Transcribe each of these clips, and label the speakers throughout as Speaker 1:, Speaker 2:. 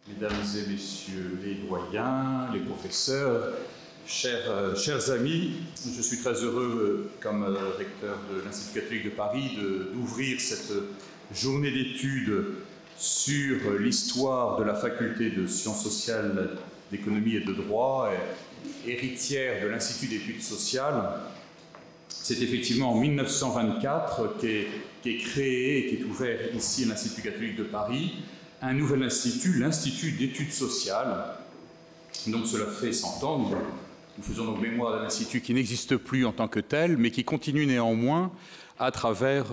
Speaker 1: Mesdames et messieurs les doyens, les professeurs, chers amis, je suis très heureux, comme recteur de l'Institut catholique de Paris, d'ouvrir cette journée d'études sur l'histoire de la faculté de sciences sociales, d'économie et de droit, héritière de l'Institut d'études sociales. C'est effectivement en 1924 qu'est créé et qu'est ouvert ici à l'Institut catholique de Paris un nouvel institut, l'Institut d'études sociales. Donc cela fait 100 ans, nous faisons donc mémoire d'un institut qui n'existe plus en tant que tel, mais qui continue néanmoins à travers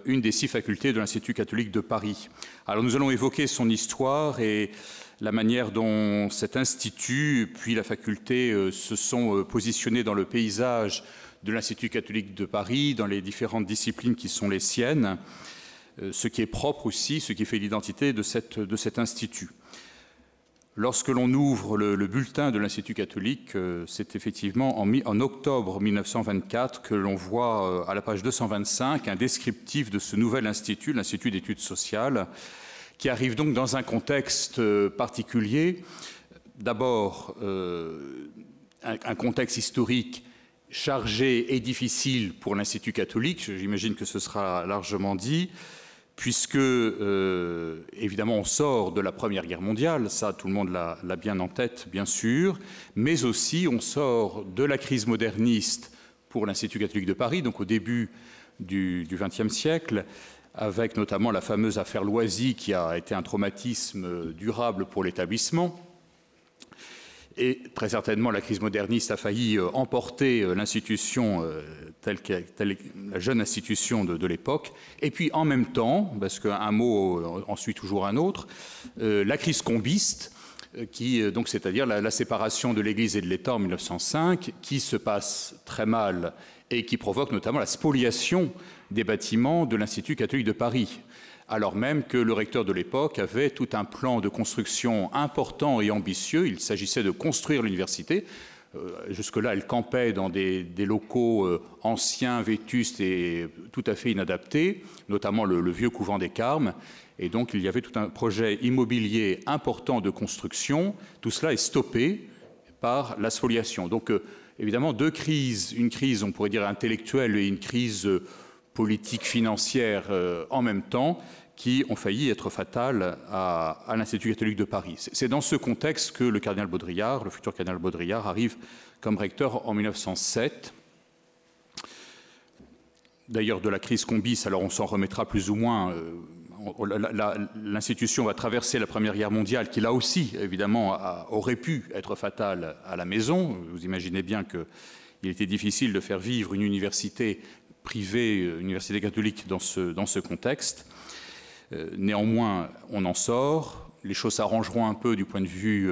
Speaker 1: une des 6 facultés de l'Institut catholique de Paris. Alors nous allons évoquer son histoire et la manière dont cet institut, puis la faculté, se sont positionnés dans le paysage de l'Institut catholique de Paris, dans les différentes disciplines qui sont les siennes, ce qui est propre aussi, ce qui fait l'identité de cet institut. Lorsque l'on ouvre le bulletin de l'Institut catholique, c'est effectivement en octobre 1924 que l'on voit à la page 225 un descriptif de ce nouvel institut, l'Institut d'études sociales, qui arrive donc dans un contexte particulier. D'abord, un contexte historique chargé et difficile pour l'Institut catholique, j'imagine que ce sera largement dit, puisque, évidemment, on sort de la Première Guerre mondiale, ça tout le monde l'a bien en tête, bien sûr, mais aussi on sort de la crise moderniste pour l'Institut catholique de Paris, donc au début du XXe siècle, avec notamment la fameuse affaire Loisy, qui a été un traumatisme durable pour l'établissement. Et très certainement, la crise moderniste a failli emporter l'institution telle la jeune institution de l'époque. Et puis, en même temps, parce qu'un mot en suit toujours un autre, la crise combiste, donc c'est-à-dire la séparation de l'Église et de l'État en 1905, qui se passe très mal et qui provoque notamment la spoliation des bâtiments de l'Institut catholique de Paris, alors même que le recteur de l'époque avait tout un plan de construction important et ambitieux. Il s'agissait de construire l'université. Jusque-là, elle campait dans des locaux anciens, vétustes et tout à fait inadaptés, notamment le vieux couvent des Carmes. Et donc, il y avait tout un projet immobilier important de construction. Tout cela est stoppé par la spoliation. Donc, évidemment, 2 crises. Une crise, on pourrait dire, intellectuelle et une crise politique, financière en même temps, qui ont failli être fatales à l'Institut catholique de Paris. C'est dans ce contexte que le cardinal Baudrillard, le futur cardinal Baudrillard, arrive comme recteur en 1907. D'ailleurs, de la crise combiste, alors on s'en remettra plus ou moins. L'institution va traverser la Première Guerre mondiale, qui là aussi, évidemment, aurait pu être fatale à la maison. Vous imaginez bien qu'il était difficile de faire vivre une université privée, université catholique, dans ce contexte. Néanmoins, on en sort. Les choses s'arrangeront un peu du point de vue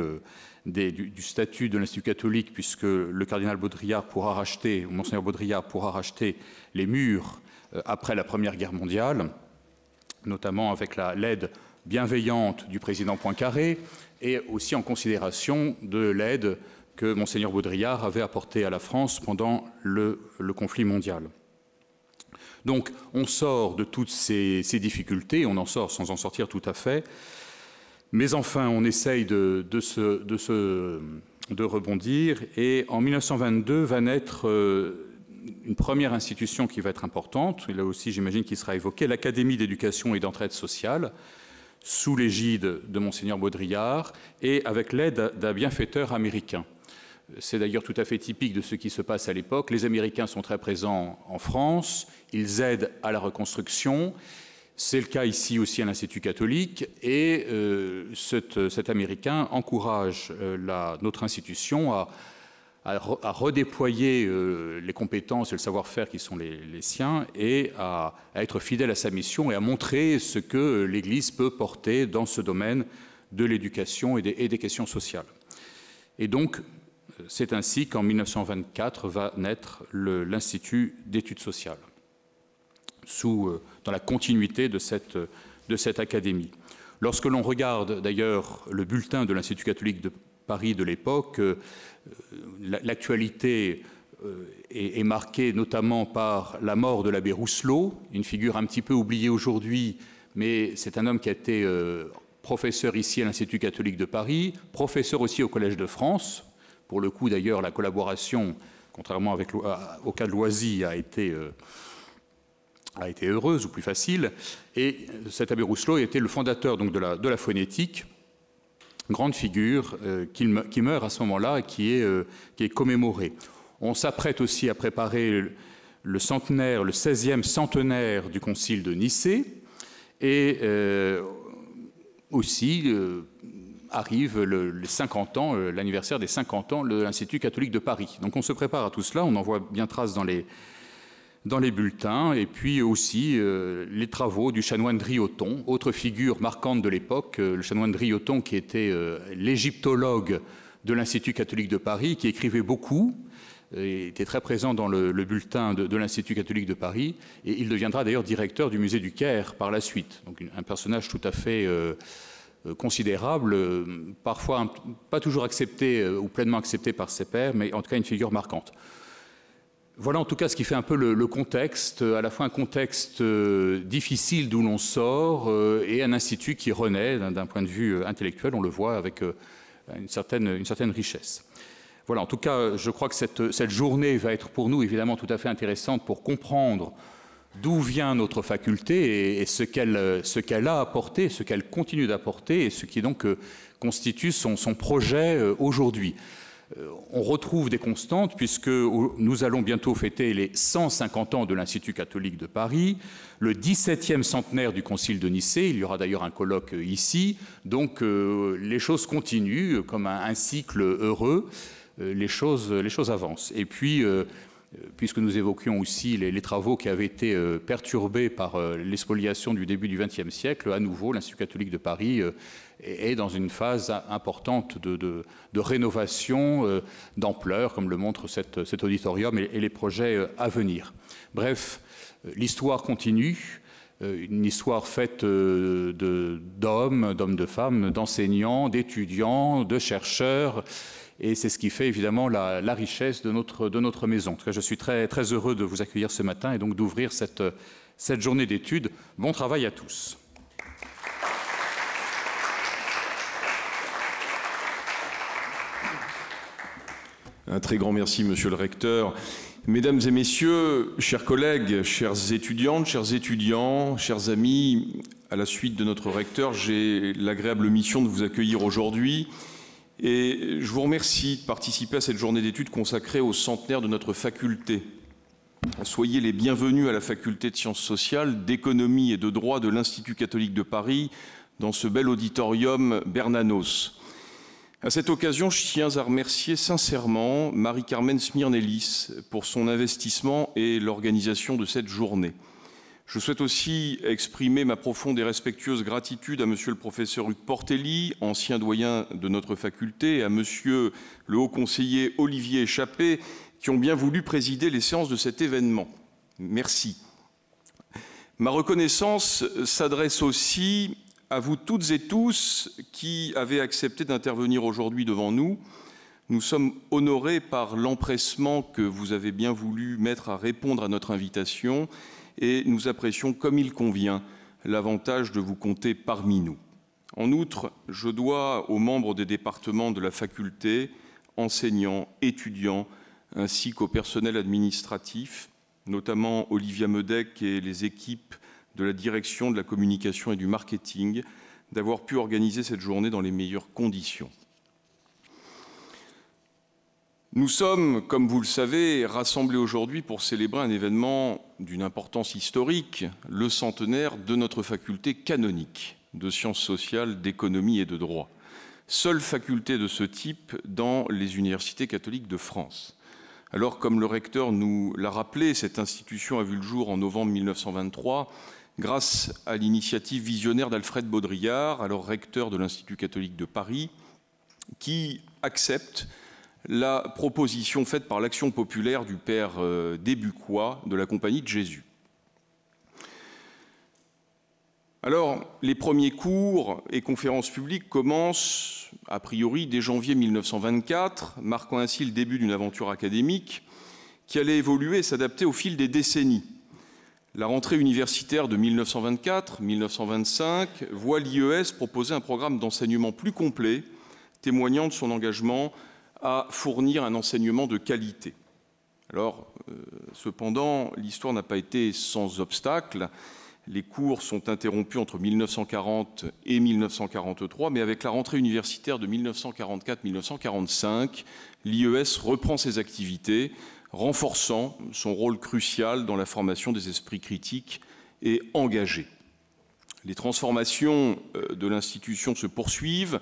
Speaker 1: du statut de l'Institut catholique, puisque le cardinal Baudrillard pourra racheter, ou Monseigneur Baudrillard pourra racheter les murs après la Première Guerre mondiale, notamment avec l'aide bienveillante du président Poincaré, et aussi en considération de l'aide que Monseigneur Baudrillard avait apportée à la France pendant le conflit mondial. Donc, on sort de toutes ces difficultés, on en sort sans en sortir tout à fait, mais enfin, on essaye de rebondir, et en 1922 va naître une première institution qui va être importante, et là aussi, j'imagine qu'il sera évoqué, l'Académie d'éducation et d'entraide sociale, sous l'égide de Monseigneur Baudrillard, et avec l'aide d'un bienfaiteur américain. C'est d'ailleurs tout à fait typique de ce qui se passe à l'époque. Les Américains sont très présents en France, ils aident à la reconstruction. C'est le cas ici aussi à l'Institut catholique. Et cet Américain encourage notre institution à redéployer les compétences et le savoir-faire qui sont les siens et à être fidèle à sa mission et à montrer ce que l'Église peut porter dans ce domaine de l'éducation et des questions sociales. Et donc, c'est ainsi qu'en 1924 va naître l'Institut d'études sociales, dans la continuité de cette académie. Lorsque l'on regarde d'ailleurs le bulletin de l'Institut catholique de Paris de l'époque, l'actualité est marquée notamment par la mort de l'abbé Rousselot, une figure un petit peu oubliée aujourd'hui, mais c'est un homme qui a été professeur ici à l'Institut catholique de Paris, professeur aussi au Collège de France. Pour le coup, d'ailleurs, la collaboration, contrairement au cas de Loisy, a été heureuse ou plus facile. Et cet abbé Rousselot était le fondateur donc, de la phonétique, grande figure qui meurt à ce moment-là et qui est commémorée. On s'apprête aussi à préparer le centenaire, le 16e centenaire du Concile de Nicée, et aussi arrive les 50 ans, l'anniversaire des 50 ans de l'Institut catholique de Paris. Donc on se prépare à tout cela, on en voit bien trace dans les bulletins, et puis aussi les travaux du chanoine Drioton, autre figure marquante de l'époque, le chanoine Drioton qui était l'égyptologue de l'Institut catholique de Paris, qui écrivait beaucoup, était très présent dans le bulletin de l'Institut catholique de Paris, et il deviendra d'ailleurs directeur du musée du Caire par la suite. Donc un personnage tout à fait considérable, parfois pas toujours accepté ou pleinement accepté par ses pairs, mais en tout cas une figure marquante. Voilà en tout cas ce qui fait un peu le contexte, à la fois un contexte difficile d'où l'on sort et un institut qui renaît d'un point de vue intellectuel, on le voit avec une certaine richesse. Voilà, en tout cas, je crois que cette journée va être pour nous évidemment tout à fait intéressante pour comprendre d'où vient notre faculté et ce qu'elle a apporté, ce qu'elle continue d'apporter et ce qui donc constitue son projet aujourd'hui. On retrouve des constantes puisque nous allons bientôt fêter les 150 ans de l'Institut catholique de Paris, le 17e centenaire du Concile de Nicée, il y aura d'ailleurs un colloque ici, donc les choses continuent comme un cycle heureux. Les choses avancent. Et puis, puisque nous évoquions aussi les travaux qui avaient été perturbés par l'espoliation du début du XXe siècle, à nouveau, l'Institut catholique de Paris est dans une phase importante de rénovation, d'ampleur, comme le montre cet auditorium et les projets à venir. Bref, l'histoire continue. Une histoire faite d'hommes, de femmes, d'enseignants, d'étudiants, de chercheurs. Et c'est ce qui fait évidemment la richesse de notre maison. En tout cas, je suis très, très heureux de vous accueillir ce matin et donc d'ouvrir cette journée d'études. Bon travail à tous.
Speaker 2: Un très grand merci, monsieur le recteur. Mesdames et messieurs, chers collègues, chères étudiantes, chers étudiants, chers amis, à la suite de notre recteur, j'ai l'agréable mission de vous accueillir aujourd'hui. Et je vous remercie de participer à cette journée d'études consacrée au centenaire de notre faculté. Soyez les bienvenus à la faculté de sciences sociales, d'économie et de droit de l'Institut catholique de Paris, dans ce bel auditorium Bernanos. À cette occasion, je tiens à remercier sincèrement Marie-Carmen Smirnelis pour son investissement et l'organisation de cette journée. Je souhaite aussi exprimer ma profonde et respectueuse gratitude à monsieur le professeur Hugues Portelli, ancien doyen de notre faculté, et à monsieur le haut conseiller Olivier Échappé, qui ont bien voulu présider les séances de cet événement. Merci. Ma reconnaissance s'adresse aussi à vous toutes et tous qui avez accepté d'intervenir aujourd'hui devant nous. Nous sommes honorés par l'empressement que vous avez bien voulu mettre à répondre à notre invitation et nous apprécions comme il convient l'avantage de vous compter parmi nous. En outre, je dois aux membres des départements de la faculté, enseignants, étudiants, ainsi qu'au personnel administratif, notamment Olivia Medec et les équipes de la direction de la communication et du marketing, d'avoir pu organiser cette journée dans les meilleures conditions. Nous sommes, comme vous le savez, rassemblés aujourd'hui pour célébrer un événement d'une importance historique, le centenaire de notre faculté canonique de sciences sociales, d'économie et de droit. Seule faculté de ce type dans les universités catholiques de France. Alors, comme le recteur nous l'a rappelé, cette institution a vu le jour en novembre 1923, grâce à l'initiative visionnaire d'Alfred Baudrillard, alors recteur de l'Institut catholique de Paris, qui accepte la proposition faite par l'Action populaire du père Desbucois de la Compagnie de Jésus. Alors, les premiers cours et conférences publiques commencent, a priori, dès janvier 1924, marquant ainsi le début d'une aventure académique qui allait évoluer et s'adapter au fil des décennies. La rentrée universitaire de 1924-1925 voit l'IES proposer un programme d'enseignement plus complet, témoignant de son engagement à fournir un enseignement de qualité. Alors, cependant, l'histoire n'a pas été sans obstacle. Les cours sont interrompus entre 1940 et 1943, mais avec la rentrée universitaire de 1944-1945, l'IES reprend ses activités, renforçant son rôle crucial dans la formation des esprits critiques et engagés. Les transformations de l'institution se poursuivent.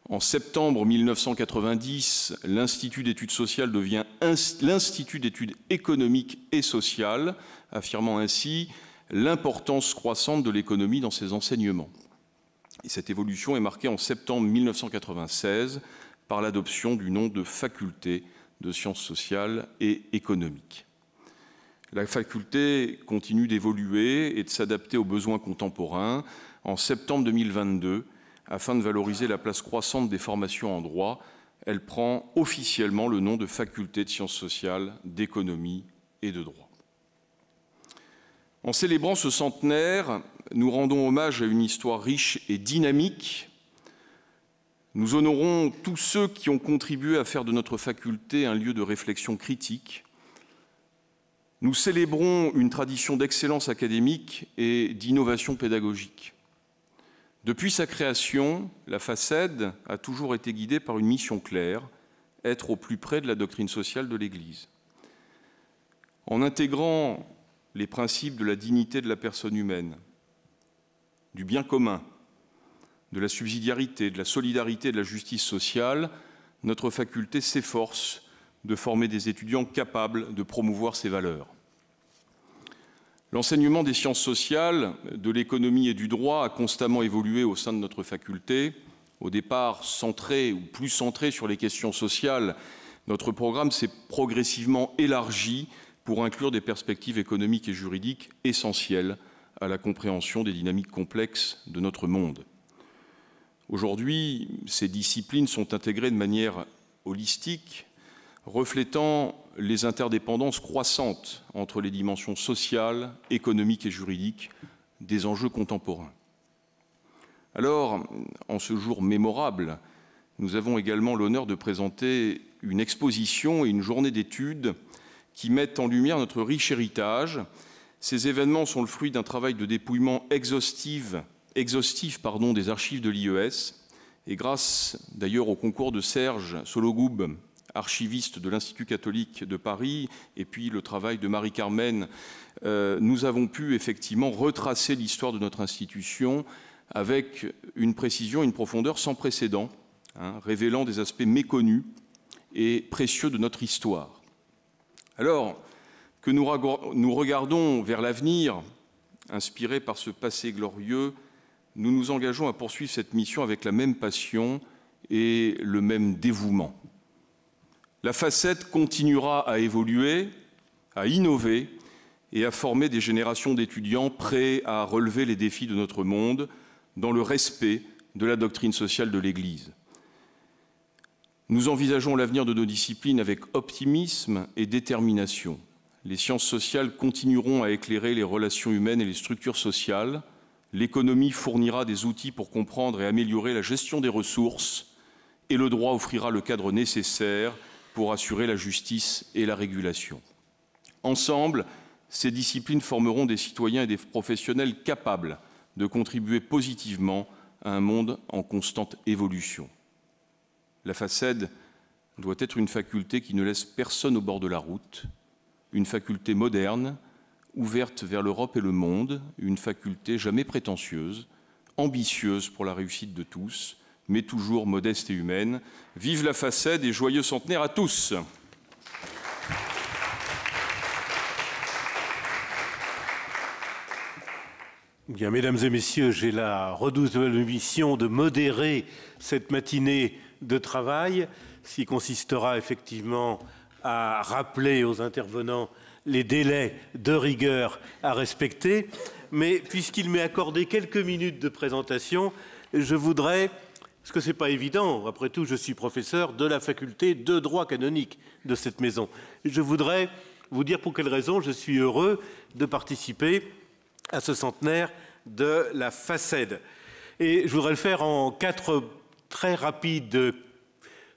Speaker 2: En septembre 1990, l'Institut d'études sociales devient l'Institut d'études économiques et sociales, affirmant ainsi l'importance croissante de l'économie dans ses enseignements. Et cette évolution est marquée en septembre 1996 par l'adoption du nom de faculté de sciences sociales et économiques. La faculté continue d'évoluer et de s'adapter aux besoins contemporains. En septembre 2022, afin de valoriser la place croissante des formations en droit, elle prend officiellement le nom de faculté de sciences sociales, d'économie et de droit. En célébrant ce centenaire, nous rendons hommage à une histoire riche et dynamique. Nous honorons tous ceux qui ont contribué à faire de notre faculté un lieu de réflexion critique. Nous célébrons une tradition d'excellence académique et d'innovation pédagogique. Depuis sa création, la FACED a toujours été guidée par une mission claire, être au plus près de la doctrine sociale de l'Église. En intégrant les principes de la dignité de la personne humaine, du bien commun, de la subsidiarité, de la solidarité et de la justice sociale, notre faculté s'efforce de former des étudiants capables de promouvoir ces valeurs. L'enseignement des sciences sociales, de l'économie et du droit a constamment évolué au sein de notre faculté. Au départ centré ou plus centré sur les questions sociales, notre programme s'est progressivement élargi pour inclure des perspectives économiques et juridiques essentielles à la compréhension des dynamiques complexes de notre monde. Aujourd'hui, ces disciplines sont intégrées de manière holistique, reflétant les interdépendances croissantes entre les dimensions sociales, économiques et juridiques des enjeux contemporains. Alors, en ce jour mémorable, nous avons également l'honneur de présenter une exposition et une journée d'études qui mettent en lumière notre riche héritage. Ces événements sont le fruit d'un travail de dépouillement exhaustif des archives de l'IES, et grâce d'ailleurs au concours de Serge Sologoub, archiviste de l'Institut catholique de Paris, et puis le travail de Marie-Carmen, nous avons pu effectivement retracer l'histoire de notre institution avec une précision et une profondeur sans précédent, révélant des aspects méconnus et précieux de notre histoire. Alors que nous regardons vers l'avenir, inspirés par ce passé glorieux, nous nous engageons à poursuivre cette mission avec la même passion et le même dévouement. La FACED continuera à évoluer, à innover et à former des générations d'étudiants prêts à relever les défis de notre monde dans le respect de la doctrine sociale de l'Église. Nous envisageons l'avenir de nos disciplines avec optimisme et détermination. Les sciences sociales continueront à éclairer les relations humaines et les structures sociales. L'économie fournira des outils pour comprendre et améliorer la gestion des ressources, et le droit offrira le cadre nécessaire pour assurer la justice et la régulation. Ensemble, ces disciplines formeront des citoyens et des professionnels capables de contribuer positivement à un monde en constante évolution. La FACED doit être une faculté qui ne laisse personne au bord de la route, une faculté moderne, ouverte vers l'Europe et le monde, une faculté jamais prétentieuse, ambitieuse pour la réussite de tous, mais toujours modeste et humaine. Vive la FACED et joyeux centenaire à tous!
Speaker 3: Bien, mesdames et messieurs, j'ai la redoutable mission de modérer cette matinée de travail, ce qui consistera effectivement à rappeler aux intervenants les délais de rigueur à respecter. Mais puisqu'il m'est accordé quelques minutes de présentation, je voudrais, parce que ce n'est pas évident, après tout, je suis professeur de la faculté de droit canonique de cette maison, je voudrais vous dire pour quelles raisons je suis heureux de participer à ce centenaire de la FACED. Et je voudrais le faire en 4 très rapides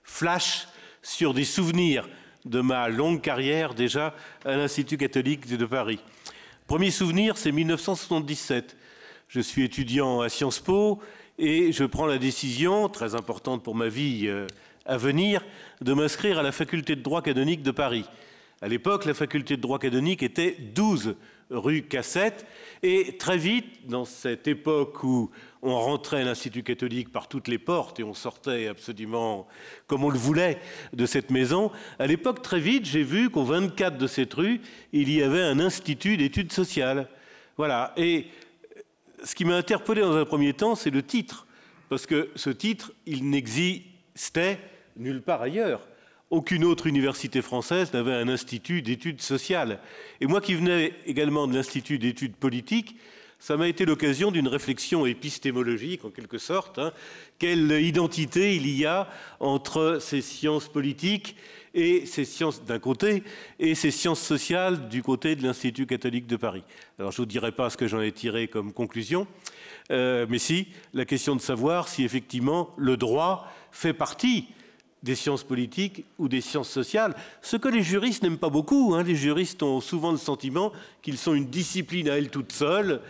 Speaker 3: flashs sur des souvenirs de ma longue carrière déjà à l'Institut catholique de Paris. Premier souvenir, c'est 1977. Je suis étudiant à Sciences Po et je prends la décision, très importante pour ma vie à venir, de m'inscrire à la faculté de droit canonique de Paris. À l'époque, la faculté de droit canonique était 12 rue Cassette. Et très vite, dans cette époque où on rentrait à l'Institut catholique par toutes les portes et on sortait absolument comme on le voulait de cette maison, à l'époque, très vite, j'ai vu qu'au 24 de cette rue, il y avait un institut d'études sociales. Voilà. Et ce qui m'a interpellé dans un premier temps, c'est le titre. Parce que ce titre, il n'existait nulle part ailleurs. Aucune autre université française n'avait un institut d'études sociales. Et moi qui venais également de l'Institut d'études politiques, ça m'a été l'occasion d'une réflexion épistémologique, en quelque sorte. Quelle identité il y a entre ces sciences politiques et ces sciences d'un côté et ces sciences sociales du côté de l'Institut catholique de Paris. Alors je ne vous dirai pas ce que j'en ai tiré comme conclusion, mais si, la question de savoir si effectivement le droit fait partie des sciences politiques ou des sciences sociales, ce que les juristes n'aiment pas beaucoup. Les juristes ont souvent le sentiment qu'ils sont une discipline à elles toutes seules,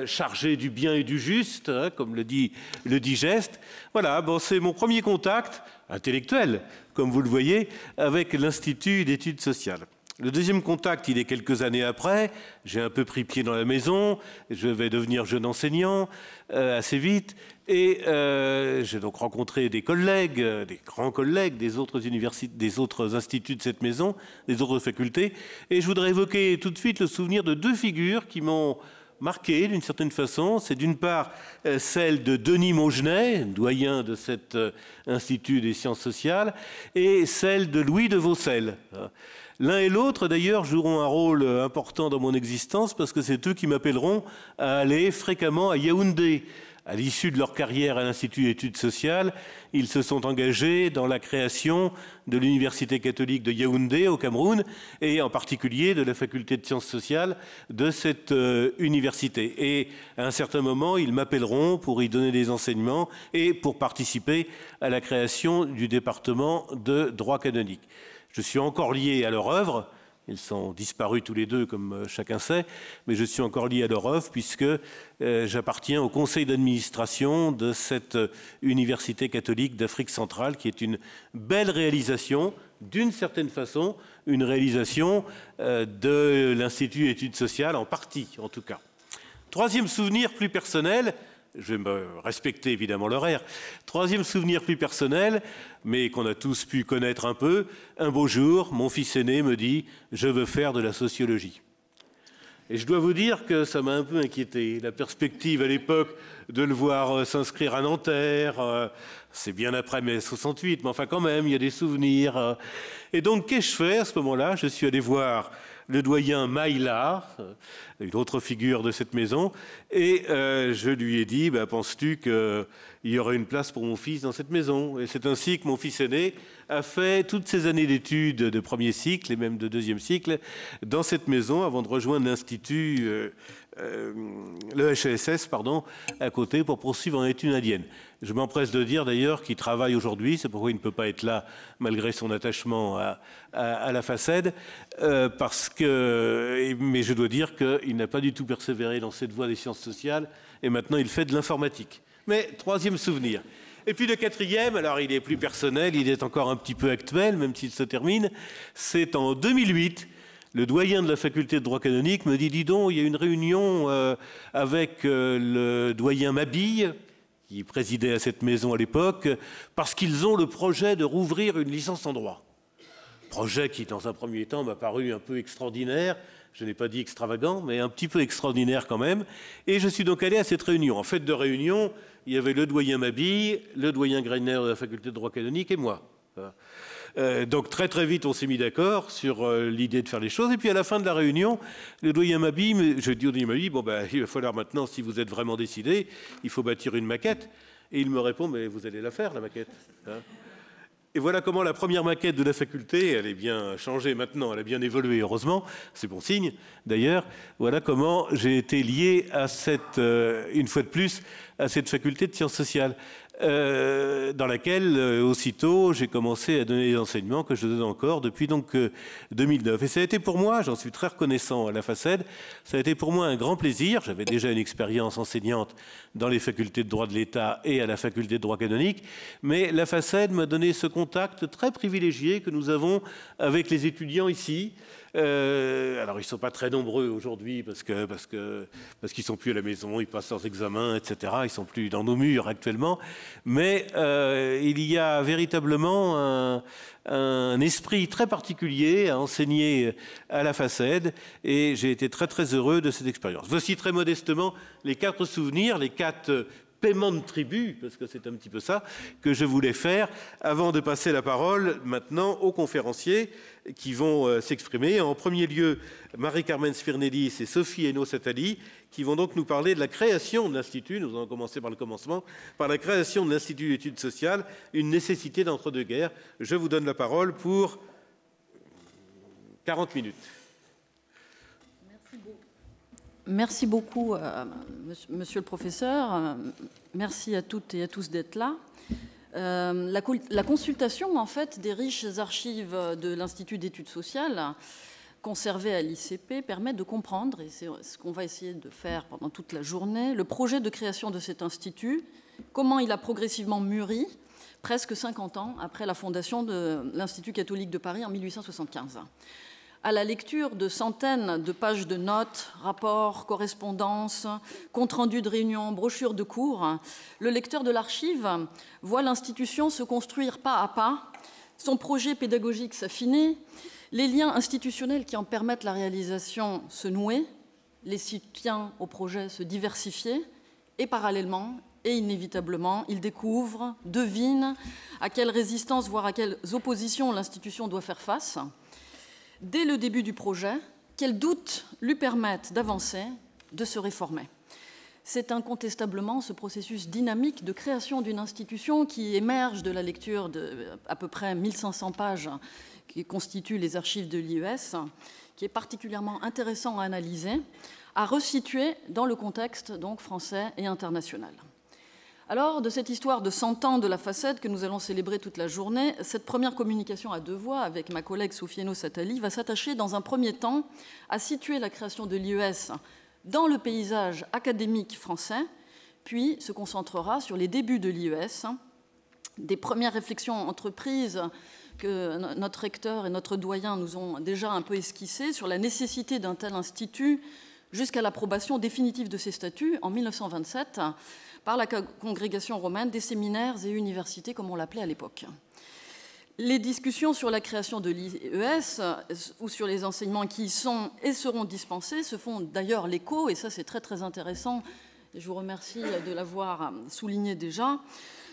Speaker 3: chargée du bien et du juste, comme le dit le digeste. Voilà, bon, c'est mon premier contact intellectuel, comme vous le voyez, avec l'Institut d'études sociales. Le deuxième contact, il est quelques années après. J'ai un peu pris pied dans la maison. Je vais devenir jeune enseignant assez vite. Et j'ai donc rencontré des collègues, des grands collègues des autres universités, des autres instituts de cette maison, des autres facultés. Et je voudrais évoquer tout de suite le souvenir de 2 figures qui m'ont marqué d'une certaine façon. C'est d'une part celle de Denis Maugenet, doyen de cet institut des sciences sociales, et celle de Louis de Vaucelles. L'un et l'autre, d'ailleurs, joueront un rôle important dans mon existence parce que c'est eux qui m'appelleront à aller fréquemment à Yaoundé. À l'issue de leur carrière à l'Institut d'études sociales, ils se sont engagés dans la création de l'Université catholique de Yaoundé au Cameroun et en particulier de la faculté de sciences sociales de cette université. Et à un certain moment, ils m'appelleront pour y donner des enseignements et pour participer à la création du département de droit canonique. Je suis encore lié à leur œuvre. Ils sont disparus tous les deux, comme chacun sait, mais je suis encore lié à leur œuvre puisque j'appartiens au conseil d'administration de cette université catholique d'Afrique centrale, qui est une belle réalisation, d'une certaine façon, une réalisation de l'Institut d'études sociales, en partie en tout cas. Troisième souvenir plus personnel, je vais me respecter évidemment l'horaire. Troisième souvenir plus personnel, mais qu'on a tous pu connaître un peu. Un beau jour, mon fils aîné me dit « Je veux faire de la sociologie ». Et je dois vous dire que ça m'a un peu inquiété. La perspective à l'époque de le voir s'inscrire à Nanterre, c'est bien après mai 68, mais enfin quand même, il y a des souvenirs. Et donc, qu'ai-je fait à ce moment-là? Je suis allé voir le doyen Maïla, une autre figure de cette maison, et je lui ai dit, penses-tu qu'il y aurait une place pour mon fils dans cette maison? Et c'est ainsi que mon fils aîné a fait toutes ses années d'études de premier cycle et même de deuxième cycle dans cette maison avant de rejoindre l'Institut, le HESS, à côté pour poursuivre en études indiennes. Je m'empresse de dire d'ailleurs qu'il travaille aujourd'hui, c'est pourquoi il ne peut pas être là malgré son attachement à la FACED, mais je dois dire qu'il n'a pas du tout persévéré dans cette voie des sciences sociales et maintenant il fait de l'informatique. Mais troisième souvenir. Et puis le quatrième, alors il est plus personnel, il est encore un petit peu actuel, même s'il se termine, c'est en 2008. Le doyen de la faculté de droit canonique me dit « Dis donc, il y a une réunion avec le doyen Mabille, qui présidait à cette maison à l'époque, parce qu'ils ont le projet de rouvrir une licence en droit. » Projet qui, dans un premier temps, m'a paru un peu extraordinaire. Je n'ai pas dit extravagant, mais un petit peu extraordinaire quand même. Et je suis donc allé à cette réunion. En fait de réunion, il y avait le doyen Mabille, le doyen Greiner de la faculté de droit canonique et moi. Donc très très vite, on s'est mis d'accord sur l'idée de faire les choses. Et puis à la fin de la réunion, le doyen Mabille, je dis au doyen Mabille, il va falloir maintenant, si vous êtes vraiment décidé, il faut bâtir une maquette. Et il me répond, mais vous allez la faire, la maquette. Et voilà comment la première maquette de la faculté, elle est bien changée maintenant, elle a bien évolué, heureusement, c'est bon signe d'ailleurs, voilà comment j'ai été lié à cette, une fois de plus, à cette faculté de sciences sociales, dans laquelle, aussitôt, j'ai commencé à donner les enseignements que je donne encore depuis donc 2009. Et ça a été pour moi, j'en suis très reconnaissant à la FACED, ça a été pour moi un grand plaisir. J'avais déjà une expérience enseignante dans les facultés de droit de l'État et à la faculté de droit canonique, mais la FACED m'a donné ce contact très privilégié que nous avons avec les étudiants ici. Alors, ils ne sont pas très nombreux aujourd'hui parce qu'ils ne sont plus à la maison, ils passent leurs examens, etc. Ils ne sont plus dans nos murs actuellement. Mais il y a véritablement un esprit très particulier à enseigner à la FACED et j'ai été très, très heureux de cette expérience. Voici très modestement les 4 souvenirs, les 4 paiement de tribut, parce que c'est un petit peu ça que je voulais faire, avant de passer la parole maintenant aux conférenciers qui vont s'exprimer. En premier lieu, Marie-Carmen Sfirnellis et Sophie Hainaut-Satali, qui vont donc nous parler de la création de l'Institut, nous allons commencer par le commencement, par la création de l'Institut d'études sociales, une nécessité d'entre-deux-guerres. Je vous donne la parole pour 40 minutes.
Speaker 4: Merci beaucoup, monsieur le professeur. Merci à toutes et à tous d'être là. La consultation, en fait, des riches archives de l'Institut d'études sociales conservées à l'ICP permet de comprendre, et c'est ce qu'on va essayer de faire pendant toute la journée, le projet de création de cet institut, comment il a progressivement mûri, presque 50 ans après la fondation de l'Institut catholique de Paris en 1875. À la lecture de centaines de pages de notes, rapports, correspondances, comptes rendus de réunions, brochures de cours, le lecteur de l'archive voit l'institution se construire pas à pas, son projet pédagogique s'affiner, les liens institutionnels qui en permettent la réalisation se nouer, les soutiens au projet se diversifier, et parallèlement et inévitablement, il découvre, devine à quelle résistance, voire à quelles oppositions l'institution doit faire face. Dès le début du projet, quels doutes lui permettent d'avancer, de se réformer. C'est incontestablement ce processus dynamique de création d'une institution qui émerge de la lecture de à peu près 1500 pages qui constituent les archives de l'IES, qui est particulièrement intéressant à analyser, à resituer dans le contexte donc français et international. Alors, de cette histoire de 100 ans de la FACED que nous allons célébrer toute la journée, cette première communication à 2 voix avec ma collègue Sophie Hainaut-Satali va s'attacher dans un premier temps à situer la création de l'IES dans le paysage académique français, puis se concentrera sur les débuts de l'IES, des premières réflexions entreprises que notre recteur et notre doyen nous ont déjà un peu esquissées sur la nécessité d'un tel institut jusqu'à l'approbation définitive de ses statuts en 1927 par la congrégation romaine des séminaires et universités, comme on l'appelait à l'époque. Les discussions sur la création de l'IES ou sur les enseignements qui y sont et seront dispensés se font d'ailleurs l'écho, et ça c'est très très intéressant, et je vous remercie de l'avoir souligné déjà,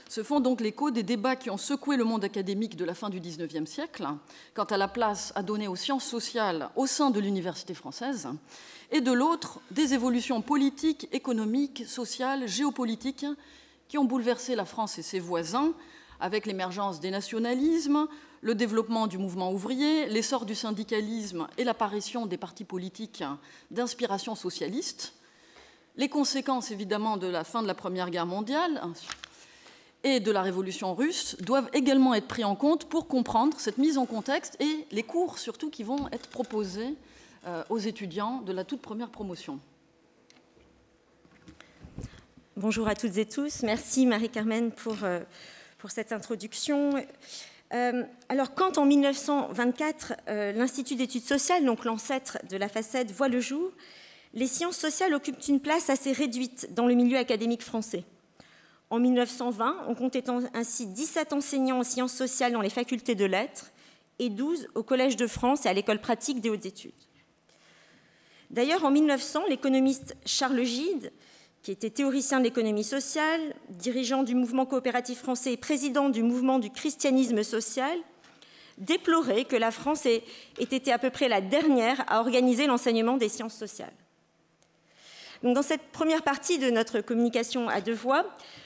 Speaker 4: se font donc l'écho des débats qui ont secoué le monde académique de la fin du XIXe siècle, quant à la place à donner aux sciences sociales au sein de l'université française, et de l'autre, des évolutions politiques, économiques, sociales, géopolitiques qui ont bouleversé la France et ses voisins, avec l'émergence des nationalismes, le développement du mouvement ouvrier, l'essor du syndicalisme et l'apparition des partis politiques d'inspiration socialiste, les conséquences évidemment de la fin de la Première Guerre mondiale et de la Révolution russe doivent également être pris en compte pour comprendre cette mise en contexte et les cours surtout qui vont être proposés aux étudiants de la toute première promotion.
Speaker 5: Bonjour à toutes et tous. Merci Marie-Carmen pour cette introduction. Alors, quand en 1924, l'Institut d'études sociales, donc l'ancêtre de la FACED, voit le jour, les sciences sociales occupent une place assez réduite dans le milieu académique français. En 1920, on comptait ainsi 17 enseignants en sciences sociales dans les facultés de lettres et 12 au Collège de France et à l'École pratique des hautes études. D'ailleurs, en 1900, l'économiste Charles Gide, qui était théoricien de l'économie sociale, dirigeant du mouvement coopératif français et président du mouvement du christianisme social, déplorait que la France ait été à peu près la dernière à organiser l'enseignement des sciences sociales. Donc, dans cette première partie de notre communication à 2 voix,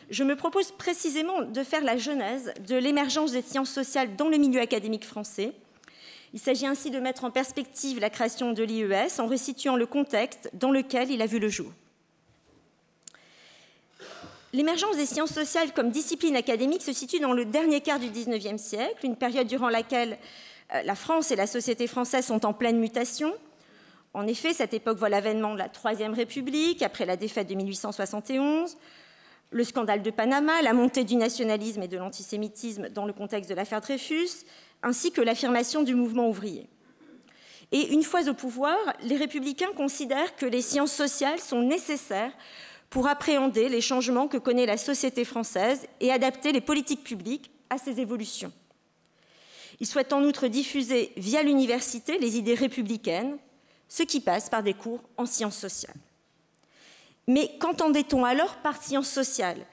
Speaker 5: je me propose précisément de faire la genèse de l'émergence des sciences sociales dans le milieu académique français. Il s'agit ainsi de mettre en perspective la création de l'IES en resituant le contexte dans lequel il a vu le jour. L'émergence des sciences sociales comme discipline académique se situe dans le dernier quart du XIXe siècle, une période durant laquelle la France et la société française sont en pleine mutation. En effet, cette époque voit l'avènement de la Troisième République, après la défaite de 1871, le scandale de Panama, la montée du nationalisme et de l'antisémitisme dans le contexte de l'affaire Dreyfus, ainsi que l'affirmation du mouvement ouvrier. Et une fois au pouvoir, les républicains considèrent que les sciences sociales sont nécessaires pour appréhender les changements que connaît la société française et adapter les politiques publiques à ces évolutions. Ils souhaitent en outre diffuser via l'université les idées républicaines, ce qui passe par des cours en sciences sociales. Mais qu'entendait-on alors par sciences sociales?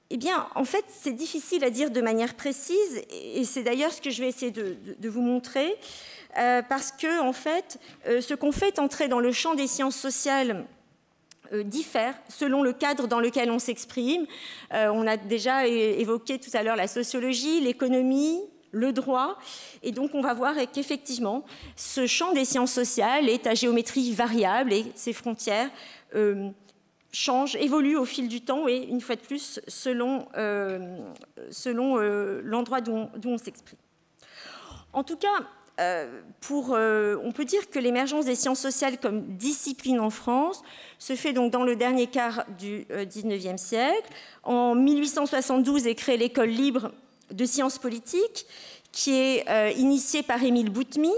Speaker 5: Eh bien, en fait, c'est difficile à dire de manière précise, et c'est d'ailleurs ce que je vais essayer de vous montrer, parce que, en fait, ce qu'on fait entrer dans le champ des sciences sociales diffère selon le cadre dans lequel on s'exprime. On a déjà évoqué tout à l'heure la sociologie, l'économie, le droit, et donc on va voir qu'effectivement, ce champ des sciences sociales est à géométrie variable et ses frontières changent, évoluent au fil du temps et, une fois de plus, selon l'endroit d'où on s'exprime. En tout cas, on peut dire que l'émergence des sciences sociales comme discipline en France se fait donc dans le dernier quart du XIXe siècle. En 1872 est créée l'école libre de sciences politiques qui est initiée par Émile Boutmy,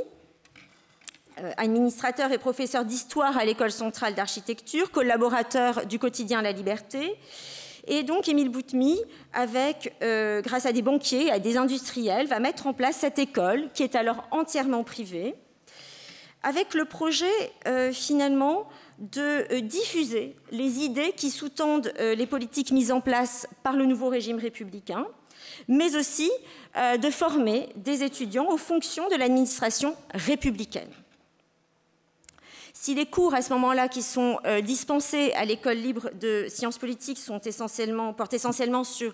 Speaker 5: administrateur et professeur d'histoire à l'École centrale d'architecture, collaborateur du quotidien La Liberté. Et donc, Émile Boutmy, grâce à des banquiers, à des industriels, va mettre en place cette école, qui est alors entièrement privée, avec le projet, finalement, de diffuser les idées qui sous-tendent les politiques mises en place par le nouveau régime républicain, mais aussi de former des étudiants aux fonctions de l'administration républicaine. Si les cours à ce moment-là qui sont dispensés à l'école libre de sciences politiques portent essentiellement sur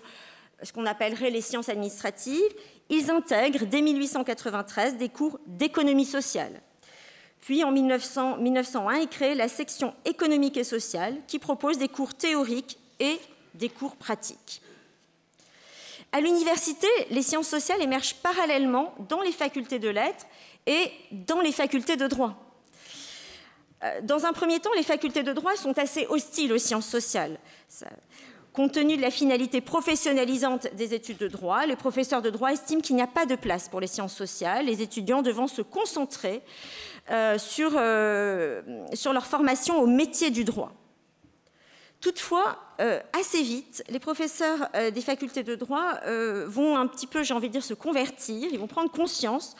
Speaker 5: ce qu'on appellerait les sciences administratives, ils intègrent dès 1893 des cours d'économie sociale. Puis en 1901 est créée la section économique et sociale qui propose des cours théoriques et des cours pratiques. À l'université, les sciences sociales émergent parallèlement dans les facultés de lettres et dans les facultés de droit. Dans un premier temps, les facultés de droit sont assez hostiles aux sciences sociales. Compte tenu de la finalité professionnalisante des études de droit, les professeurs de droit estiment qu'il n'y a pas de place pour les sciences sociales, les étudiants devant se concentrer sur leur formation au métier du droit. Toutefois, assez vite, les professeurs des facultés de droit vont un petit peu, j'ai envie de dire, se convertir. Ils vont prendre conscience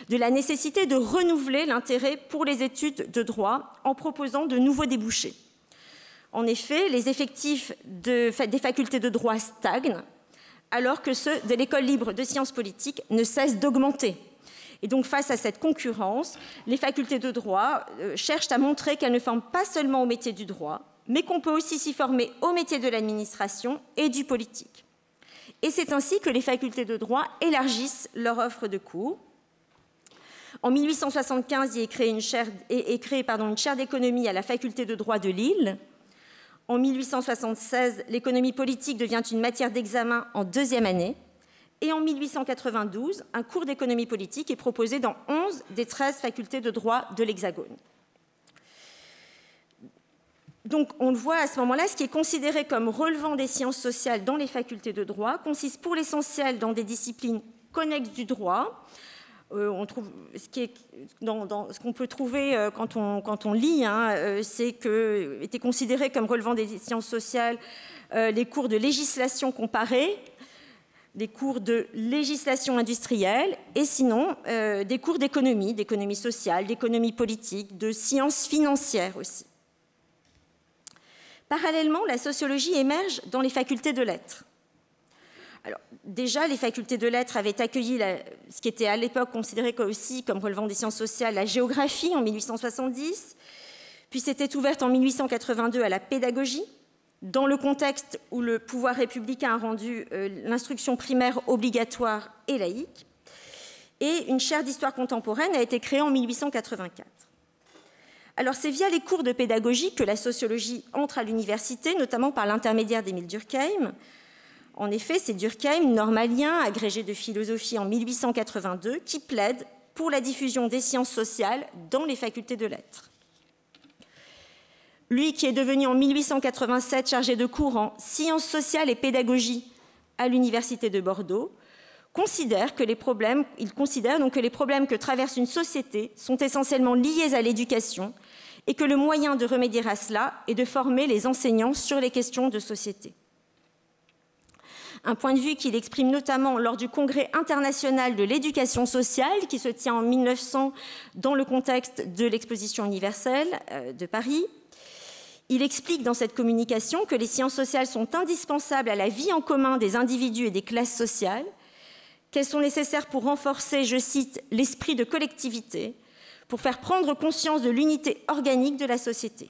Speaker 5: de la nécessité de renouveler l'intérêt pour les études de droit en proposant de nouveaux débouchés. En effet, les effectifs des facultés de droit stagnent, alors que ceux de l'école libre de sciences politiques ne cessent d'augmenter. Et donc, face à cette concurrence, les facultés de droit cherchent à montrer qu'elles ne forment pas seulement au métier du droit, mais qu'on peut aussi s'y former au métier de l'administration et du politique. Et c'est ainsi que les facultés de droit élargissent leur offre de cours. En 1875, il est créé une chaire d'économie à la faculté de droit de Lille. En 1876, l'économie politique devient une matière d'examen en deuxième année. Et en 1892, un cours d'économie politique est proposé dans 11 des 13 facultés de droit de l'Hexagone. Donc, on le voit à ce moment-là, ce qui est considéré comme relevant des sciences sociales dans les facultés de droit consiste pour l'essentiel dans des disciplines connexes du droit. On trouve, ce qu'on peut trouver quand on lit, c'est que étaient considérés comme relevant des sciences sociales les cours de législation comparée, des cours de législation industrielle et sinon des cours d'économie sociale, d'économie politique, de sciences financières aussi. Parallèlement, la sociologie émerge dans les facultés de lettres. Alors, déjà, les facultés de lettres avaient accueilli ce qui était à l'époque considéré aussi comme relevant des sciences sociales, la géographie en 1870, puis s'était ouverte en 1882 à la pédagogie, dans le contexte où le pouvoir républicain a rendu l'instruction primaire obligatoire et laïque. Et une chaire d'histoire contemporaine a été créée en 1884. Alors c'est via les cours de pédagogie que la sociologie entre à l'université, notamment par l'intermédiaire d'Émile Durkheim. En effet, c'est Durkheim, normalien, agrégé de philosophie en 1882, qui plaide pour la diffusion des sciences sociales dans les facultés de lettres. Lui qui est devenu en 1887 chargé de cours en sciences sociales et pédagogie à l'université de Bordeaux, considère donc que les problèmes que traverse une société sont essentiellement liés à l'éducation et que le moyen de remédier à cela est de former les enseignants sur les questions de société. Un point de vue qu'il exprime notamment lors du Congrès international de l'éducation sociale qui se tient en 1900 dans le contexte de l'exposition universelle de Paris. Il explique dans cette communication que les sciences sociales sont indispensables à la vie en commun des individus et des classes sociales, qu'elles sont nécessaires pour renforcer, je cite, « l'esprit de collectivité », pour faire prendre conscience de l'unité organique de la société.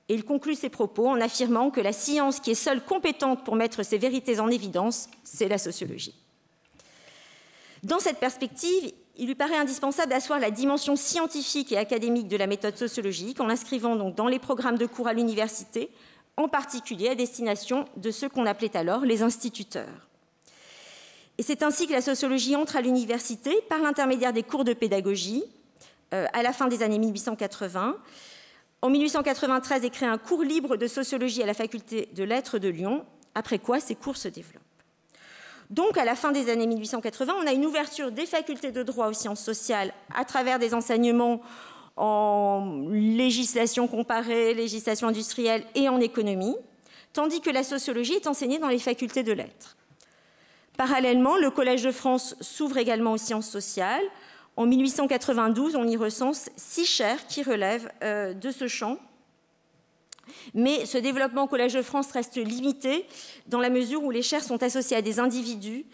Speaker 5: Et il conclut ses propos en affirmant que la science qui est seule compétente pour mettre ces vérités en évidence, c'est la sociologie. Dans cette perspective, il lui paraît indispensable d'asseoir la dimension scientifique et académique de la méthode sociologique en l'inscrivant donc dans les programmes de cours à l'université, en particulier à destination de ceux qu'on appelait alors les instituteurs. Et c'est ainsi que la sociologie entre à l'université par l'intermédiaire des cours de pédagogie à la fin des années 1880. En 1893 est créé un cours libre de sociologie à la faculté de lettres de Lyon, après quoi ces cours se développent. Donc, à la fin des années 1880, on a une ouverture des facultés de droit aux sciences sociales à travers des enseignements en législation comparée, législation industrielle et en économie, tandis que la sociologie est enseignée dans les facultés de lettres. Parallèlement, le Collège de France s'ouvre également aux sciences sociales. En 1892, on y recense 6 chaires qui relèvent de ce champ. Mais ce développement au Collège de France reste limité dans la mesure où les chaires sont associées à des individus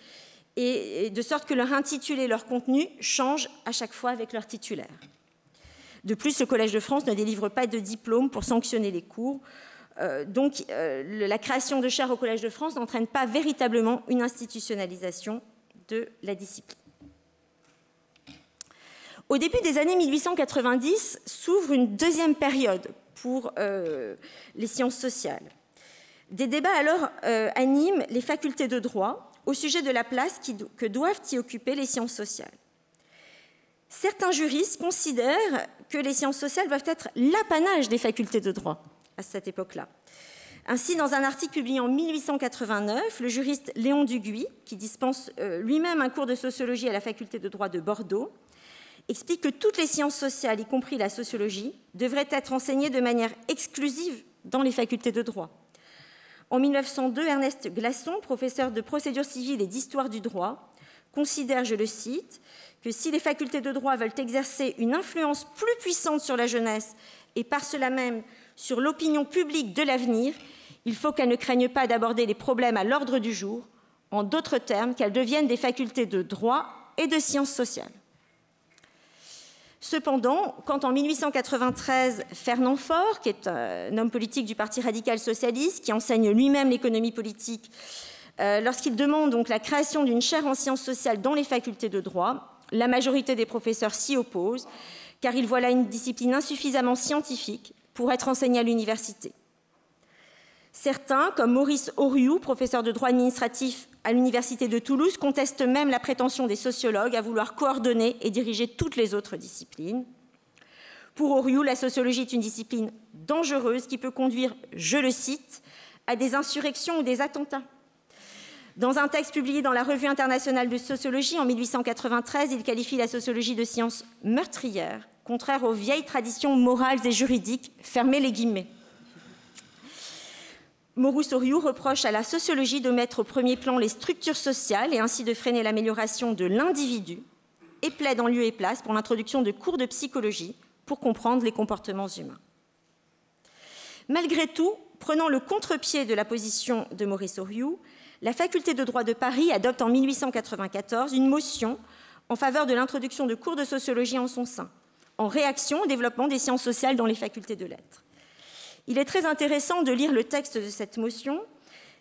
Speaker 5: et de sorte que leur intitulé et leur contenu changent à chaque fois avec leur titulaire. De plus, le Collège de France ne délivre pas de diplôme pour sanctionner les cours. Donc, la création de chaires au Collège de France n'entraîne pas véritablement une institutionnalisation de la discipline. Au début des années 1890 s'ouvre une deuxième période pour les sciences sociales. Des débats alors animent les facultés de droit au sujet de la place que doivent y occuper les sciences sociales. Certains juristes considèrent que les sciences sociales doivent être l'apanage des facultés de droit à cette époque-là. Ainsi, dans un article publié en 1889, le juriste Léon Duguy, qui dispense lui-même un cours de sociologie à la faculté de droit de Bordeaux, explique que toutes les sciences sociales, y compris la sociologie, devraient être enseignées de manière exclusive dans les facultés de droit. En 1902, Ernest Glasson, professeur de procédure civile et d'histoire du droit, considère, je le cite, que si les facultés de droit veulent exercer une influence plus puissante sur la jeunesse et par cela même sur l'opinion publique de l'avenir, il faut qu'elles ne craignent pas d'aborder les problèmes à l'ordre du jour, en d'autres termes, qu'elles deviennent des facultés de droit et de sciences sociales. Cependant, quand en 1893, Fernand Faure, qui est un homme politique du Parti radical socialiste, qui enseigne lui-même l'économie politique, lorsqu'il demande donc la création d'une chaire en sciences sociales dans les facultés de droit, la majorité des professeurs s'y opposent, car ils voient là une discipline insuffisamment scientifique pour être enseignée à l'université. Certains, comme Maurice Horiou, professeur de droit administratif à l'université de Toulouse, contestent même la prétention des sociologues à vouloir coordonner et diriger toutes les autres disciplines. Pour Horiou, la sociologie est une discipline dangereuse qui peut conduire, je le cite, à des insurrections ou des attentats. Dans un texte publié dans la Revue internationale de sociologie en 1893, il qualifie la sociologie de science meurtrière, contraire aux vieilles traditions morales et juridiques, fermez les guillemets. Maurice Horiou reproche à la sociologie de mettre au premier plan les structures sociales et ainsi de freiner l'amélioration de l'individu et plaide en lieu et place pour l'introduction de cours de psychologie pour comprendre les comportements humains. Malgré tout, prenant le contre-pied de la position de Maurice Horiou, la faculté de droit de Paris adopte en 1894 une motion en faveur de l'introduction de cours de sociologie en son sein, en réaction au développement des sciences sociales dans les facultés de lettres. Il est très intéressant de lire le texte de cette motion,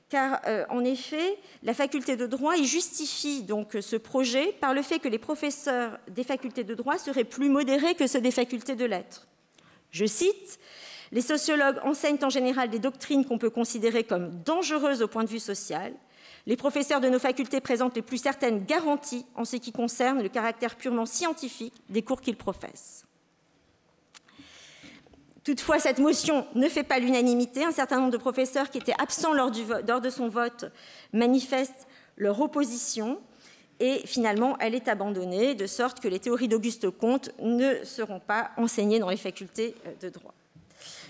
Speaker 5: car en effet, la faculté de droit y justifie donc ce projet par le fait que les professeurs des facultés de droit seraient plus modérés que ceux des facultés de lettres. Je cite, « Les sociologues enseignent en général des doctrines qu'on peut considérer comme dangereuses au point de vue social. Les professeurs de nos facultés présentent les plus certaines garanties en ce qui concerne le caractère purement scientifique des cours qu'ils professent. » Toutefois, cette motion ne fait pas l'unanimité. Un certain nombre de professeurs qui étaient absents lors de son vote manifestent leur opposition. Et finalement, elle est abandonnée, de sorte que les théories d'Auguste Comte ne seront pas enseignées dans les facultés de droit.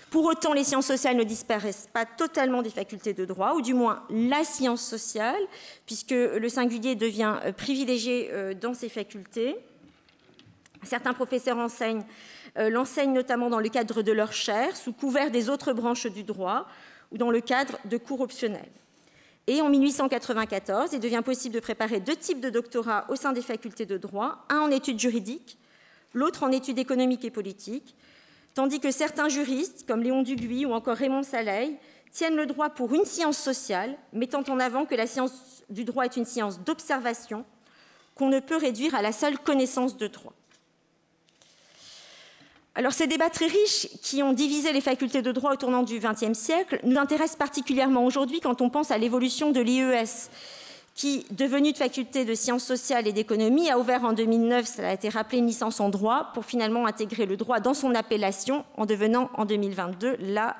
Speaker 5: Pour autant, les sciences sociales ne disparaissent pas totalement des facultés de droit, ou du moins la science sociale, puisque le singulier devient privilégié dans ces facultés. Certains professeurs l'enseignent notamment dans le cadre de leur chaire, sous couvert des autres branches du droit, ou dans le cadre de cours optionnels. Et en 1894, il devient possible de préparer 2 types de doctorats au sein des facultés de droit, un en études juridiques, l'autre en études économiques et politiques, tandis que certains juristes, comme Léon Duguy ou encore Raymond Saleil, tiennent le droit pour une science sociale, mettant en avant que la science du droit est une science d'observation qu'on ne peut réduire à la seule connaissance de droit. Alors, ces débats très riches qui ont divisé les facultés de droit au tournant du XXe siècle nous intéressent particulièrement aujourd'hui quand on pense à l'évolution de l'IES, qui, devenue de faculté de sciences sociales et d'économie, a ouvert en 2009, ça a été rappelé, une licence en droit pour finalement intégrer le droit dans son appellation en devenant en 2022 la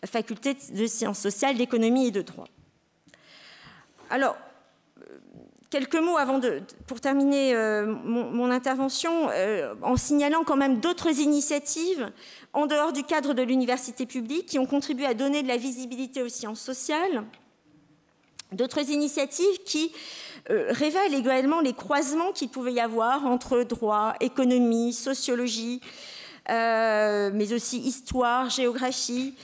Speaker 5: faculté de sciences sociales, d'économie et de droit. Alors, quelques mots pour terminer mon intervention, en signalant quand même d'autres initiatives en dehors du cadre de l'université publique qui ont contribué à donner de la visibilité aux sciences sociales. D'autres initiatives qui révèlent également les croisements qu'il pouvait y avoir entre droit, économie, sociologie, mais aussi histoire, géographie.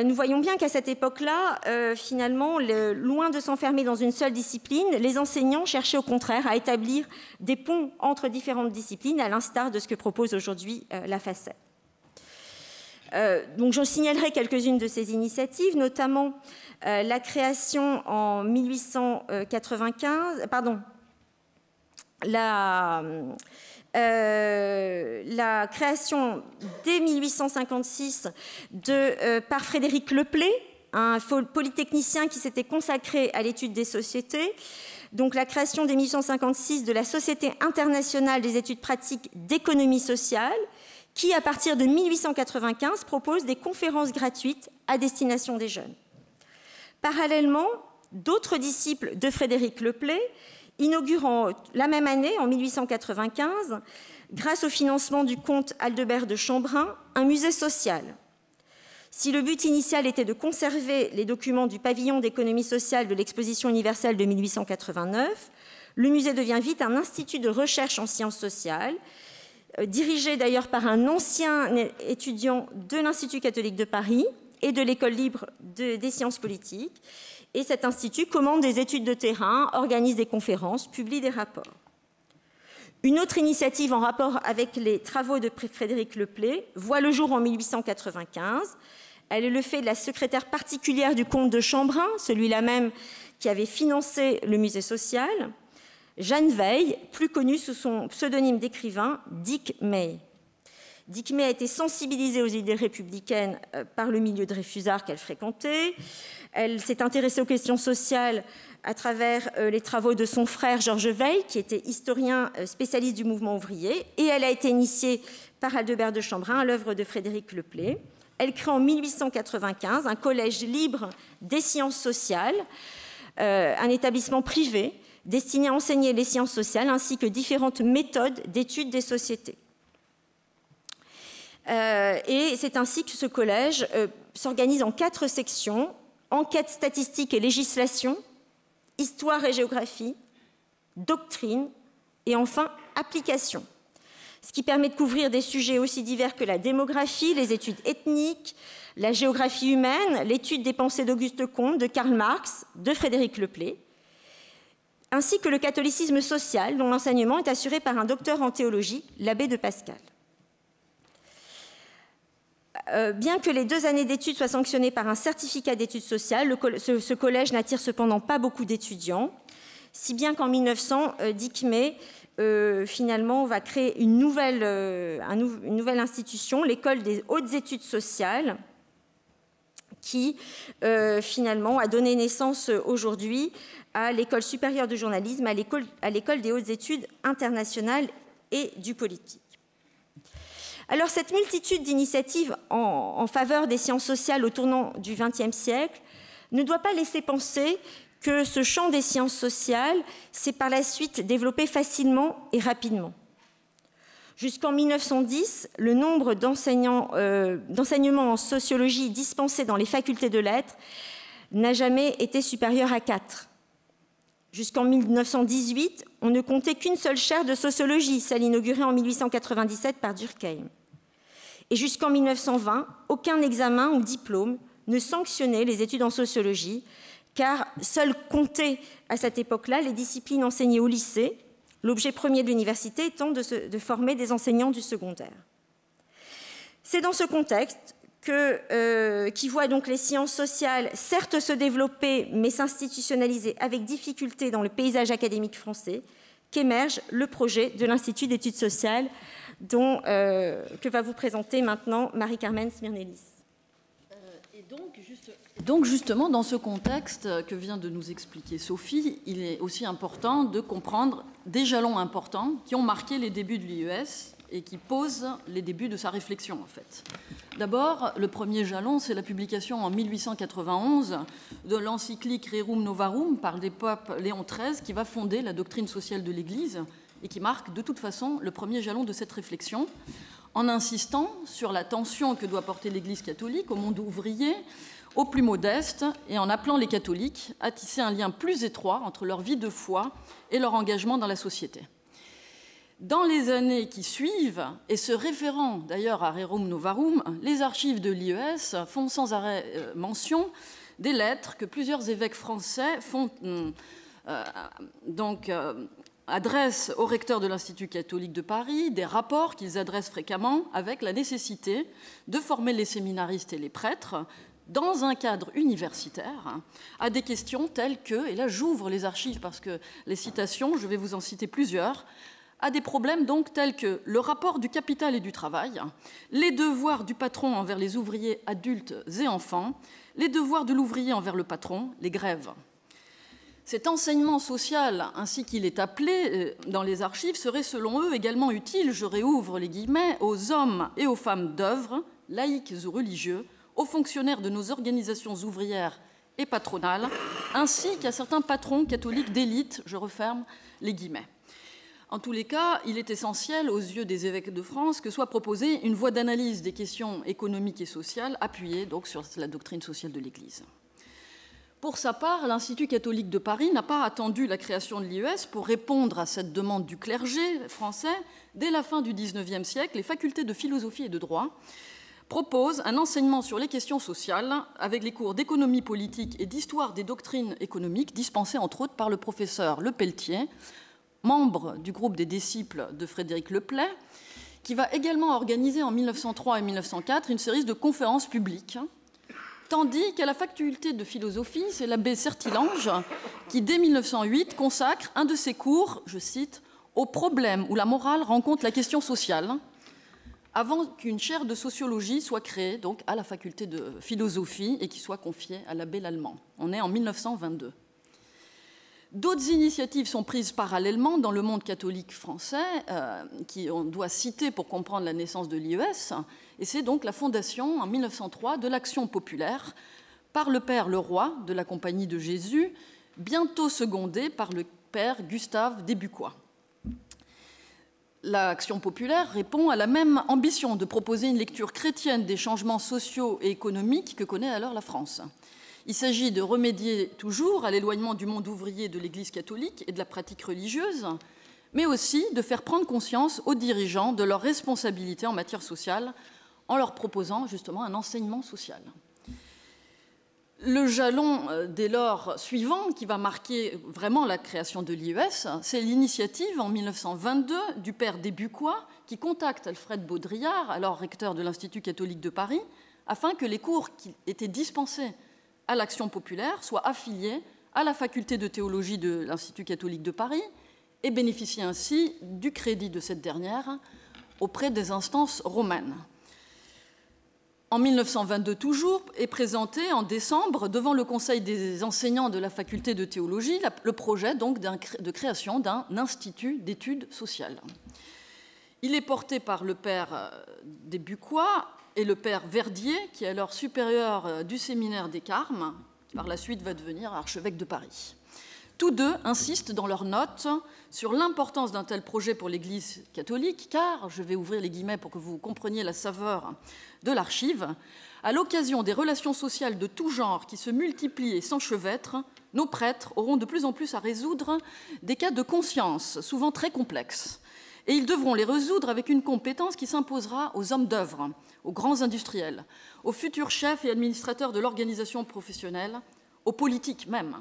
Speaker 5: Nous voyons bien qu'à cette époque-là, finalement, loin de s'enfermer dans une seule discipline, les enseignants cherchaient au contraire à établir des ponts entre différentes disciplines, à l'instar de ce que propose aujourd'hui la FACET. Donc, j'en signalerai quelques-unes de ces initiatives, notamment la création en 1895, la création dès 1856 par Frédéric Leplay, un polytechnicien qui s'était consacré à l'étude des sociétés. Donc la création dès 1856 de la Société internationale des études pratiques d'économie sociale, qui, à partir de 1895, propose des conférences gratuites à destination des jeunes. Parallèlement, d'autres disciples de Frédéric Leplay, inaugurant la même année, en 1895, grâce au financement du comte Aldebert de Chambrun, un musée social. Si le but initial était de conserver les documents du pavillon d'économie sociale de l'exposition universelle de 1889, le musée devient vite un institut de recherche en sciences sociales, dirigé d'ailleurs par un ancien étudiant de l'Institut catholique de Paris et de l'École libre des sciences politiques. Et cet institut commande des études de terrain, organise des conférences, publie des rapports. Une autre initiative en rapport avec les travaux de Frédéric Leplay voit le jour en 1895. Elle est le fait de la secrétaire particulière du comte de Chambrun, celui-là même qui avait financé le musée social, Jeanne Veil, plus connue sous son pseudonyme d'écrivain Dick May. Dick May a été sensibilisée aux idées républicaines par le milieu de Dreyfusard qu'elle fréquentait. Elle s'est intéressée aux questions sociales à travers les travaux de son frère Georges Veil, qui était historien spécialiste du mouvement ouvrier, et elle a été initiée par Aldebert de Chambrun à l'œuvre de Frédéric Leplay. Elle crée en 1895 un collège libre des sciences sociales, un établissement privé destiné à enseigner les sciences sociales ainsi que différentes méthodes d'étude des sociétés. Et c'est ainsi que ce collège s'organise en 4 sections: enquête, statistique et législation, histoire et géographie, doctrine et enfin application. Ce qui permet de couvrir des sujets aussi divers que la démographie, les études ethniques, la géographie humaine, l'étude des pensées d'Auguste Comte, de Karl Marx, de Frédéric Leplay, ainsi que le catholicisme social, dont l'enseignement est assuré par un docteur en théologie, l'abbé de Pascal. Bien que les 2 années d'études soient sanctionnées par un certificat d'études sociales, ce collège n'attire cependant pas beaucoup d'étudiants, si bien qu'en 1900, Dick May finalement va créer une nouvelle institution, l'école des hautes études sociales, qui finalement a donné naissance aujourd'hui à l'école supérieure de journalisme, à l'école des hautes études internationales et du politique. Alors cette multitude d'initiatives en faveur des sciences sociales au tournant du XXe siècle ne doit pas laisser penser que ce champ des sciences sociales s'est par la suite développé facilement et rapidement. Jusqu'en 1910, le nombre d'enseignements en sociologie dispensés dans les facultés de lettres n'a jamais été supérieur à 4. Jusqu'en 1918, on ne comptait qu'une seule chaire de sociologie, celle inaugurée en 1897 par Durkheim. Et jusqu'en 1920, aucun examen ou diplôme ne sanctionnait les études en sociologie, car seules comptaient à cette époque-là les disciplines enseignées au lycée, l'objet premier de l'université étant de former des enseignants du secondaire. C'est dans ce contexte qui voit donc les sciences sociales certes se développer, mais s'institutionnaliser avec difficulté dans le paysage académique français, qu'émerge le projet de l'Institut d'études sociales que va vous présenter maintenant Marie-Carmen Smirnelis.
Speaker 4: Donc justement, dans ce contexte que vient de nous expliquer Sophie, il est aussi important de comprendre des jalons importants qui ont marqué les débuts de l'IES et qui posent les débuts de sa réflexion, en fait. D'abord, le premier jalon, c'est la publication en 1891 de l'encyclique Rerum Novarum par le pape Léon XIII, qui va fonder la doctrine sociale de l'Église et qui marque de toute façon le premier jalon de cette réflexion, en insistant sur la tension que doit porter l'Église catholique au monde ouvrier, aux plus modestes, et en appelant les catholiques à tisser un lien plus étroit entre leur vie de foi et leur engagement dans la société. Dans les années qui suivent, et se référant d'ailleurs à Rerum Novarum, les archives de l'IES font sans arrêt mention des lettres que plusieurs évêques français adressent au recteur de l'Institut catholique de Paris, des rapports qu'ils adressent fréquemment avec la nécessité de former les séminaristes et les prêtres dans un cadre universitaire à des questions telles que, et là j'ouvre les archives parce que les citations, je vais vous en citer plusieurs, à des problèmes donc tels que le rapport du capital et du travail, les devoirs du patron envers les ouvriers adultes et enfants, les devoirs de l'ouvrier envers le patron, les grèves. Cet enseignement social, ainsi qu'il est appelé dans les archives, serait selon eux également utile, je réouvre les guillemets, aux hommes et aux femmes d'œuvre, laïcs ou religieux, aux fonctionnaires de nos organisations ouvrières et patronales, ainsi qu'à certains patrons catholiques d'élite, je referme les guillemets. En tous les cas, il est essentiel aux yeux des évêques de France que soit proposée une voie d'analyse des questions économiques et sociales appuyée donc sur la doctrine sociale de l'Église. Pour sa part, l'Institut catholique de Paris n'a pas attendu la création de l'IES pour répondre à cette demande du clergé français. Dès la fin du XIXe siècle, les facultés de philosophie et de droit proposent un enseignement sur les questions sociales avec les cours d'économie politique et d'histoire des doctrines économiques dispensés entre autres par le professeur Lepelletier, membre du groupe des disciples de Frédéric Leplay, qui va également organiser en 1903 et 1904 une série de conférences publiques, tandis qu'à la faculté de philosophie, c'est l'abbé Sertilange qui, dès 1908, consacre un de ses cours, je cite, « au problème où la morale rencontre la question sociale », avant qu'une chaire de sociologie soit créée donc, à la faculté de philosophie et qui soit confiée à l'abbé Lallemand. On est en 1922. D'autres initiatives sont prises parallèlement dans le monde catholique français, qu'on doit citer pour comprendre la naissance de l'IES, et c'est donc la fondation en 1903 de l'Action populaire par le père Leroy de la Compagnie de Jésus, bientôt secondé par le père Gustave Desbucois. L'Action populaire répond à la même ambition de proposer une lecture chrétienne des changements sociaux et économiques que connaît alors la France. Il s'agit de remédier toujours à l'éloignement du monde ouvrier de l'Église catholique et de la pratique religieuse, mais aussi de faire prendre conscience aux dirigeants de leurs responsabilités en matière sociale en leur proposant justement un enseignement social. Le jalon dès lors suivant qui va marquer vraiment la création de l'IES, c'est l'initiative en 1922 du père Desbucois qui contacte Alfred Baudrillard, alors recteur de l'Institut catholique de Paris, afin que les cours qui étaient dispensés à l'Action populaire soient affiliés à la faculté de théologie de l'Institut catholique de Paris et bénéficient ainsi du crédit de cette dernière auprès des instances romaines. En 1922 toujours, est présenté en décembre devant le Conseil des enseignants de la faculté de théologie le projet donc de création d'un institut d'études sociales. Il est porté par le père des Bucois et le père Verdier, qui est alors supérieur du séminaire des Carmes, qui par la suite va devenir archevêque de Paris. Tous deux insistent dans leurs notes sur l'importance d'un tel projet pour l'Église catholique, car, je vais ouvrir les guillemets pour que vous compreniez la saveur de l'archive, à l'occasion des relations sociales de tout genre qui se multiplient et s'enchevêtrent, nos prêtres auront de plus en plus à résoudre des cas de conscience, souvent très complexes. Et ils devront les résoudre avec une compétence qui s'imposera aux hommes d'œuvre, aux grands industriels, aux futurs chefs et administrateurs de l'organisation professionnelle, aux politiques même.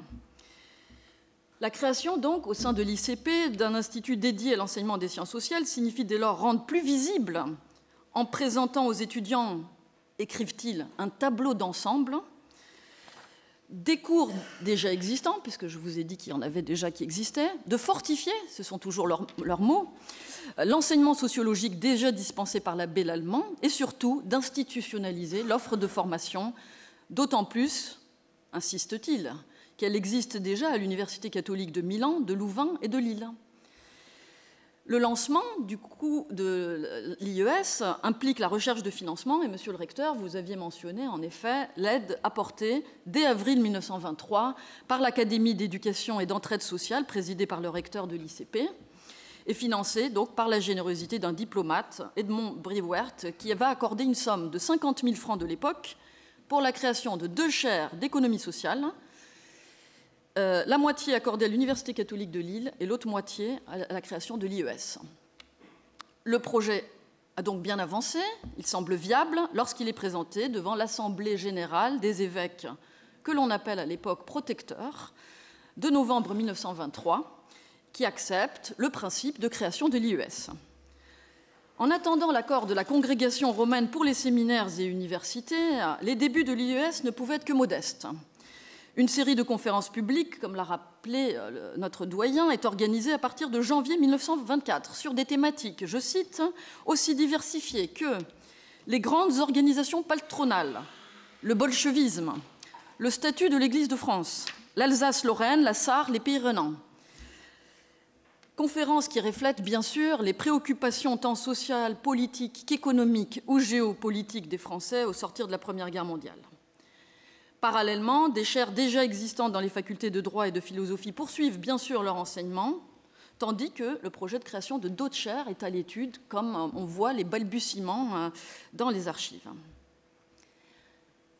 Speaker 4: La création, donc, au sein de l'ICP, d'un institut dédié à l'enseignement des sciences sociales signifie dès lors rendre plus visible, en présentant aux étudiants, écrivent-ils, un tableau d'ensemble, des cours déjà existants, puisque je vous ai dit qu'il y en avait déjà qui existaient, de fortifier, ce sont toujours leurs mots, l'enseignement sociologique déjà dispensé par l'abbé Lallemand, et surtout d'institutionnaliser l'offre de formation, d'autant plus, insiste-t-il, qu'elle existe déjà à l'Université catholique de Milan, de Louvain et de Lille. Le lancement du coup de l'IES implique la recherche de financement, et monsieur le recteur, vous aviez mentionné en effet l'aide apportée dès avril 1923 par l'Académie d'éducation et d'entraide sociale présidée par le recteur de l'ICP et financée donc par la générosité d'un diplomate, Edmond Briwert, qui va accorder une somme de 50 000 francs de l'époque pour la création de 2 chaires d'économie sociale, la moitié accordée à l'Université catholique de Lille et l'autre moitié à la création de l'IES. Le projet a donc bien avancé, il semble viable lorsqu'il est présenté devant l'Assemblée générale des évêques, que l'on appelle à l'époque protecteurs, de novembre 1923, qui accepte le principe de création de l'IES. En attendant l'accord de la Congrégation romaine pour les séminaires et universités, les débuts de l'IES ne pouvaient être que modestes. Une série de conférences publiques, comme l'a rappelé notre doyen, est organisée à partir de janvier 1924 sur des thématiques, je cite, aussi diversifiées que les grandes organisations patronales, le bolchevisme, le statut de l'Église de France, l'Alsace-Lorraine, la Sarre, les pays rhénans. Conférences qui reflètent bien sûr les préoccupations tant sociales, politiques qu'économiques ou géopolitiques des Français au sortir de la Première Guerre mondiale. Parallèlement, des chaires déjà existantes dans les facultés de droit et de philosophie poursuivent bien sûr leur enseignement, tandis que le projet de création de d'autres chaires est à l'étude, comme on voit les balbutiements dans les archives.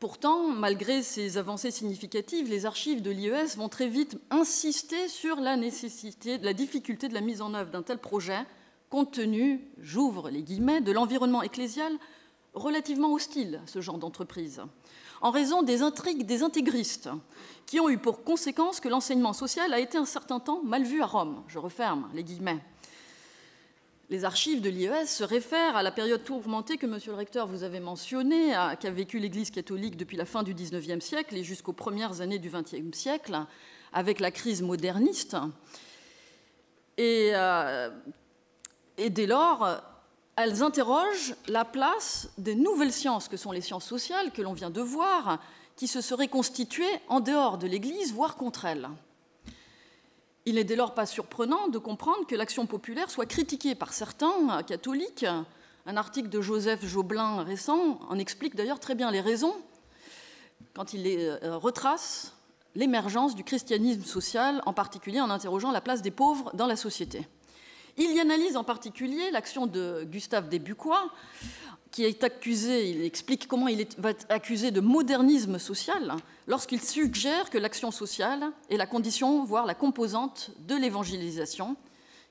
Speaker 4: Pourtant, malgré ces avancées significatives, les archives de l'IES vont très vite insister sur la nécessité, la difficulté de la mise en œuvre d'un tel projet, compte tenu, j'ouvre les guillemets, de l'environnement ecclésial relativement hostile à ce genre d'entreprise, en raison des intrigues des intégristes, qui ont eu pour conséquence que l'enseignement social a été un certain temps mal vu à Rome. Je referme les guillemets. Les archives de l'IES se réfèrent à la période tourmentée que, monsieur le recteur, vous avez mentionnée, qu'a vécue l'Église catholique depuis la fin du XIXe siècle et jusqu'aux premières années du XXe siècle, avec la crise moderniste. Et dès lors, elles interrogent la place des nouvelles sciences que sont les sciences sociales, que l'on vient de voir, qui se seraient constituées en dehors de l'Église, voire contre elle. Il n'est dès lors pas surprenant de comprendre que l'action populaire soit critiquée par certains catholiques. Un article de Joseph Joblin récent en explique d'ailleurs très bien les raisons quand il retrace l'émergence du christianisme social, en particulier en interrogeant la place des pauvres dans la société. Il y analyse en particulier l'action de Gustave des Bucois, qui est accusé, il explique comment il va être accusé de modernisme social lorsqu'il suggère que l'action sociale est la condition, voire la composante de l'évangélisation,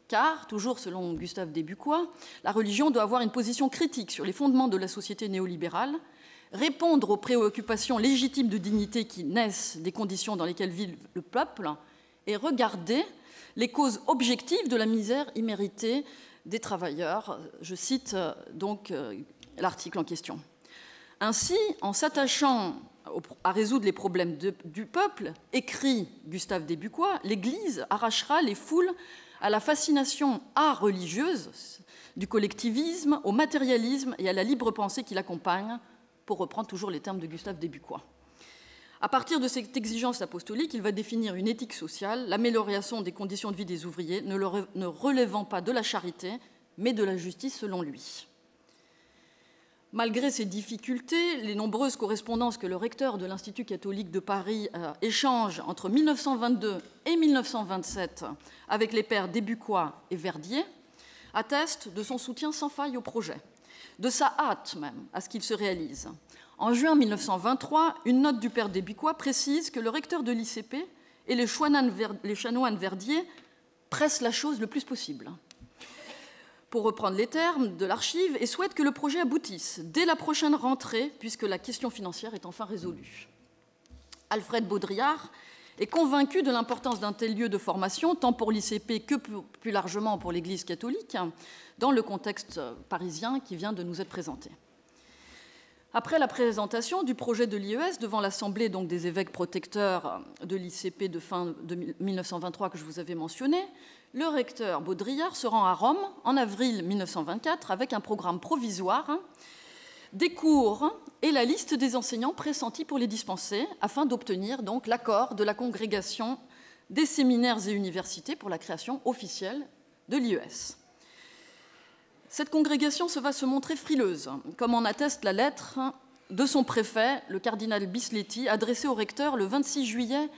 Speaker 4: car, toujours selon Gustave des Bucois, la religion doit avoir une position critique sur les fondements de la société néolibérale, répondre aux préoccupations légitimes de dignité qui naissent des conditions dans lesquelles vit le peuple et regarder les causes objectives de la misère imméritée des travailleurs. Je cite donc l'article en question. Ainsi, en s'attachant à résoudre les problèmes du peuple, écrit Gustave Desbucois, l'Église arrachera les foules à la fascination religieuse du collectivisme, au matérialisme et à la libre pensée qui l'accompagne, pour reprendre toujours les termes de Gustave Desbucois. À partir de cette exigence apostolique, il va définir une éthique sociale, l'amélioration des conditions de vie des ouvriers, ne relevant pas de la charité, mais de la justice selon lui. Malgré ces difficultés, les nombreuses correspondances que le recteur de l'Institut catholique de Paris échange entre 1922 et 1927 avec les pères Desbucois et Verdier attestent de son soutien sans faille au projet, de sa hâte même à ce qu'il se réalise. En juin 1923, une note du père Desbucois précise que le recteur de l'ICP et les chanoines Verdier pressent la chose le plus possible, pour reprendre les termes de l'archive, et souhaitent que le projet aboutisse dès la prochaine rentrée, puisque la question financière est enfin résolue. Alfred Baudrillard est convaincu de l'importance d'un tel lieu de formation, tant pour l'ICP que plus largement pour l'Église catholique, dans le contexte parisien qui vient de nous être présenté. Après la présentation du projet de l'IES devant l'Assemblée des évêques protecteurs de l'ICP de fin de 1923 que je vous avais mentionné, le recteur Baudrillard se rend à Rome en avril 1924 avec un programme provisoire, des cours et la liste des enseignants pressentis pour les dispenser, afin d'obtenir l'accord de la congrégation des séminaires et universités pour la création officielle de l'IES. Cette congrégation va se montrer frileuse, comme en atteste la lettre de son préfet, le cardinal Bisletti, adressée au recteur le 26 juillet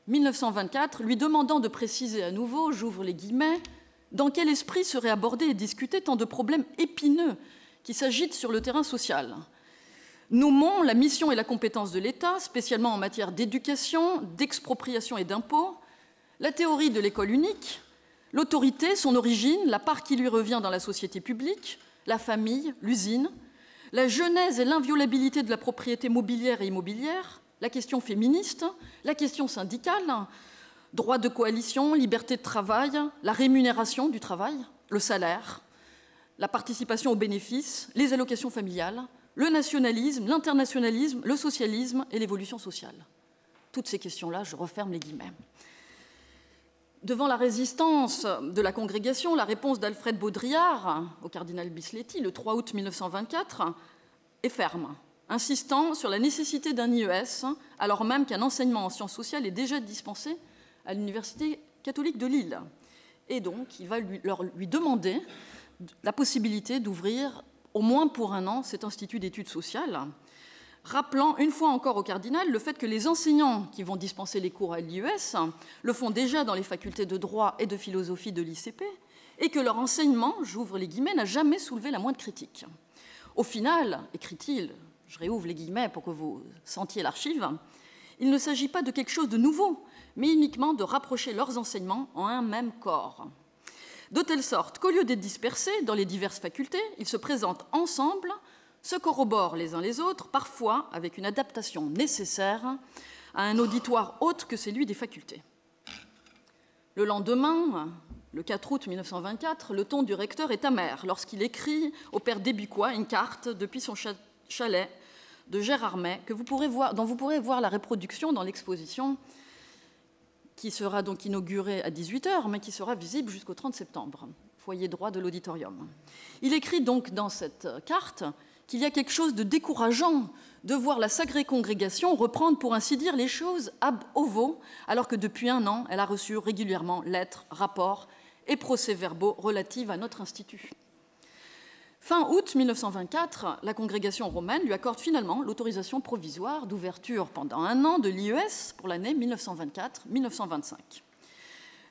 Speaker 4: 1924, lui demandant de préciser à nouveau, j'ouvre les guillemets, dans quel esprit seraient abordés et discutés tant de problèmes épineux qui s'agitent sur le terrain social. Nommons la mission et la compétence de l'État, spécialement en matière d'éducation, d'expropriation et d'impôts, la théorie de l'école unique, l'autorité, son origine, la part qui lui revient dans la société publique, la famille, l'usine, la genèse et l'inviolabilité de la propriété mobilière et immobilière, la question féministe, la question syndicale, droit de coalition, liberté de travail, la rémunération du travail, le salaire, la participation aux bénéfices, les allocations familiales, le nationalisme, l'internationalisme, le socialisme et l'évolution sociale. Toutes ces questions-là, je referme les guillemets. Devant la résistance de la congrégation, la réponse d'Alfred Baudrillard au cardinal Bisletti, le 3 août 1924, est ferme, insistant sur la nécessité d'un IES, alors même qu'un enseignement en sciences sociales est déjà dispensé à l'Université catholique de Lille. Et donc, il va lui demander la possibilité d'ouvrir, au moins pour un an, cet institut d'études sociales, rappelant une fois encore au cardinal le fait que les enseignants qui vont dispenser les cours à l'IES le font déjà dans les facultés de droit et de philosophie de l'ICP et que leur enseignement, j'ouvre les guillemets, n'a jamais soulevé la moindre critique. Au final, écrit-il, je réouvre les guillemets pour que vous sentiez l'archive, il ne s'agit pas de quelque chose de nouveau, mais uniquement de rapprocher leurs enseignements en un même corps. De telle sorte qu'au lieu d'être dispersés dans les diverses facultés, ils se présentent ensemble, se corroborent les uns les autres, parfois avec une adaptation nécessaire à un auditoire autre que celui des facultés. Le lendemain, le 4 août 1924, le ton du recteur est amer lorsqu'il écrit au père Desbucois une carte depuis son chalet de Gérardmer dont vous pourrez voir la reproduction dans l'exposition qui sera donc inaugurée à 18h, mais qui sera visible jusqu'au 30 septembre, foyer droit de l'auditorium. Il écrit donc dans cette carte qu'il y a quelque chose de décourageant de voir la Sacrée Congrégation reprendre, pour ainsi dire, les choses ab ovo, alors que depuis un an, elle a reçu régulièrement lettres, rapports et procès-verbaux relatifs à notre institut. Fin août 1924, la congrégation romaine lui accorde finalement l'autorisation provisoire d'ouverture pendant un an de l'IES pour l'année 1924-1925.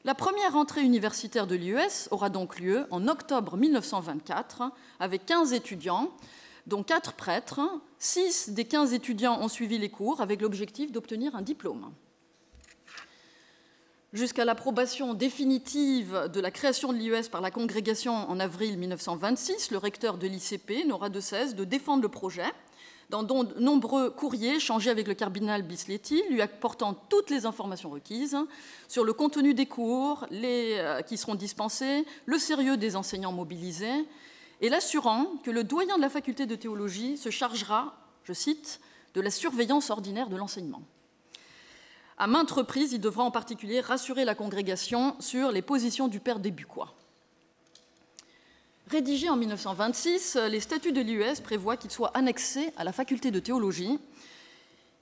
Speaker 4: La première rentrée universitaire de l'IES aura donc lieu en octobre 1924 avec 15 étudiants, dont 4 prêtres. 6 des 15 étudiants ont suivi les cours avec l'objectif d'obtenir un diplôme. Jusqu'à l'approbation définitive de la création de l'IES par la congrégation en avril 1926, le recteur de l'ICP n'aura de cesse de défendre le projet dans de nombreux courriers échangés avec le cardinal Bisletti, lui apportant toutes les informations requises sur le contenu des cours qui seront dispensés, le sérieux des enseignants mobilisés, et l'assurant que le doyen de la faculté de théologie se chargera je cite, « de la surveillance ordinaire de l'enseignement ». À maintes reprises, il devra en particulier rassurer la congrégation sur les positions du père Desbucois. Rédigé en 1926, les statuts de l'IES prévoient qu'il soit annexé à la faculté de théologie.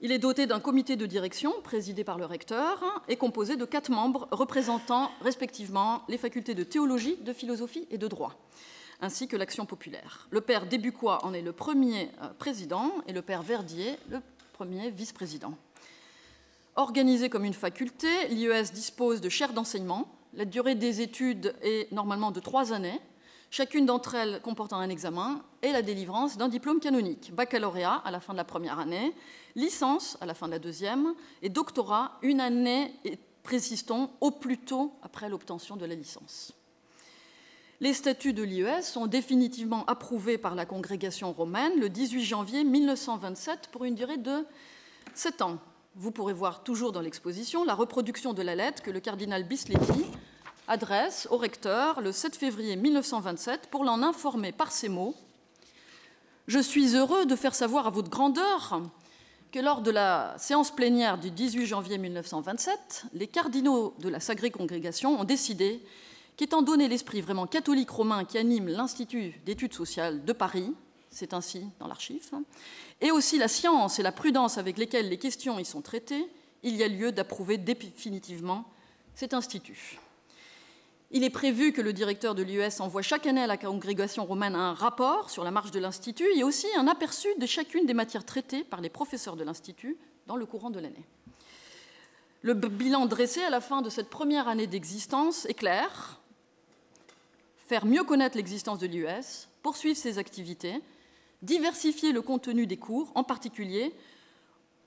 Speaker 4: Il est doté d'un comité de direction présidé par le recteur et composé de 4 membres représentant respectivement les facultés de théologie, de philosophie et de droit, ainsi que l'action populaire. Le père Desbucois en est le premier président et le père Verdier le premier vice-président. Organisé comme une faculté, l'IES dispose de chaires d'enseignement. La durée des études est normalement de 3 années, chacune d'entre elles comportant un examen et la délivrance d'un diplôme canonique. Baccalauréat à la fin de la première année, licence à la fin de la deuxième et doctorat 1 année, et précise-t-on, au plus tôt après l'obtention de la licence. Les statuts de l'IES sont définitivement approuvés par la congrégation romaine le 18 janvier 1927 pour une durée de 7 ans. Vous pourrez voir toujours dans l'exposition la reproduction de la lettre que le cardinal Bisletti adresse au recteur le 7 février 1927 pour l'en informer par ces mots « Je suis heureux de faire savoir à votre grandeur que lors de la séance plénière du 18 janvier 1927, les cardinaux de la Sacrée Congrégation ont décidé qu'étant donné l'esprit vraiment catholique romain qui anime l'Institut d'études sociales de Paris, c'est ainsi dans l'archive, et aussi la science et la prudence avec lesquelles les questions y sont traitées, il y a lieu d'approuver définitivement cet institut. Il est prévu que le directeur de l'IES envoie chaque année à la congrégation romaine un rapport sur la marche de l'Institut et aussi un aperçu de chacune des matières traitées par les professeurs de l'Institut dans le courant de l'année. Le bilan dressé à la fin de cette première année d'existence est clair. Faire mieux connaître l'existence de l'IES, poursuivre ses activités, diversifier le contenu des cours, en particulier,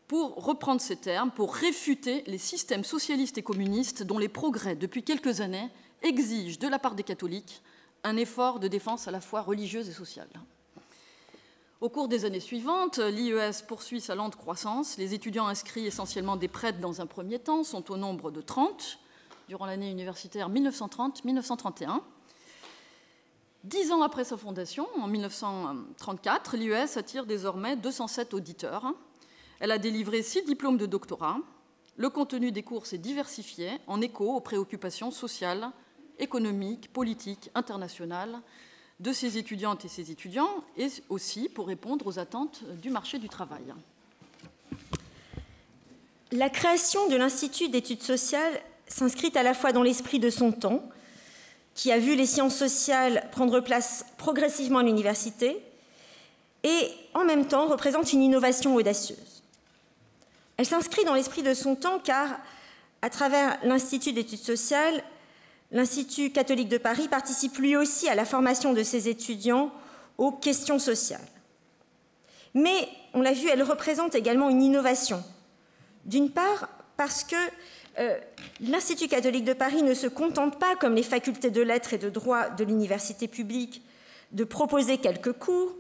Speaker 4: pour reprendre ces termes, pour réfuter les systèmes socialistes et communistes dont les progrès, depuis quelques années, exigent de la part des catholiques un effort de défense à la fois religieuse et sociale. Au cours des années suivantes, l'IES poursuit sa lente croissance. Les étudiants inscrits, essentiellement des prêtres dans un premier temps, sont au nombre de 30 durant l'année universitaire 1930-1931. 10 ans après sa fondation, en 1934, l'IES attire désormais 207 auditeurs. Elle a délivré 6 diplômes de doctorat. Le contenu des cours s'est diversifié en écho aux préoccupations sociales, économiques, politiques, internationales de ses étudiantes et ses étudiants, et aussi pour répondre aux attentes du marché du travail.
Speaker 5: La création de l'Institut d'études sociales s'inscrit à la fois dans l'esprit de son temps, qui a vu les sciences sociales prendre place progressivement à l'université, et en même temps représente une innovation audacieuse. Elle s'inscrit dans l'esprit de son temps car, à travers l'Institut d'études sociales, l'Institut catholique de Paris participe lui aussi à la formation de ses étudiants aux questions sociales. Mais, on l'a vu, elle représente également une innovation. D'une part, parce que l'Institut catholique de Paris ne se contente pas, comme les facultés de lettres et de droit de l'université publique, de proposer quelques cours,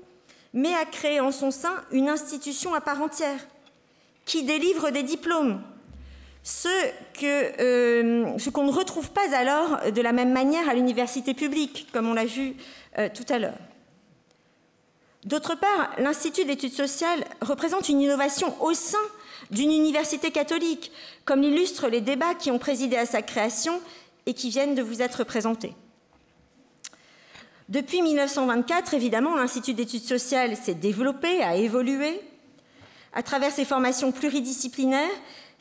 Speaker 5: mais a créé en son sein une institution à part entière qui délivre des diplômes, ce qu'on ne retrouve pas alors de la même manière à l'université publique, comme on l'a vu tout à l'heure. D'autre part, l'Institut d'études sociales représente une innovation au sein d'une université catholique, comme l'illustrent les débats qui ont présidé à sa création et qui viennent de vous être présentés. Depuis 1924, évidemment, l'Institut d'études sociales s'est développé, a évolué, à travers ses formations pluridisciplinaires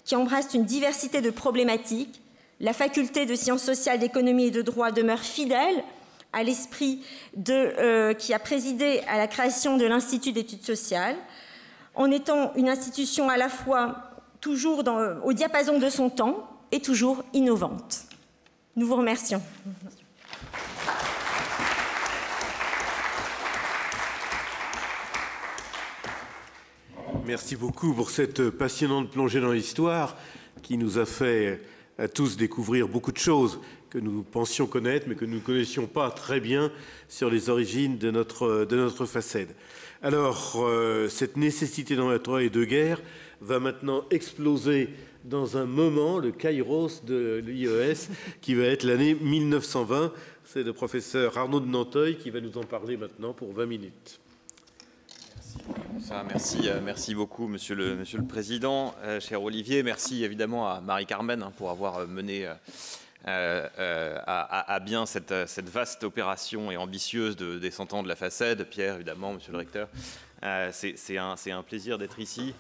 Speaker 5: qui embrassent une diversité de problématiques. La faculté de sciences sociales, d'économie et de droit demeure fidèle à l'esprit qui a présidé à la création de l'Institut d'études sociales, en étant une institution à la fois toujours au diapason de son temps et toujours innovante. Nous vous remercions.
Speaker 3: Merci beaucoup pour cette passionnante plongée dans l'histoire qui nous a fait à tous découvrir beaucoup de choses que nous pensions connaître, mais que nous ne connaissions pas très bien sur les origines de notre façade. Alors, cette nécessité d'entre et de guerre va maintenant exploser dans un moment, le kairos de l'IES, qui va être l'année 1920. C'est le professeur Arnaud de Nanteuil qui va nous en parler maintenant pour 20 minutes.
Speaker 1: Merci.
Speaker 6: Ça, merci beaucoup, Monsieur le Président. Cher Olivier, merci évidemment à Marie-Carmen pour avoir mené à bien cette vaste opération et ambitieuse des 100 ans de la FACED. Pierre, évidemment, Monsieur le Recteur. C'est un plaisir d'être ici.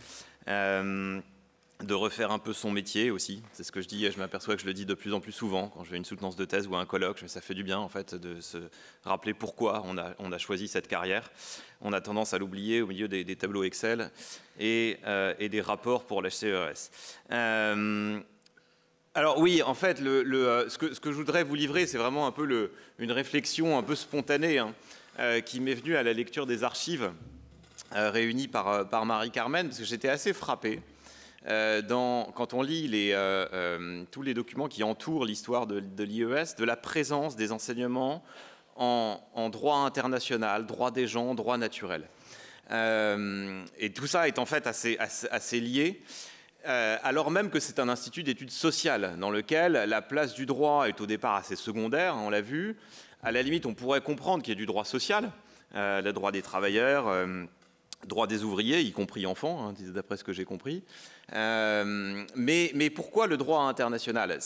Speaker 6: De refaire un peu son métier aussi. C'est ce que je dis, je m'aperçois que je le dis de plus en plus souvent quand je fais une soutenance de thèse ou un colloque. Ça fait du bien en fait de se rappeler pourquoi on a choisi cette carrière. On a tendance à l'oublier au milieu des tableaux Excel et des rapports pour l'HCERES. Alors oui, en fait, ce que je voudrais vous livrer, c'est vraiment un peu une réflexion un peu spontanée qui m'est venue à la lecture des archives réunies par Marie-Carmen, parce que j'étais assez frappé. Quand on lit tous les documents qui entourent l'histoire de l'IES, de la présence des enseignements en droit international, droit des gens, droit naturel. Et tout ça est en fait assez lié, alors même que c'est un institut d'études sociales dans lequel la place du droit est au départ assez secondaire, on l'a vu. À la limite, on pourrait comprendre qu'il y ait du droit social, le droit des travailleurs, droit des ouvriers, y compris enfants, d'après ce que j'ai compris. Mais pourquoi le droit international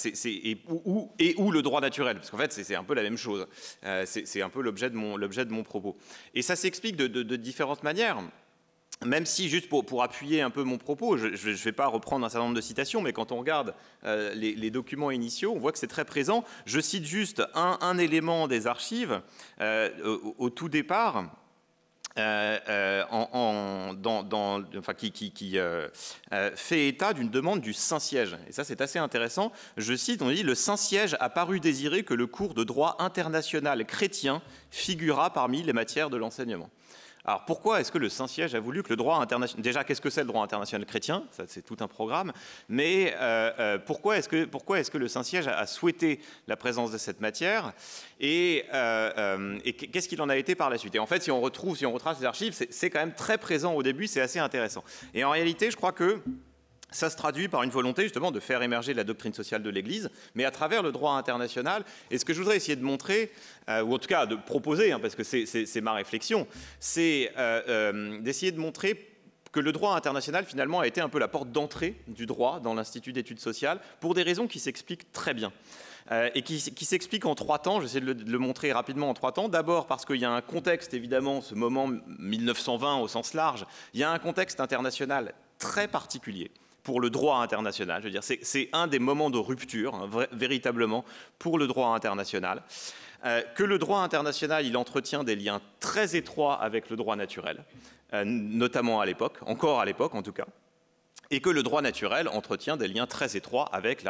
Speaker 6: où le droit naturel? Parce qu'en fait, c'est un peu la même chose. C'est un peu l'objet de mon propos. Et ça s'explique de différentes manières. Même si, juste pour appuyer un peu mon propos, je ne vais pas reprendre un certain nombre de citations, mais quand on regarde les documents initiaux, on voit que c'est très présent. Je cite juste un élément des archives au tout départ. Qui fait état d'une demande du Saint-Siège. Et ça, c'est assez intéressant. Je cite, on dit « Le Saint-Siège a paru désirer que le cours de droit international chrétien figurât parmi les matières de l'enseignement. » Alors pourquoi est-ce que le Saint-Siège a voulu que le droit international... Déjà, qu'est-ce que c'est le droit international chrétien? Ça, c'est tout un programme. Mais pourquoi est-ce que le Saint-Siège a souhaité la présence de cette matière? Et qu'est-ce qu'il en a été par la suite? Et en fait, si on retrace les archives, c'est quand même très présent au début, c'est assez intéressant. Et en réalité, je crois que ça se traduit par une volonté justement de faire émerger la doctrine sociale de l'Église, mais à travers le droit international. Et ce que je voudrais essayer de montrer, ou en tout cas de proposer, parce que c'est ma réflexion, c'est d'essayer de montrer que le droit international finalement a été un peu la porte d'entrée du droit dans l'Institut d'études sociales, pour des raisons qui s'expliquent très bien. Et qui s'expliquent en 3 temps, j'essaie de le montrer rapidement en 3 temps. D'abord parce qu'il y a un contexte, évidemment, ce moment 1920 au sens large, il y a un contexte international très particulier pour le droit international. Je veux dire, c'est un des moments de rupture, véritablement, pour le droit international. Que le droit international, il entretient des liens très étroits avec le droit naturel, notamment à l'époque, encore à l'époque en tout cas, et que le droit naturel entretient des liens très étroits avec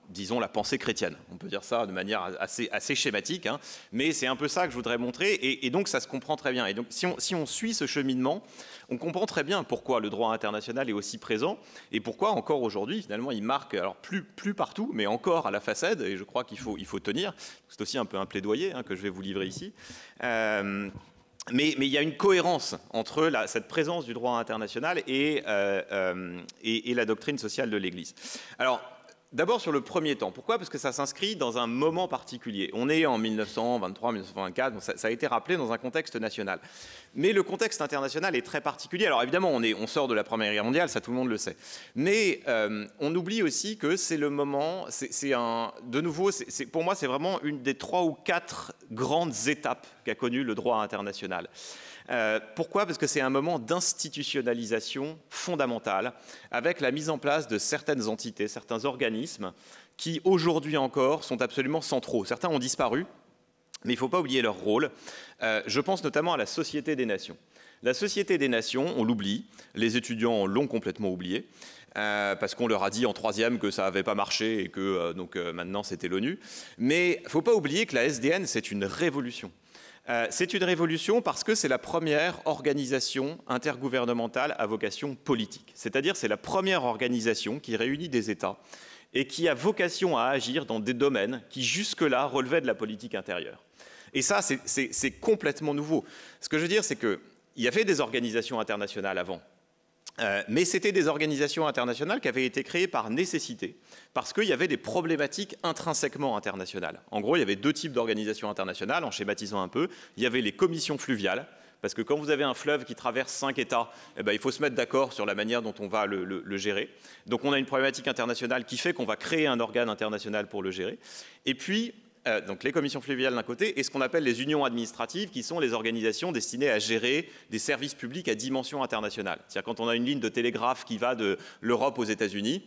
Speaker 6: disons, la pensée chrétienne. On peut dire ça de manière assez schématique, mais c'est un peu ça que je voudrais montrer, et donc ça se comprend très bien. Et donc si on suit ce cheminement, on comprend très bien pourquoi le droit international est aussi présent, et pourquoi encore aujourd'hui, finalement, il marque, alors plus partout, mais encore à la FACED, et je crois qu'il faut tenir. C'est aussi un peu un plaidoyer que je vais vous livrer ici. Mais il y a une cohérence entre cette présence du droit international et la doctrine sociale de l'Église. Alors, d'abord sur le premier temps. Pourquoi? Parce que ça s'inscrit dans un moment particulier. On est en 1923, 1924, ça a été rappelé dans un contexte national. Mais le contexte international est très particulier. Alors évidemment, on sort de la Première Guerre mondiale, ça tout le monde le sait. Mais on oublie aussi que c'est le moment, de nouveau, pour moi, c'est vraiment une des 3 ou 4 grandes étapes qu'a connu le droit international. Pourquoi? Parce que c'est un moment d'institutionnalisation fondamentale, avec la mise en place de certaines entités, certains organismes, qui aujourd'hui encore sont absolument centraux. Certains ont disparu, mais il ne faut pas oublier leur rôle. Je pense notamment à la Société des Nations. La Société des Nations, on l'oublie, les étudiants l'ont complètement oublié, parce qu'on leur a dit en 3e que ça n'avait pas marché et que maintenant c'était l'ONU. Mais il ne faut pas oublier que la SDN, c'est une révolution. C'est une révolution parce que c'est la première organisation intergouvernementale à vocation politique. C'est-à-dire c'est la première organisation qui réunit des États et qui a vocation à agir dans des domaines qui jusque-là relevaient de la politique intérieure. Et ça, c'est complètement nouveau. Ce que je veux dire, c'est qu'il y avait des organisations internationales avant. Mais c'était des organisations internationales qui avaient été créées par nécessité, parce qu'il y avait des problématiques intrinsèquement internationales. En gros, il y avait 2 types d'organisations internationales, en schématisant un peu. Il y avait les commissions fluviales, Parce que quand vous avez un fleuve qui traverse 5 États, eh ben, il faut se mettre d'accord sur la manière dont on va le gérer. Donc on a une problématique internationale qui fait qu'on va créer un organe international pour le gérer. Et puis, donc les commissions fluviales d'un côté et ce qu'on appelle les unions administratives qui sont les organisations destinées à gérer des services publics à dimension internationale. C'est-à-dire quand on a une ligne de télégraphe qui va de l'Europe aux États-Unis,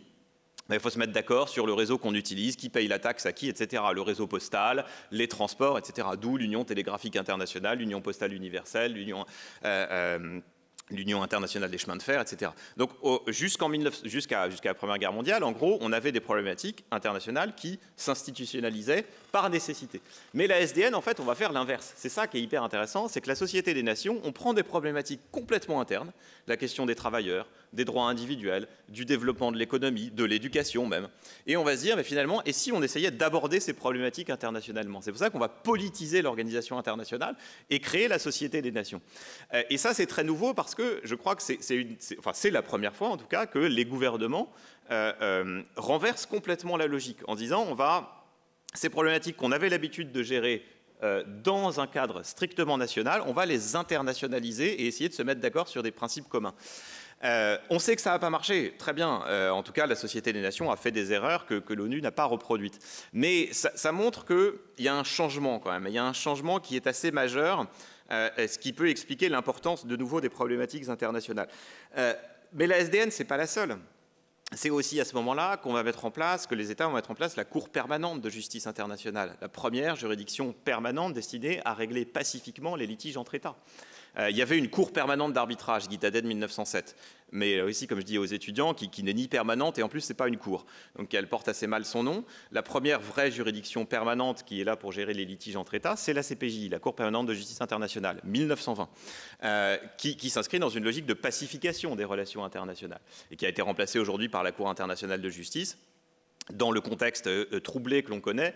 Speaker 6: il faut se mettre d'accord sur le réseau qu'on utilise, qui paye la taxe à qui, etc. Le réseau postal, les transports, etc. D'où l'Union télégraphique internationale, l'Union postale universelle, l'Union internationale des chemins de fer, etc. Donc jusqu'à la Première Guerre mondiale, en gros, on avait des problématiques internationales qui s'institutionnalisaient par nécessité. Mais la SDN, en fait, on va faire l'inverse. C'est ça qui est hyper intéressant, c'est que la Société des Nations, on prend des problématiques complètement internes, la question des travailleurs, des droits individuels, du développement de l'économie, de l'éducation même. Et on va se dire, mais finalement, et si on essayait d'aborder ces problématiques internationalement? C'est pour ça qu'on va politiser l'organisation internationale et créer la Société des Nations. Et ça, c'est très nouveau parce que je crois que c'est la première fois, en tout cas, que les gouvernements renversent complètement la logique en disant, ces problématiques qu'on avait l'habitude de gérer dans un cadre strictement national, on va les internationaliser et essayer de se mettre d'accord sur des principes communs. On sait que ça n'a pas marché, très bien. En tout cas, la Société des Nations a fait des erreurs que l'ONU n'a pas reproduites. Mais ça montre qu'il y a un changement quand même. Il y a un changement qui est assez majeur, ce qui peut expliquer l'importance de nouveau des problématiques internationales. Mais la SDN, ce n'est pas la seule. C'est aussi à ce moment-là qu'on va mettre en place, que les États vont mettre en place la Cour permanente de justice internationale, la première juridiction permanente destinée à régler pacifiquement les litiges entre États. Il y avait une cour permanente d'arbitrage, Guitaden 1907, mais aussi, comme je dis aux étudiants, qui n'est ni permanente et en plus, ce n'est pas une cour. Donc, elle porte assez mal son nom. La première vraie juridiction permanente qui est là pour gérer les litiges entre États, c'est la CPJ, la Cour permanente de justice internationale, 1920, qui s'inscrit dans une logique de pacification des relations internationales et qui a été remplacée aujourd'hui par la Cour internationale de justice, dans le contexte troublé que l'on connaît,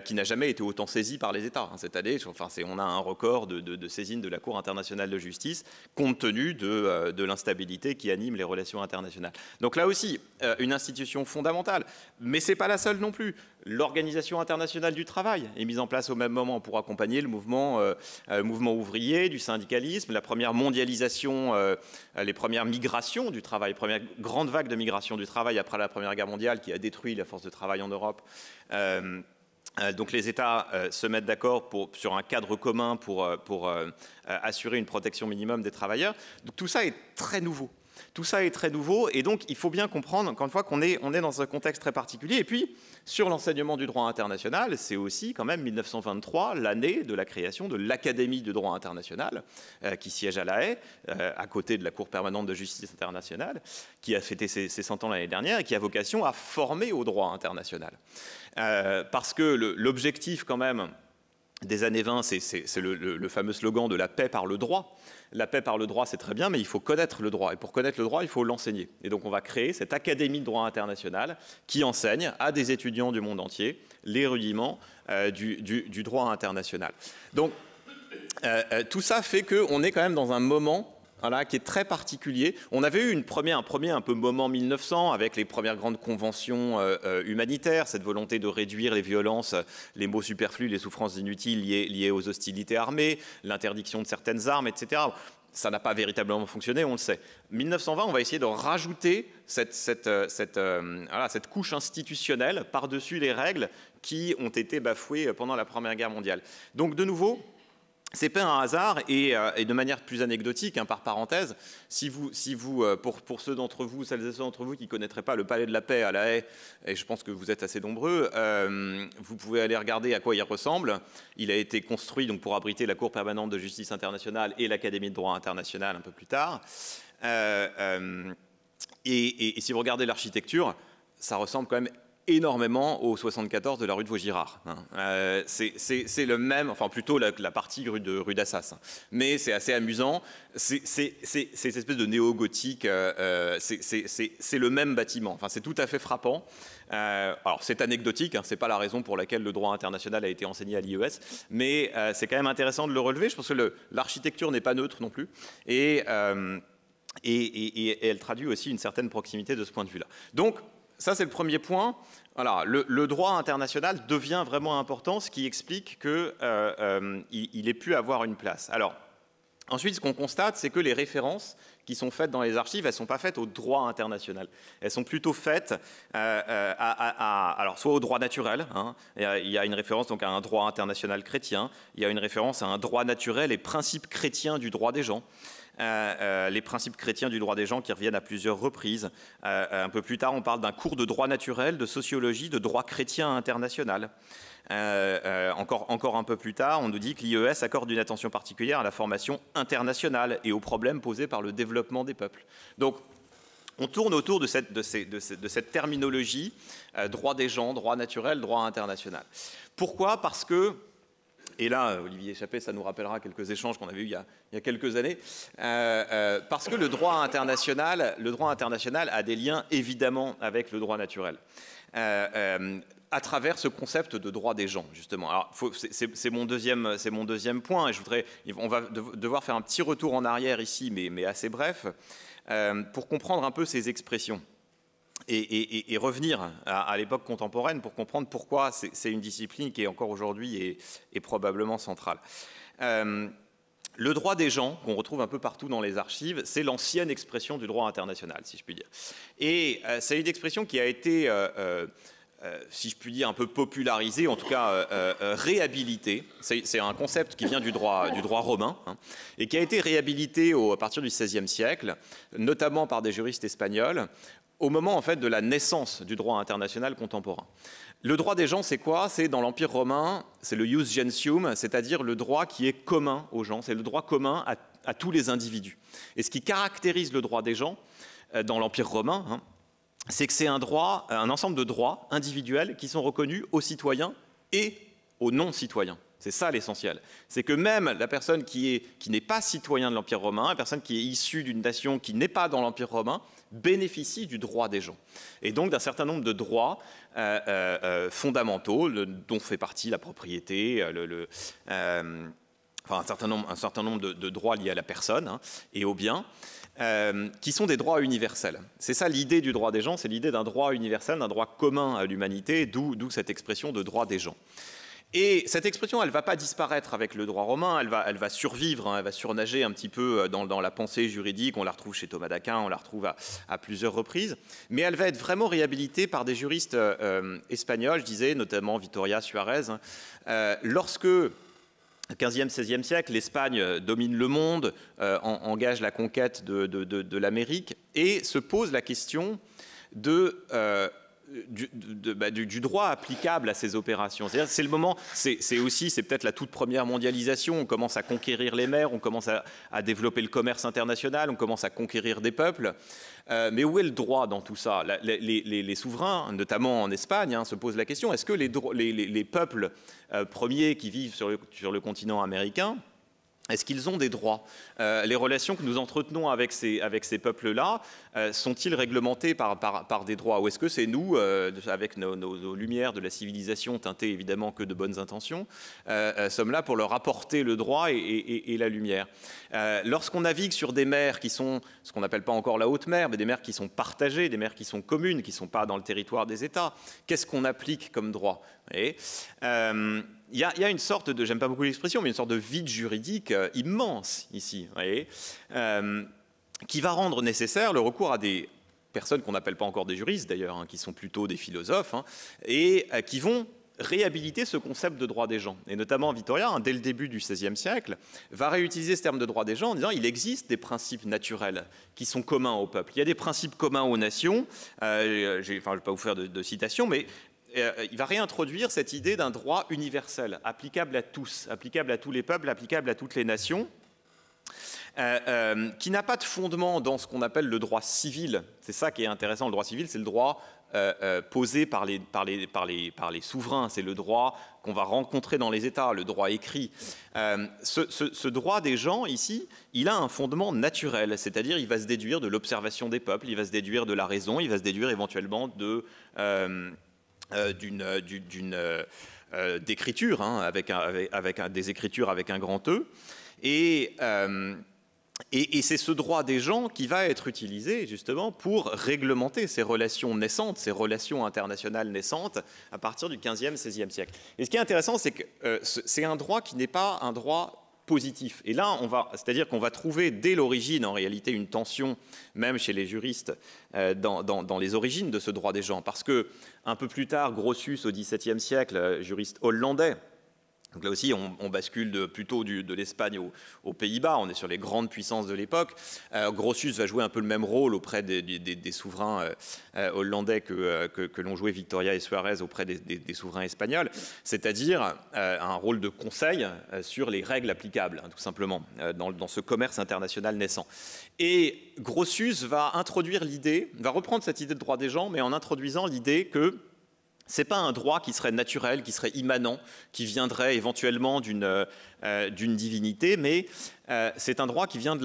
Speaker 6: qui n'a jamais été autant saisi par les États. Cette année, on a un record de saisine de la Cour internationale de justice, compte tenu de l'instabilité qui anime les relations internationales. Donc là aussi, une institution fondamentale. Mais ce n'est pas la seule non plus. L'Organisation internationale du travail est mise en place au même moment pour accompagner le mouvement ouvrier, du syndicalisme, la première mondialisation, les premières migrations du travail, première grande vague de migration du travail après la Première Guerre mondiale qui a détruit la force de travail en Europe. Donc les États se mettent d'accord sur un cadre commun pour assurer une protection minimum des travailleurs. Donc tout ça est très nouveau. Tout ça est très nouveau et donc il faut bien comprendre, encore une fois, qu'on est dans un contexte très particulier. Et puis, sur l'enseignement du droit international, c'est aussi quand même 1923, l'année de la création de l'Académie du droit international, qui siège à La Haye, à côté de la Cour permanente de justice internationale, qui a fêté ses 100 ans l'année dernière et qui a vocation à former au droit international. Parce que l'objectif quand même des années 20, c'est le fameux slogan de la paix par le droit. La paix par le droit, c'est très bien, mais il faut connaître le droit. Et pour connaître le droit, il faut l'enseigner. Et donc, on va créer cette Académie de droit international qui enseigne à des étudiants du monde entier les rudiments du droit international. Donc, tout ça fait qu'on est quand même dans un moment qui est très particulier. On avait eu un premier un peu moment 1900 avec les premières grandes conventions humanitaires, cette volonté de réduire les violences, les maux superflus, les souffrances inutiles liées aux hostilités armées, l'interdiction de certaines armes, etc. Ça n'a pas véritablement fonctionné, on le sait. 1920, on va essayer de rajouter cette couche institutionnelle par-dessus les règles qui ont été bafouées pendant la Première Guerre mondiale. Donc, de nouveau, c'est pas un hasard et de manière plus anecdotique, par parenthèse, pour ceux d'entre vous, celles et ceux d'entre vous qui ne connaîtraient pas le Palais de la Paix à La Haye, et je pense que vous êtes assez nombreux, vous pouvez aller regarder à quoi il ressemble. Il a été construit donc, pour abriter la Cour permanente de justice internationale et l'Académie de droit international un peu plus tard. Et si vous regardez l'architecture, ça ressemble quand même énormément au 74 de la rue de Vaugirard. C'est le même, enfin plutôt la partie rue d'Assas. Mais c'est assez amusant. C'est cette espèce de néo-gothique. C'est le même bâtiment. Enfin, c'est tout à fait frappant. Alors, c'est anecdotique. C'est pas la raison pour laquelle le droit international a été enseigné à l'IES. Mais c'est quand même intéressant de le relever. Je pense que l'architecture n'est pas neutre non plus. Et elle traduit aussi une certaine proximité de ce point de vue-là. Donc, ça, c'est le premier point. Voilà, le droit international devient vraiment important, ce qui explique qu'il ait pu avoir une place. Alors, Ensuite, ce qu'on constate, c'est que les références qui sont faites dans les archives, elles ne sont pas faites au droit international. Elles sont plutôt faites alors soit au droit naturel, hein, il y a une référence donc à un droit international chrétien, il y a une référence à un droit naturel et principes chrétiens du droit des gens. Les principes chrétiens du droit des gens qui reviennent à plusieurs reprises. Un peu plus tard, on parle d'un cours de droit naturel, de sociologie, de droit chrétien international. Encore un peu plus tard, on nous dit que l'IES accorde une attention particulière à la formation internationale et aux problèmes posés par le développement des peuples. Donc, on tourne autour de cette terminologie, droit des gens, droit naturel, droit international. Pourquoi? Parce que, et là, Olivier Chappé, ça nous rappellera quelques échanges qu'on avait eus il y a quelques années, parce que le droit international a des liens évidemment avec le droit naturel. À travers ce concept de droit des gens, justement. Alors, c'est mon deuxième point, et on va devoir faire un petit retour en arrière ici, mais assez bref, pour comprendre un peu ces expressions et revenir à l'époque contemporaine pour comprendre pourquoi c'est une discipline qui est encore aujourd'hui est probablement centrale. Le droit des gens, qu'on retrouve un peu partout dans les archives, c'est l'ancienne expression du droit international, si je puis dire. Et c'est une expression qui a été... si je puis dire, un peu popularisé, en tout cas réhabilité. C'est un concept qui vient du droit romain, hein, et qui a été réhabilité à partir du XVIe siècle, notamment par des juristes espagnols, au moment en fait de la naissance du droit international contemporain. Le droit des gens, c'est quoi? C'est dans l'Empire romain, c'est le ius gentium, c'est-à-dire le droit qui est commun aux gens, c'est le droit commun à tous les individus. Et ce qui caractérise le droit des gens dans l'Empire romain, hein, c'est que c'est un ensemble de droits individuels qui sont reconnus aux citoyens et aux non-citoyens. C'est ça l'essentiel. C'est que même la personne qui n'est pas citoyen de l'Empire romain, la personne qui est issue d'une nation qui n'est pas dans l'Empire romain, bénéficie du droit des gens. Et donc d'un certain nombre de droits fondamentaux, dont fait partie la propriété, un certain nombre de droits liés à la personne, hein, et aux biens, qui sont des droits universels. C'est ça l'idée du droit des gens, c'est l'idée d'un droit universel, d'un droit commun à l'humanité, d'où cette expression de droit des gens. Et cette expression, elle ne va pas disparaître avec le droit romain, elle va survivre, hein, elle va surnager un petit peu dans la pensée juridique, on la retrouve chez Thomas d'Aquin, on la retrouve à plusieurs reprises, mais elle va être vraiment réhabilitée par des juristes espagnols, je disais, notamment Vitoria Suárez, hein, lorsque... Au XVe, XVIe siècle, l'Espagne domine le monde, engage la conquête de l'Amérique et se pose la question du droit applicable à ces opérations. C'est le moment, c'est peut-être la toute première mondialisation, on commence à conquérir les mers, on commence à développer le commerce international, on commence à conquérir des peuples. Mais où est le droit dans tout ça? Les souverains, notamment en Espagne, hein, se posent la question, est-ce que les peuples premiers qui vivent sur le continent américain, est-ce qu'ils ont des droits? Les relations que nous entretenons avec ces peuples-là, sont-ils réglementées par des droits? Ou est-ce que c'est nous, avec nos lumières de la civilisation teintées évidemment que de bonnes intentions, sommes là pour leur apporter le droit et la lumière? Lorsqu'on navigue sur des mers qui sont ce qu'on n'appelle pas encore la haute mer, mais des mers qui sont partagées, des mers qui sont communes, qui ne sont pas dans le territoire des États, qu'est-ce qu'on applique comme droit? Il y a une sorte de, j'aime pas beaucoup l'expression, mais une sorte de vide juridique immense ici, qui va rendre nécessaire le recours à des personnes qu'on n'appelle pas encore des juristes d'ailleurs, hein, qui sont plutôt des philosophes, hein, et qui vont réhabiliter ce concept de droit des gens. Et notamment Vitoria, hein, dès le début du XVIe siècle, va réutiliser ce terme de droit des gens en disant qu'il existe des principes naturels qui sont communs au peuple. Il y a des principes communs aux nations, je ne vais pas vous faire de citation, mais il va réintroduire cette idée d'un droit universel, applicable à tous, applicable à tous les peuples, applicable à toutes les nations, qui n'a pas de fondement dans ce qu'on appelle le droit civil. C'est ça qui est intéressant, le droit civil, c'est le droit posé par les souverains, c'est le droit qu'on va rencontrer dans les États, le droit écrit. Ce droit des gens, ici, il a un fondement naturel, c'est-à-dire il va se déduire de l'observation des peuples, il va se déduire de la raison, il va se déduire éventuellement d'écriture, hein, avec des écritures avec un grand E, et c'est ce droit des gens qui va être utilisé justement pour réglementer ces relations naissantes, ces relations internationales naissantes à partir du XVe, XVIe siècle. Et ce qui est intéressant, c'est que c'est un droit qui n'est pas un droit positif. Et là, c'est-à-dire qu'on va trouver dès l'origine, en réalité, une tension, même chez les juristes, dans les origines de ce droit des gens. Parce que, un peu plus tard, Grotius, au XVIIe siècle, juriste hollandais, donc là aussi, on bascule plutôt de l'Espagne aux Pays-Bas. On est sur les grandes puissances de l'époque. Grotius va jouer un peu le même rôle auprès des souverains hollandais que l'ont joué Victoria et Suarez auprès des souverains espagnols, c'est-à-dire un rôle de conseil sur les règles applicables, tout simplement, dans ce commerce international naissant. Et Grotius va reprendre cette idée de droit des gens, mais en introduisant l'idée que ce n'est pas un droit qui serait naturel, qui serait immanent, qui viendrait éventuellement d'une divinité, mais c'est un droit qui vient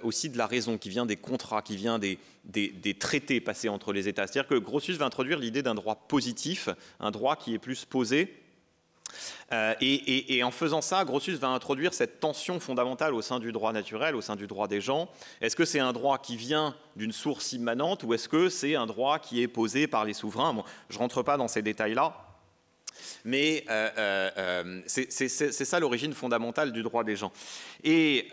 Speaker 6: aussi de la raison, qui vient des contrats, qui vient des traités passés entre les États. C'est-à-dire que Grotius va introduire l'idée d'un droit positif, un droit qui est plus posé. Et en faisant ça, Grotius va introduire cette tension fondamentale au sein du droit naturel, au sein du droit des gens. Est-ce que c'est un droit qui vient d'une source immanente ou est-ce que c'est un droit qui est posé par les souverains? Bon, je ne rentre pas dans ces détails-là, mais c'est ça l'origine fondamentale du droit des gens. Et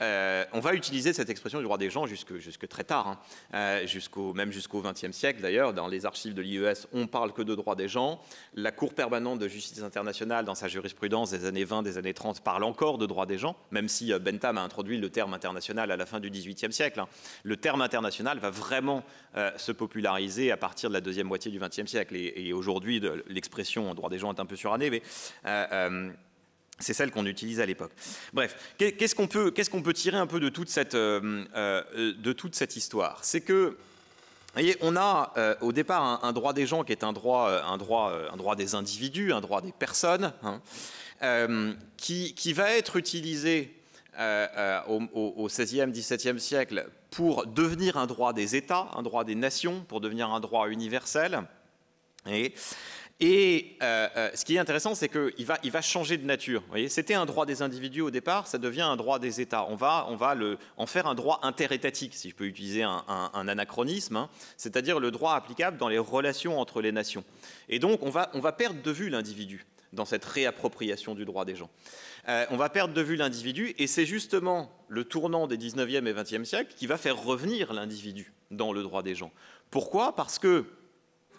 Speaker 6: on va utiliser cette expression du droit des gens jusque très tard, même jusqu'au XXe siècle d'ailleurs. Dans les archives de l'IES, on parle que de droit des gens. La Cour permanente de justice internationale, dans sa jurisprudence des années 20, des années 30, parle encore de droit des gens, même si Bentham a introduit le terme international à la fin du XVIIIe siècle. Le terme international va vraiment se populariser à partir de la deuxième moitié du XXe siècle. Et aujourd'hui, l'expression droit des gens est un peu surannée, mais c'est celle qu'on utilise à l'époque. Bref, qu'est-ce qu'on peut tirer un peu de toute cette histoire? C'est que, vous voyez, on a au départ un droit des gens qui est un droit des individus, un droit des personnes, qui va être utilisé au XVIe, XVIIe siècle pour devenir un droit des États, un droit des nations, pour devenir un droit universel. Et ce qui est intéressant, c'est qu'il va changer de nature. C'était un droit des individus au départ, ça devient un droit des États. On va en faire un droit interétatique, si je peux utiliser un anachronisme, c'est-à-dire le droit applicable dans les relations entre les nations. Et donc, on va perdre de vue l'individu dans cette réappropriation du droit des gens. On va perdre de vue l'individu, et c'est justement le tournant des 19e et 20e siècles qui va faire revenir l'individu dans le droit des gens. Pourquoi? Parce que,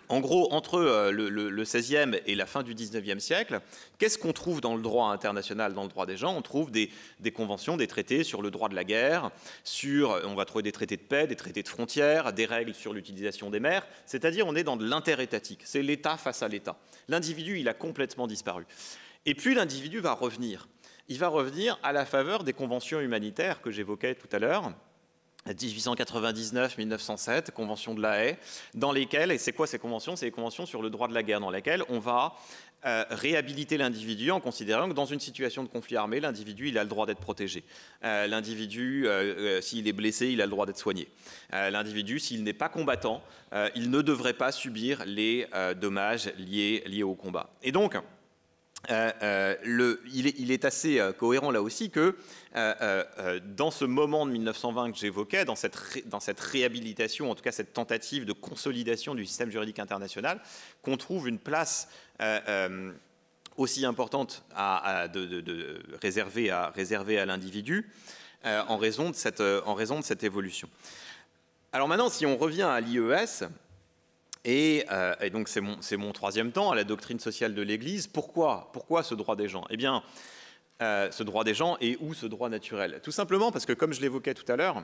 Speaker 6: en gros, entre le XVIe et la fin du XIXe siècle, qu'est-ce qu'on trouve dans le droit international, dans le droit des gens? On trouve des conventions, des traités sur le droit de la guerre, on va trouver des traités de paix, des traités de frontières, des règles sur l'utilisation des mers, c'est-à-dire on est dans de l'interétatique, c'est l'État face à l'État. L'individu, il a complètement disparu. Et puis l'individu va revenir. Il va revenir à la faveur des conventions humanitaires que j'évoquais tout à l'heure, 1899-1907, Convention de La Haye, dans lesquelles, et c'est quoi ces conventions? C'est les conventions sur le droit de la guerre, dans lesquelles on va réhabiliter l'individu en considérant que dans une situation de conflit armé, l'individu, il a le droit d'être protégé. L'individu, s'il est blessé, il a le droit d'être soigné. L'individu, s'il n'est pas combattant, il ne devrait pas subir les dommages liés au combat. Et donc, il est assez cohérent là aussi que dans ce moment de 1920 que j'évoquais, dans cette réhabilitation, en tout cas cette tentative de consolidation du système juridique international, qu'on trouve une place aussi importante réservée à l'individu en raison de cette évolution. Alors maintenant, si on revient à l'IES, et donc c'est mon troisième temps, à la doctrine sociale de l'Église. Pourquoi ce droit des gens? Eh bien, ce droit des gens et ou ce droit naturel? Tout simplement parce que, comme je l'évoquais tout à l'heure,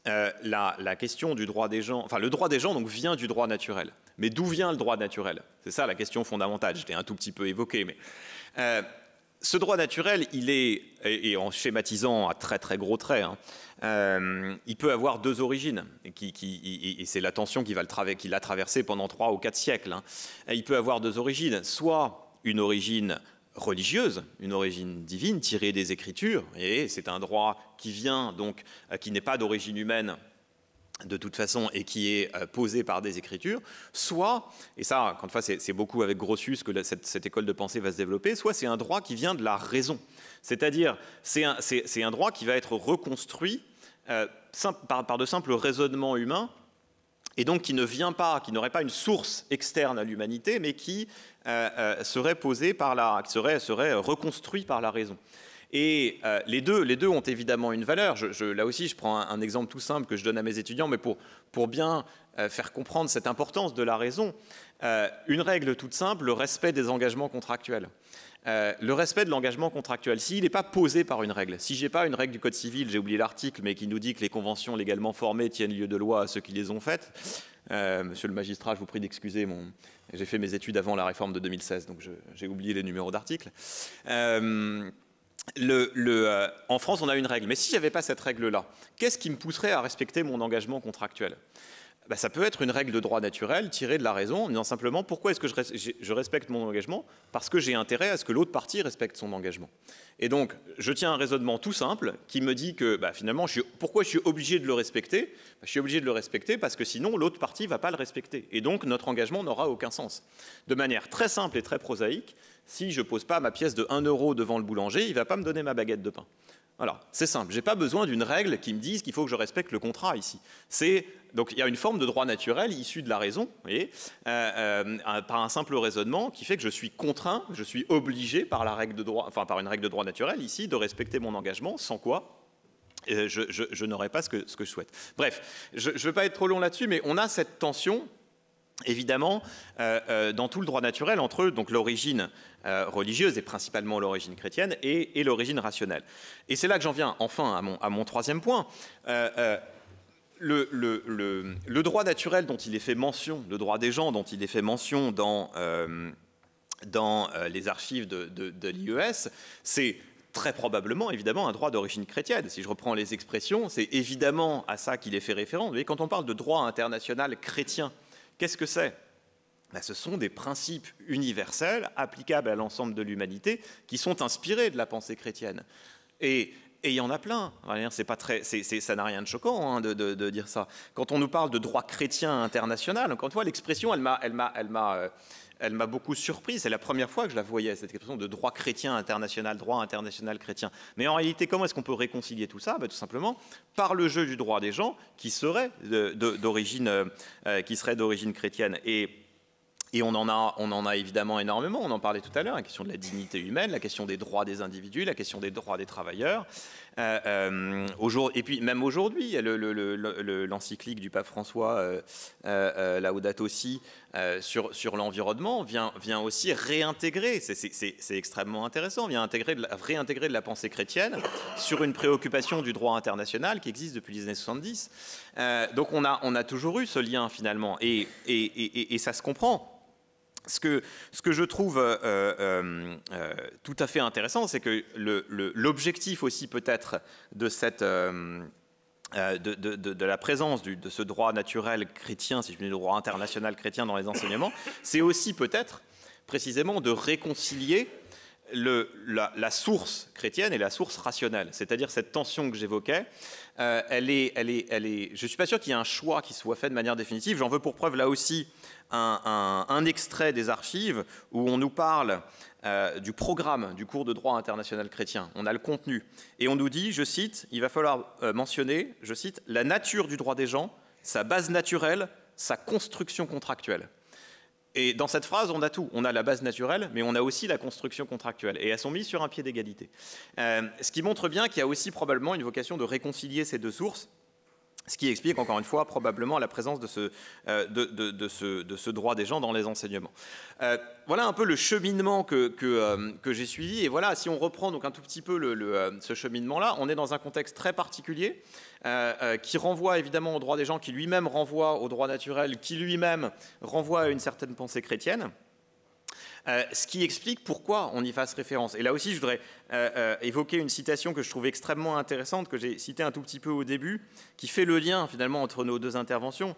Speaker 6: la question du droit des gens, enfin le droit des gens donc vient du droit naturel. Mais d'où vient le droit naturel? C'est ça la question fondamentale. Je l'ai un tout petit peu évoqué, mais ce droit naturel, il est, et en schématisant à très très gros traits, il peut avoir deux origines, et c'est la tension qui l'a traversé pendant 3 ou 4 siècles. Il peut avoir deux origines, soit une origine religieuse, une origine divine tirée des Écritures, et c'est un droit qui vient donc, qui n'est pas d'origine humaine de toute façon et qui est posé par des Écritures, soit, et ça, encore une fois, c'est beaucoup avec Grotius que cette école de pensée va se développer, soit c'est un droit qui vient de la raison, c'est-à-dire c'est un droit qui va être reconstruit par de simples raisonnements humains, et donc qui n'aurait pas une source externe à l'humanité, mais qui serait reconstruit par la raison. Et les deux ont évidemment une valeur. Là aussi, je prends un exemple tout simple que je donne à mes étudiants, mais pour bien faire comprendre cette importance de la raison. Une règle toute simple, le respect des engagements contractuels. Le respect de l'engagement contractuel, s'il n'est pas posé par une règle, si je n'ai pas une règle du Code civil, j'ai oublié l'article, mais qui nous dit que les conventions légalement formées tiennent lieu de loi à ceux qui les ont faites. Monsieur le magistrat, je vous prie d'excuser, j'ai fait mes études avant la réforme de 2016, donc j'ai oublié les numéros d'articles. En France, on a une règle, mais si je n'avais pas cette règle-là, qu'est-ce qui me pousserait à respecter mon engagement contractuel ? Ça peut être une règle de droit naturel tirée de la raison, en disant simplement pourquoi est-ce que je respecte mon engagement? Parce que j'ai intérêt à ce que l'autre partie respecte son engagement. Et donc, je tiens un raisonnement tout simple qui me dit que finalement, pourquoi je suis obligé de le respecter? Je suis obligé de le respecter parce que sinon, l'autre partie ne va pas le respecter. Et donc, notre engagement n'aura aucun sens. De manière très simple et très prosaïque, si je ne pose pas ma pièce de 1 € devant le boulanger, il ne va pas me donner ma baguette de pain. Voilà, c'est simple. Je n'ai pas besoin d'une règle qui me dise qu'il faut que je respecte le contrat ici. Donc il y a une forme de droit naturel issue de la raison, vous voyez, par un simple raisonnement qui fait que je suis contraint, je suis obligé par une règle de droit naturel ici de respecter mon engagement, sans quoi je n'aurai pas ce que je souhaite. Bref, je ne veux pas être trop long là-dessus, mais on a cette tension évidemment dans tout le droit naturel entre donc l'origine religieuse et principalement l'origine chrétienne et l'origine rationnelle. Et c'est là que j'en viens enfin à mon troisième point. Le droit naturel dont il est fait mention, le droit des gens dont il est fait mention dans les archives de l'IES, c'est très probablement, évidemment, un droit d'origine chrétienne. Si je reprends les expressions, c'est évidemment à ça qu'il est fait référence. Vous voyez, quand on parle de droit international chrétien, qu'est-ce que c'est? Ce sont des principes universels applicables à l'ensemble de l'humanité qui sont inspirés de la pensée chrétienne. Et il y en a plein. Ça n'a rien de choquant de dire ça. Quand on nous parle de droit chrétien international, encore une fois, l'expression, elle m'a beaucoup surpris. C'est la première fois que je la voyais, cette expression de droit chrétien international, droit international chrétien. Mais en réalité, comment est-ce qu'on peut réconcilier tout ça? Tout simplement par le jeu du droit des gens qui serait d'origine chrétienne. Et on en a évidemment énormément, on en parlait tout à l'heure, la question de la dignité humaine, la question des droits des individus, la question des droits des travailleurs. Et puis même aujourd'hui, l'encyclique du pape François, Laudato Si, sur l'environnement, vient aussi réintégrer, c'est extrêmement intéressant, vient réintégrer de la pensée chrétienne sur une préoccupation du droit international qui existe depuis les années 70. Donc on a toujours eu ce lien finalement, et ça se comprend. Ce que je trouve tout à fait intéressant, c'est que l'objectif aussi peut-être de la présence de ce droit naturel chrétien, si je puis dire, le droit international chrétien dans les enseignements, c'est aussi peut-être précisément de réconcilier la source chrétienne et la source rationnelle, c'est-à-dire cette tension que j'évoquais. Je ne suis pas sûr qu'il y ait un choix qui soit fait de manière définitive. J'en veux pour preuve là aussi un extrait des archives où on nous parle du programme du cours de droit international chrétien. On a le contenu et on nous dit, je cite, il va falloir mentionner, je cite, la nature du droit des gens, sa base naturelle, sa construction contractuelle. Et dans cette phrase, on a tout. On a la base naturelle, mais on a aussi la construction contractuelle. Et elles sont mises sur un pied d'égalité. Ce qui montre bien qu'il y a aussi probablement une vocation de réconcilier ces deux sources, ce qui explique encore une fois probablement la présence de ce droit des gens dans les enseignements. Voilà un peu le cheminement que j'ai suivi. Et voilà, si on reprend donc un tout petit peu ce cheminement-là, on est dans un contexte très particulier qui renvoie évidemment au droit des gens, qui lui-même renvoie au droit naturel, qui lui-même renvoie à une certaine pensée chrétienne. Ce qui explique pourquoi on y fasse référence. Et là aussi, je voudrais évoquer une citation que je trouve extrêmement intéressante, que j'ai citée un tout petit peu au début, qui fait le lien finalement entre nos deux interventions.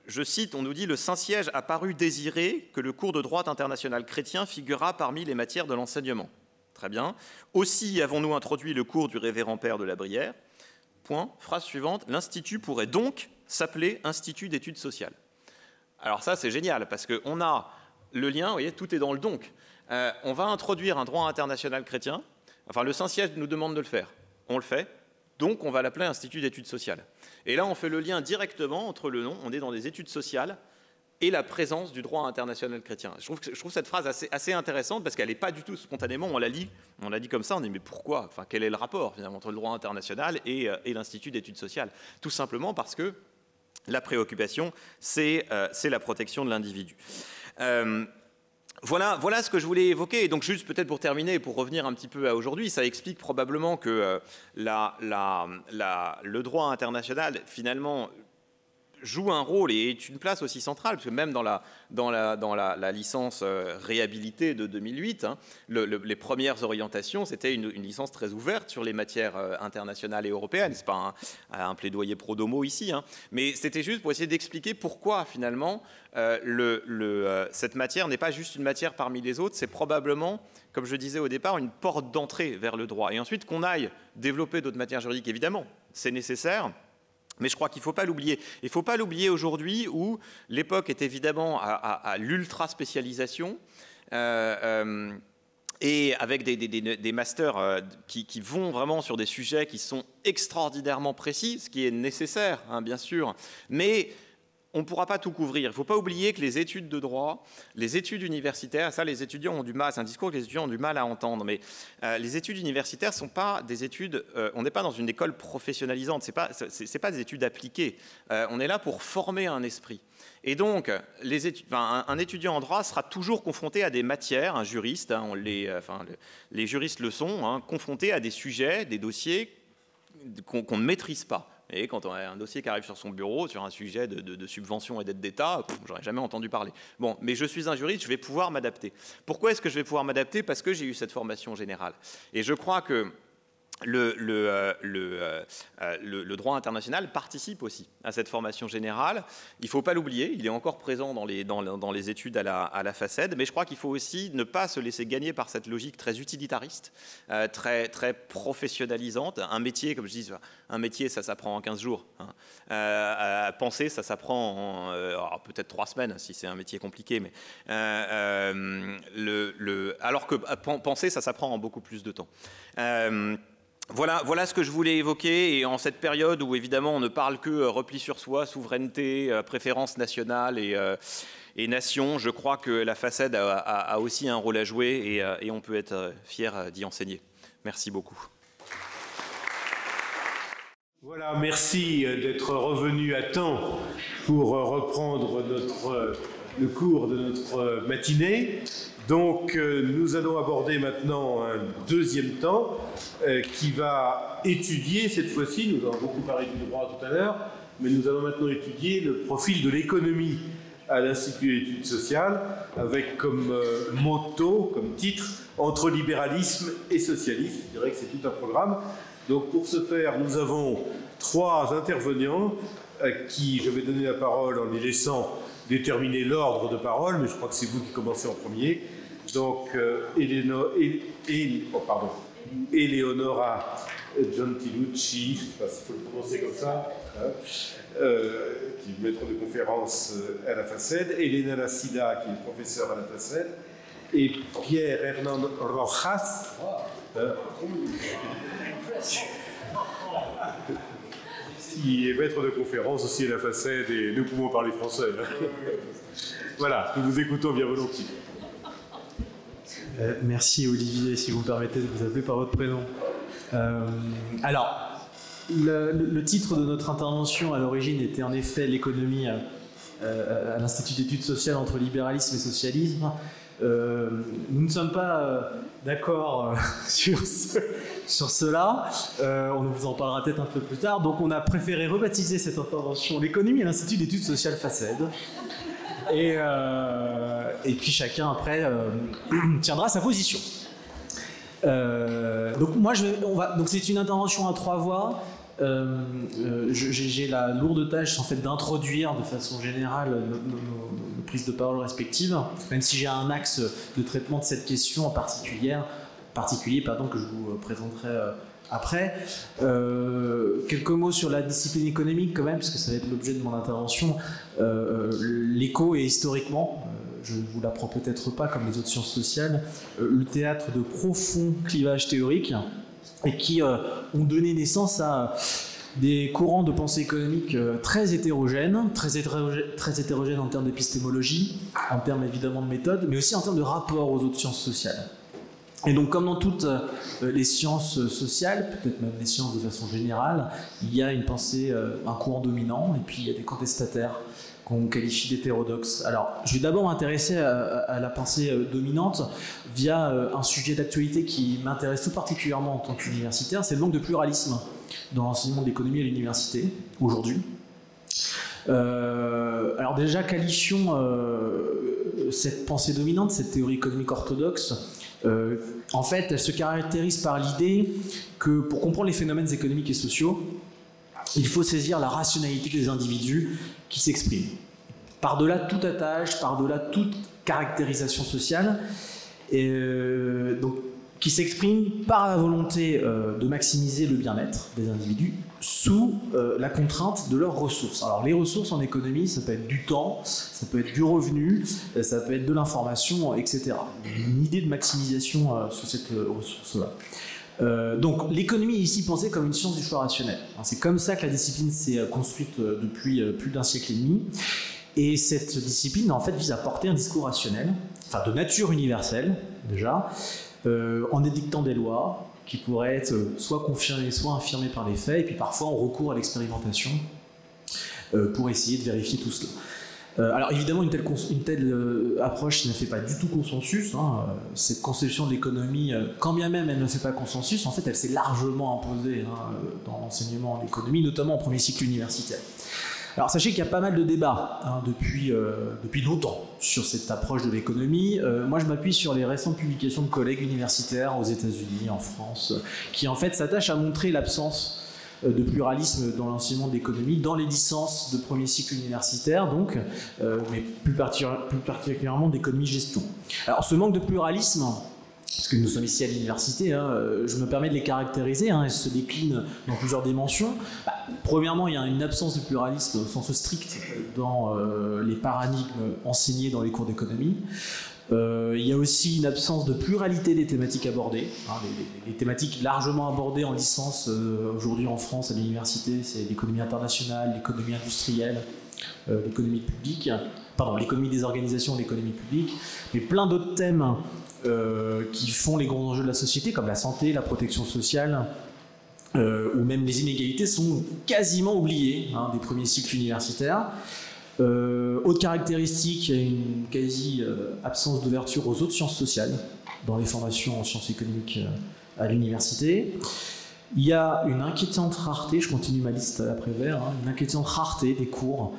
Speaker 6: Je cite, on nous dit « Le Saint-Siège a paru désirer que le cours de droit international chrétien figurera parmi les matières de l'enseignement. » Très bien. « Aussi avons-nous introduit le cours du révérend père de la Brière. » Point. Phrase suivante. « L'Institut pourrait donc s'appeler Institut d'études sociales. » Alors ça, c'est génial, parce qu'on a le lien, vous voyez, tout est dans le donc. On va introduire un droit international chrétien. Enfin, le Saint-Siège nous demande de le faire. On le fait. Donc, on va l'appeler Institut d'études sociales. Et là, on fait le lien directement entre le nom, on est dans des études sociales, et la présence du droit international chrétien. Je trouve cette phrase assez intéressante parce qu'elle n'est pas du tout spontanément, on l'a dit comme ça, on dit mais pourquoi, enfin, quel est le rapport finalement entre le droit international et l'Institut d'études sociales? Tout simplement parce que la préoccupation, c'est la protection de l'individu. Voilà ce que je voulais évoquer. Et donc juste peut-être pour terminer, pour revenir un petit peu à aujourd'hui, ça explique probablement que le droit international finalement joue un rôle et est une place aussi centrale, parce que même dans la licence réhabilitée de 2008, hein, les premières orientations, c'était une licence très ouverte sur les matières internationales et européennes. Ce n'est pas un plaidoyer pro domo ici, hein, mais c'était juste pour essayer d'expliquer pourquoi finalement cette matière n'est pas juste une matière parmi les autres, c'est probablement, comme je disais au départ, une porte d'entrée vers le droit. Et ensuite qu'on aille développer d'autres matières juridiques, évidemment, c'est nécessaire. Mais je crois qu'il ne faut pas l'oublier. Il ne faut pas l'oublier aujourd'hui où l'époque est évidemment à l'ultra-spécialisation et avec des masters qui vont vraiment sur des sujets qui sont extraordinairement précis, ce qui est nécessaire, hein, bien sûr, mais on ne pourra pas tout couvrir. Il ne faut pas oublier que les études de droit, les études universitaires, ça les étudiants ont du mal, c'est un discours que les étudiants ont du mal à entendre, mais les études universitaires ne sont pas des études, on n'est pas dans une école professionnalisante, ce n'est pas des études appliquées, on est là pour former un esprit. Et donc, un étudiant en droit sera toujours confronté à des matières, un juriste, hein, les juristes le sont, hein, confrontés à des sujets, des dossiers qu'on ne maîtrise pas. Et quand on a un dossier qui arrive sur son bureau, sur un sujet de subvention et d'aide d'État, j'aurais jamais entendu parler. Bon, mais je suis un juriste, je vais pouvoir m'adapter. Pourquoi est-ce que je vais pouvoir m'adapter? Parce que j'ai eu cette formation générale. Et je crois que le droit international participe aussi à cette formation générale. Il ne faut pas l'oublier, il est encore présent dans les études à la FACED, mais je crois qu'il faut aussi ne pas se laisser gagner par cette logique très utilitariste, très professionnalisante. Un métier, comme je dis, un métier, ça s'apprend en 15 jours. Hein. Penser, ça s'apprend en peut-être 3 semaines, si c'est un métier compliqué. Mais, alors que penser, ça s'apprend en beaucoup plus de temps. Voilà ce que je voulais évoquer, et en cette période où évidemment on ne parle que repli sur soi, souveraineté, préférence nationale et nation, je crois que la FACED a aussi un rôle à jouer et on peut être fier d'y enseigner. Merci beaucoup.
Speaker 3: Voilà, merci d'être revenu à temps pour reprendre le cours de notre matinée. Donc, nous allons aborder maintenant un deuxième temps qui va étudier, cette fois-ci, nous avons beaucoup parlé du droit tout à l'heure, mais nous allons maintenant étudier le profil de l'économie à l'Institut d'études sociales, avec comme motto, comme titre, entre libéralisme et socialisme. Je dirais que c'est tout un programme. Donc, pour ce faire, nous avons 3 intervenants à qui je vais donner la parole en les laissant déterminer l'ordre de parole, mais je crois que c'est vous qui commencez en premier. Donc, Eleonora Gentilucci, je ne sais pas s'il faut le prononcer comme ça, hein, qui est maître de conférence à la FACED, Elena Lassida, qui est professeur à la FACED, et Pierre Hernán Rojas, qui est maître de conférence aussi à la FACED, et nous pouvons parler français. Voilà, nous vous écoutons bien volontiers.
Speaker 7: Merci Olivier, si vous me permettez de vous appeler par votre prénom. Alors, le titre de notre intervention à l'origine était en effet l'économie à l'Institut d'études sociales entre libéralisme et socialisme. Nous ne sommes pas d'accord sur cela, on vous en parlera peut-être un peu plus tard, donc on a préféré rebaptiser cette intervention l'économie à l'Institut d'études sociales FACED. Et puis chacun après tiendra sa position. Donc c'est une intervention à 3 voix. J'ai la lourde tâche en fait d'introduire de façon générale nos prises de parole respectives, même si j'ai un axe de traitement de cette question en particulier que je vous présenterai après. Quelques mots sur la discipline économique quand même, parce que ça va être l'objet de mon intervention. L'éco est historiquement, je ne vous l'apprends peut-être pas comme les autres sciences sociales, le théâtre de profonds clivages théoriques et qui ont donné naissance à des courants de pensée économique très hétérogènes en termes d'épistémologie, en termes évidemment de méthode, mais aussi en termes de rapport aux autres sciences sociales. Et donc, comme dans toutes les sciences sociales, peut-être même les sciences de façon générale, il y a une pensée, un courant dominant, et puis il y a des contestataires qu'on qualifie d'hétérodoxes. Alors, je vais d'abord m'intéresser à la pensée dominante via un sujet d'actualité qui m'intéresse tout particulièrement en tant qu'universitaire, c'est le manque de pluralisme dans l'enseignement de l'économie à l'université, aujourd'hui. Alors déjà, qualifions cette pensée dominante, cette théorie économique orthodoxe. En fait, elle se caractérise par l'idée que pour comprendre les phénomènes économiques et sociaux, il faut saisir la rationalité des individus qui s'expriment. Par-delà tout attache, par-delà toute caractérisation sociale, donc, qui s'expriment par la volonté de maximiser le bien-être des individus sous la contrainte de leurs ressources. Alors les ressources en économie, ça peut être du temps, ça peut être du revenu, ça peut être de l'information, etc. Une idée de maximisation sous cette ressource-là. Donc l'économie est ici pensée comme une science du choix rationnel. C'est comme ça que la discipline s'est construite depuis plus d'un siècle et demi. Et cette discipline, en fait, vise à porter un discours rationnel, enfin de nature universelle, déjà, en édictant des lois qui pourraient être soit confirmées, soit infirmées par les faits, et puis parfois on recourt à l'expérimentation pour essayer de vérifier tout cela. Alors évidemment, une telle approche ne fait pas du tout consensus. Cette conception de l'économie, quand bien même elle ne fait pas consensus, en fait elle s'est largement imposée dans l'enseignement de l'économie, notamment en premier cycle universitaire. Alors sachez qu'il y a pas mal de débats depuis longtemps sur cette approche de l'économie. Moi je m'appuie sur les récentes publications de collègues universitaires aux États-Unis, en France, qui en fait s'attachent à montrer l'absence de pluralisme dans l'enseignement de l'économie, dans les licences de premier cycle universitaire, donc, mais plus particulièrement d'économie-gestion. Alors ce manque de pluralisme, parce que nous sommes ici à l'université, je me permets de les caractériser, elles se déclinent dans plusieurs dimensions. Premièrement, il y a une absence de pluralisme au sens strict dans les paradigmes enseignés dans les cours d'économie. Il y a aussi une absence de pluralité des thématiques abordées. Les thématiques largement abordées en licence aujourd'hui en France à l'université, c'est l'économie internationale, l'économie industrielle, l'économie publique, l'économie des organisations, l'économie publique, mais plein d'autres thèmes qui font les grands enjeux de la société, comme la santé, la protection sociale, ou même les inégalités, sont quasiment oubliés des premiers cycles universitaires. Autre caractéristique, il y a une quasi-absence d'ouverture aux autres sciences sociales dans les formations en sciences économiques à l'université. Il y a une inquiétante rareté, je continue ma liste après-vert, une inquiétante rareté des cours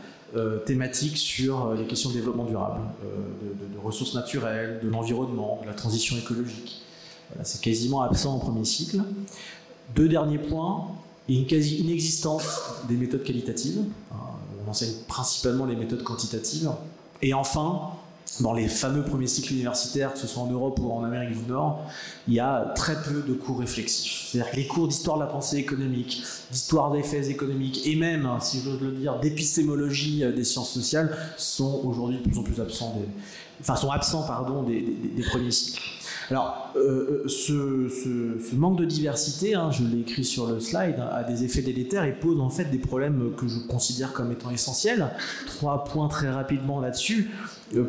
Speaker 7: thématiques sur les questions de développement durable, de ressources naturelles, de l'environnement, de la transition écologique. Voilà, c'est quasiment absent en premier cycle. Deux derniers points, il y a une quasi-inexistence des méthodes qualitatives. On enseigne principalement les méthodes quantitatives. Et enfin, dans les fameux premiers cycles universitaires, que ce soit en Europe ou en Amérique du Nord, il y a très peu de cours réflexifs. C'est-à-dire que les cours d'histoire de la pensée économique, d'histoire des faits économiques, et même, si j'ose le dire, d'épistémologie des sciences sociales, sont aujourd'hui de plus en plus absents des premiers cycles. Alors, ce manque de diversité, je l'ai écrit sur le slide, a des effets délétères et pose en fait des problèmes que je considère comme étant essentiels. 3 points très rapidement là-dessus.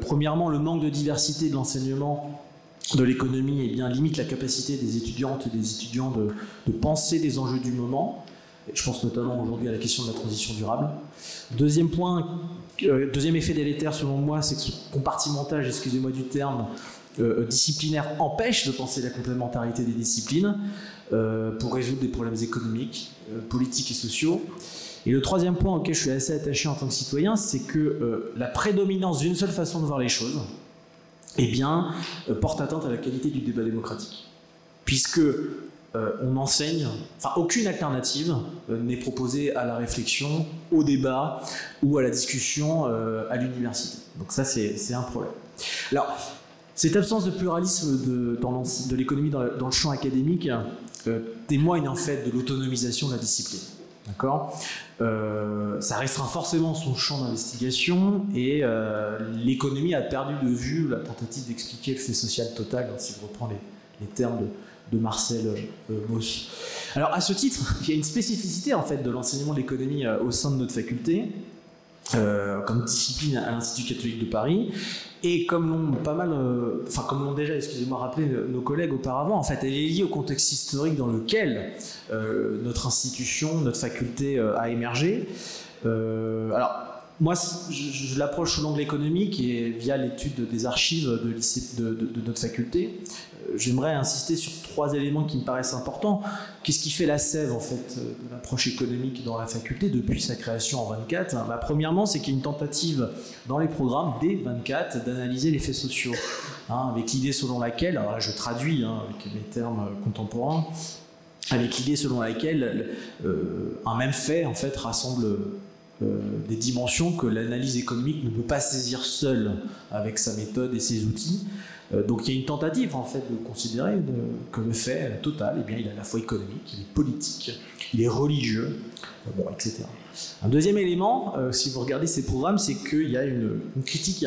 Speaker 7: Premièrement, le manque de diversité de l'enseignement de l'économie limite la capacité des étudiantes et des étudiants de penser des enjeux du moment. Je pense notamment aujourd'hui à la question de la transition durable. Deuxième point, deuxième effet délétère selon moi, c'est que ce compartimentage, excusez-moi du terme, disciplinaire empêche de penser la complémentarité des disciplines pour résoudre des problèmes économiques, politiques et sociaux. Et le troisième point auquel je suis assez attaché en tant que citoyen, c'est que la prédominance d'une seule façon de voir les choses porte atteinte à la qualité du débat démocratique. Puisque on enseigne, aucune alternative n'est proposée à la réflexion, au débat ou à la discussion à l'université. Donc ça, c'est un problème. Alors, cette absence de pluralisme de l'économie dans le champ académique témoigne en fait de l'autonomisation de la discipline. D'accord ? Ça restreint forcément son champ d'investigation et l'économie a perdu de vue la tentative d'expliquer le fait social total, si je reprends les termes de Marcel Mauss. Alors à ce titre, il y a une spécificité en fait de l'enseignement de l'économie au sein de notre faculté, comme discipline à l'Institut catholique de Paris, et comme l'ont déjà, excusez-moi, rappelé nos collègues auparavant, en fait, elle est liée au contexte historique dans lequel notre institution, notre faculté a émergé. Alors, moi, je l'approche sous l'angle économique et via l'étude des archives de notre faculté. J'aimerais insister sur 3 éléments qui me paraissent importants. Qu'est-ce qui fait la sève en fait, de l'approche économique dans la faculté depuis sa création en 24 ? Premièrement, c'est qu'il y a une tentative dans les programmes dès 24 d'analyser les faits sociaux, avec l'idée selon laquelle, alors là je traduis avec mes termes contemporains, avec l'idée selon laquelle un même fait en fait rassemble des dimensions que l'analyse économique ne peut pas saisir seule avec sa méthode et ses outils. Donc il y a une tentative en fait de considérer que le fait total, eh bien, il est à la fois économique, il est politique, il est religieux, etc. Un deuxième élément, si vous regardez ces programmes, c'est qu'il y a une critique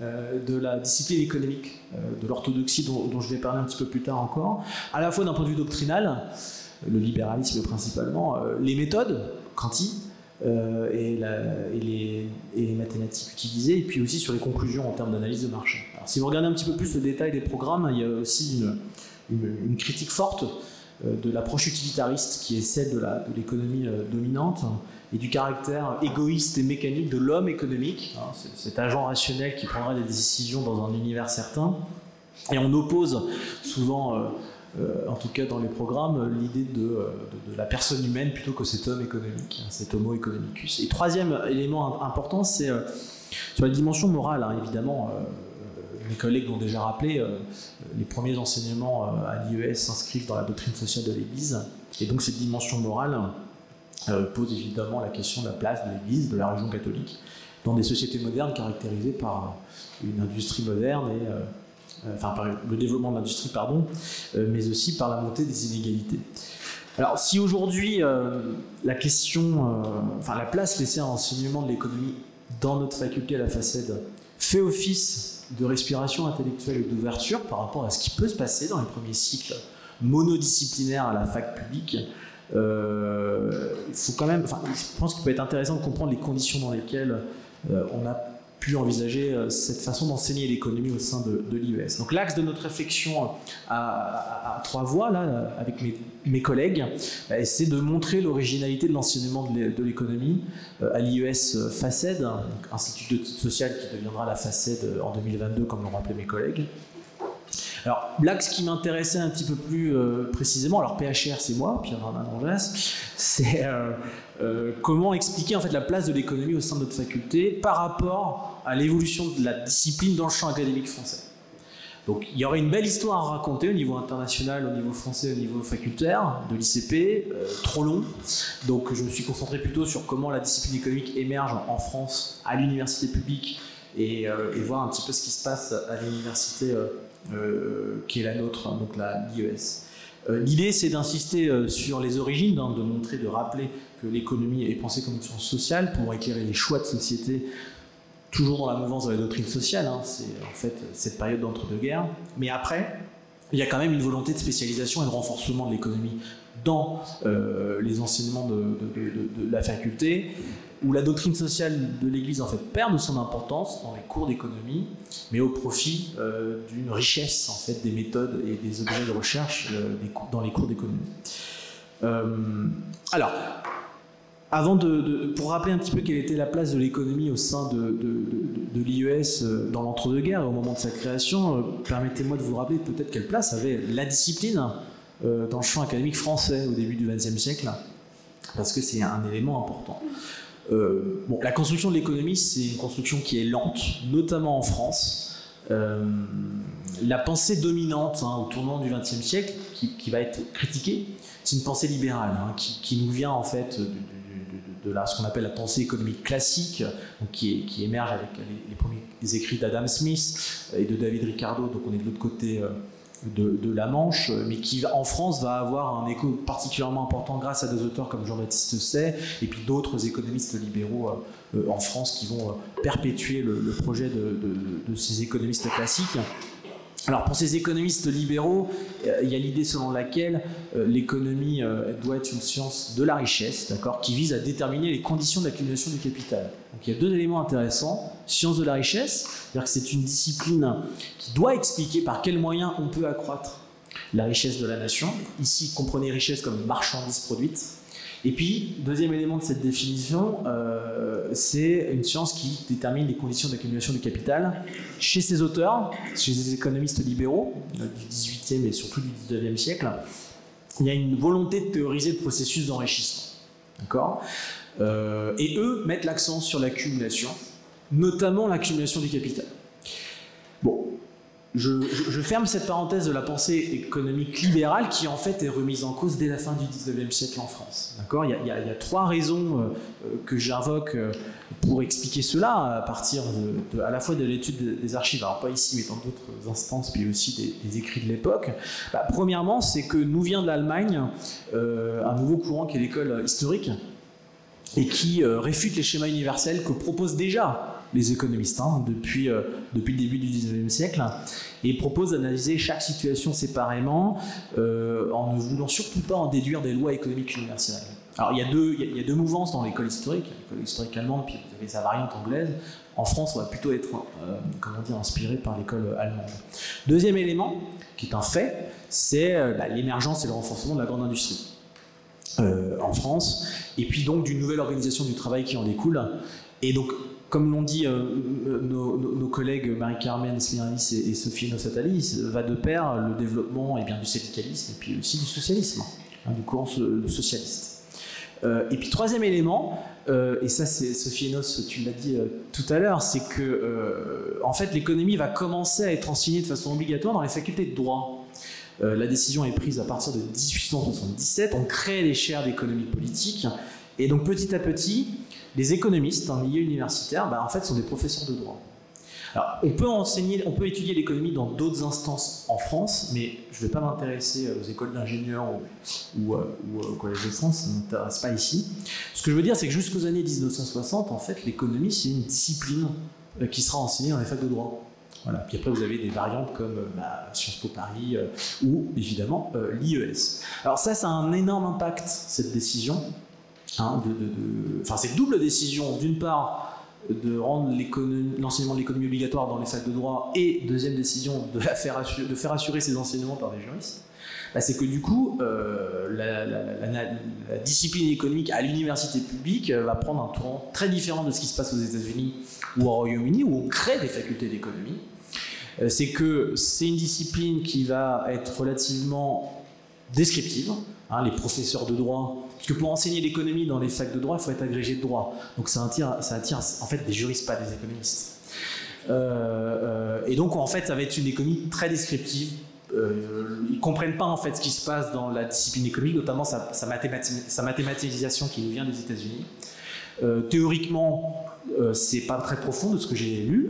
Speaker 7: de la discipline économique, de l'orthodoxie dont je vais parler un petit peu plus tard encore, à la fois d'un point de vue doctrinal, le libéralisme principalement, les méthodes, Kanti, et les mathématiques utilisées, et puis aussi sur les conclusions en termes d'analyse de marché. Alors, si vous regardez un petit peu plus le détail des programmes, il y a aussi une critique forte de l'approche utilitariste qui est celle de l'économie dominante et du caractère égoïste et mécanique de l'homme économique, cet agent rationnel qui prendrait des décisions dans un univers certain. Et on oppose souvent en tout cas dans les programmes, l'idée de la personne humaine plutôt que cet homme économique, cet homo economicus. Et troisième élément important, c'est sur la dimension morale, évidemment. Mes collègues l'ont déjà rappelé, les premiers enseignements à l'IES s'inscrivent dans la doctrine sociale de l'Église, et donc cette dimension morale pose évidemment la question de la place de l'Église, de la religion catholique, dans des sociétés modernes caractérisées par une industrie moderne et par le développement de l'industrie, mais aussi par la montée des inégalités. Alors, si aujourd'hui, la place laissée à l'enseignement de l'économie dans notre faculté à la FACED fait office de respiration intellectuelle et d'ouverture par rapport à ce qui peut se passer dans les premiers cycles monodisciplinaires à la fac publique, il faut quand même, je pense qu'il peut être intéressant de comprendre les conditions dans lesquelles on a pu envisager cette façon d'enseigner l'économie au sein de l'IES. Donc l'axe de notre réflexion à 3 voies, là, avec mes collègues, c'est de montrer l'originalité de l'enseignement de l'économie à l'IES FACED, Institut d'études sociales qui deviendra la FACED en 2022, comme l'ont rappelé mes collègues. Alors, l'axe qui m'intéressait un petit peu plus précisément, alors PHR c'est moi, Pierre-Bernard Angès, c'est comment expliquer en fait la place de l'économie au sein de notre faculté par rapport à l'évolution de la discipline dans le champ académique français. Donc il y aurait une belle histoire à raconter au niveau international, au niveau français, au niveau facultaire, de l'ICP, trop long. Donc je me suis concentré plutôt sur comment la discipline économique émerge en France à l'université publique et voir un petit peu ce qui se passe à l'université qui est la nôtre, donc l'IES. L'idée, c'est d'insister sur les origines, de montrer, de rappeler que l'économie est pensée comme une science sociale pour éclairer les choix de société, toujours dans la mouvance de la doctrine sociale. C'est en fait cette période d'entre-deux-guerres. Mais après, il y a quand même une volonté de spécialisation et de renforcement de l'économie dans les enseignements de la faculté, où la doctrine sociale de l'Église en fait perd de son importance dans les cours d'économie, mais au profit d'une richesse en fait des méthodes et des objets de recherche dans les cours d'économie. Alors, pour rappeler un petit peu quelle était la place de l'économie au sein de l'IES dans l'entre-deux-guerres au moment de sa création, permettez-moi de vous rappeler peut-être quelle place avait la discipline dans le champ académique français au début du XXe siècle, parce que c'est un élément important. La construction de l'économie, c'est une construction qui est lente, notamment en France. La pensée dominante au tournant du XXe siècle, qui va être critiquée, c'est une pensée libérale, qui nous vient en fait de ce qu'on appelle la pensée économique classique, donc qui émerge avec les premiers écrits d'Adam Smith et de David Ricardo, donc on est de l'autre côté de la Manche, mais qui en France va avoir un écho particulièrement important grâce à des auteurs comme Jean-Baptiste Say et puis d'autres économistes libéraux en France qui vont perpétuer le projet de ces économistes classiques. Alors pour ces économistes libéraux, il y a l'idée selon laquelle l'économie doit être une science de la richesse, d'accord, qui vise à déterminer les conditions d'accumulation du capital. Donc il y a deux éléments intéressants. Science de la richesse, c'est-à-dire que c'est une discipline qui doit expliquer par quels moyens on peut accroître la richesse de la nation. Ici, comprenez richesse comme marchandise produite. Et puis, deuxième élément de cette définition, c'est une science qui détermine les conditions d'accumulation du capital. Chez ces auteurs, chez les économistes libéraux du XVIIIe et surtout du XIXe siècle, il y a une volonté de théoriser le processus d'enrichissement. D'accord ? Et eux mettent l'accent sur l'accumulation, notamment l'accumulation du capital. Bon. Je ferme cette parenthèse de la pensée économique libérale qui en fait est remise en cause dès la fin du XIXe siècle en France. D'accord ? Il y a trois raisons que j'invoque pour expliquer cela à partir à la fois de l'étude des archives, alors pas ici mais dans d'autres instances, puis aussi des écrits de l'époque. Premièrement, c'est que nous vient de l'Allemagne un nouveau courant qui est l'école historique et qui réfute les schémas universels que proposent déjà les économistes depuis le début du XIXe siècle, et propose d'analyser chaque situation séparément en ne voulant surtout pas en déduire des lois économiques universelles. Alors il y a deux mouvances dans l'école historique allemande, puis vous avez sa variante anglaise. En France, on va plutôt être inspiré par l'école allemande. Deuxième élément, qui est un fait, c'est l'émergence et le renforcement de la grande industrie en France, et puis donc d'une nouvelle organisation du travail qui en découle. Et donc, comme l'ont dit nos collègues Marie-Carmen Smiralis et Sophie Nosatalis, va de pair le développement du syndicalisme et puis aussi du socialisme, du courant socialiste. Et puis troisième élément, et ça c'est Sophie Enos, tu l'as dit tout à l'heure, c'est que en fait l'économie va commencer à être enseignée de façon obligatoire dans les facultés de droit. La décision est prise à partir de 1877, on crée les chaires d'économie politique, et donc petit à petit, les économistes dans le milieu universitaire, en fait, sont des professeurs de droit. Alors, on peut étudier l'économie dans d'autres instances en France, mais je ne vais pas m'intéresser aux écoles d'ingénieurs ou au Collège de France, ça ne m'intéresse pas ici. Ce que je veux dire, c'est que jusqu'aux années 1960, en fait, l'économie, c'est une discipline qui sera enseignée dans les facs de droit. Voilà. Puis après, vous avez des variantes comme Sciences Po Paris ou, évidemment, l'IES. Alors ça a un énorme impact, cette décision. Cette double décision, d'une part, de rendre l'enseignement de l'économie obligatoire dans les facs de droit, et deuxième décision, de faire assurer ces enseignements par des juristes, c'est que du coup, la discipline économique à l'université publique va prendre un tournant très différent de ce qui se passe aux États-Unis ou au Royaume-Uni, où on crée des facultés d'économie. C'est que c'est une discipline qui va être relativement descriptive. Les professeurs de droit, parce que pour enseigner l'économie dans les facs de droit, il faut être agrégé de droit. Donc ça attire en fait des juristes, pas des économistes. Et donc en fait, ça va être une économie très descriptive. Ils ne comprennent pas en fait ce qui se passe dans la discipline économique, notamment sa mathématisation qui nous vient des États-Unis. Théoriquement, c'est pas très profond de ce que j'ai lu,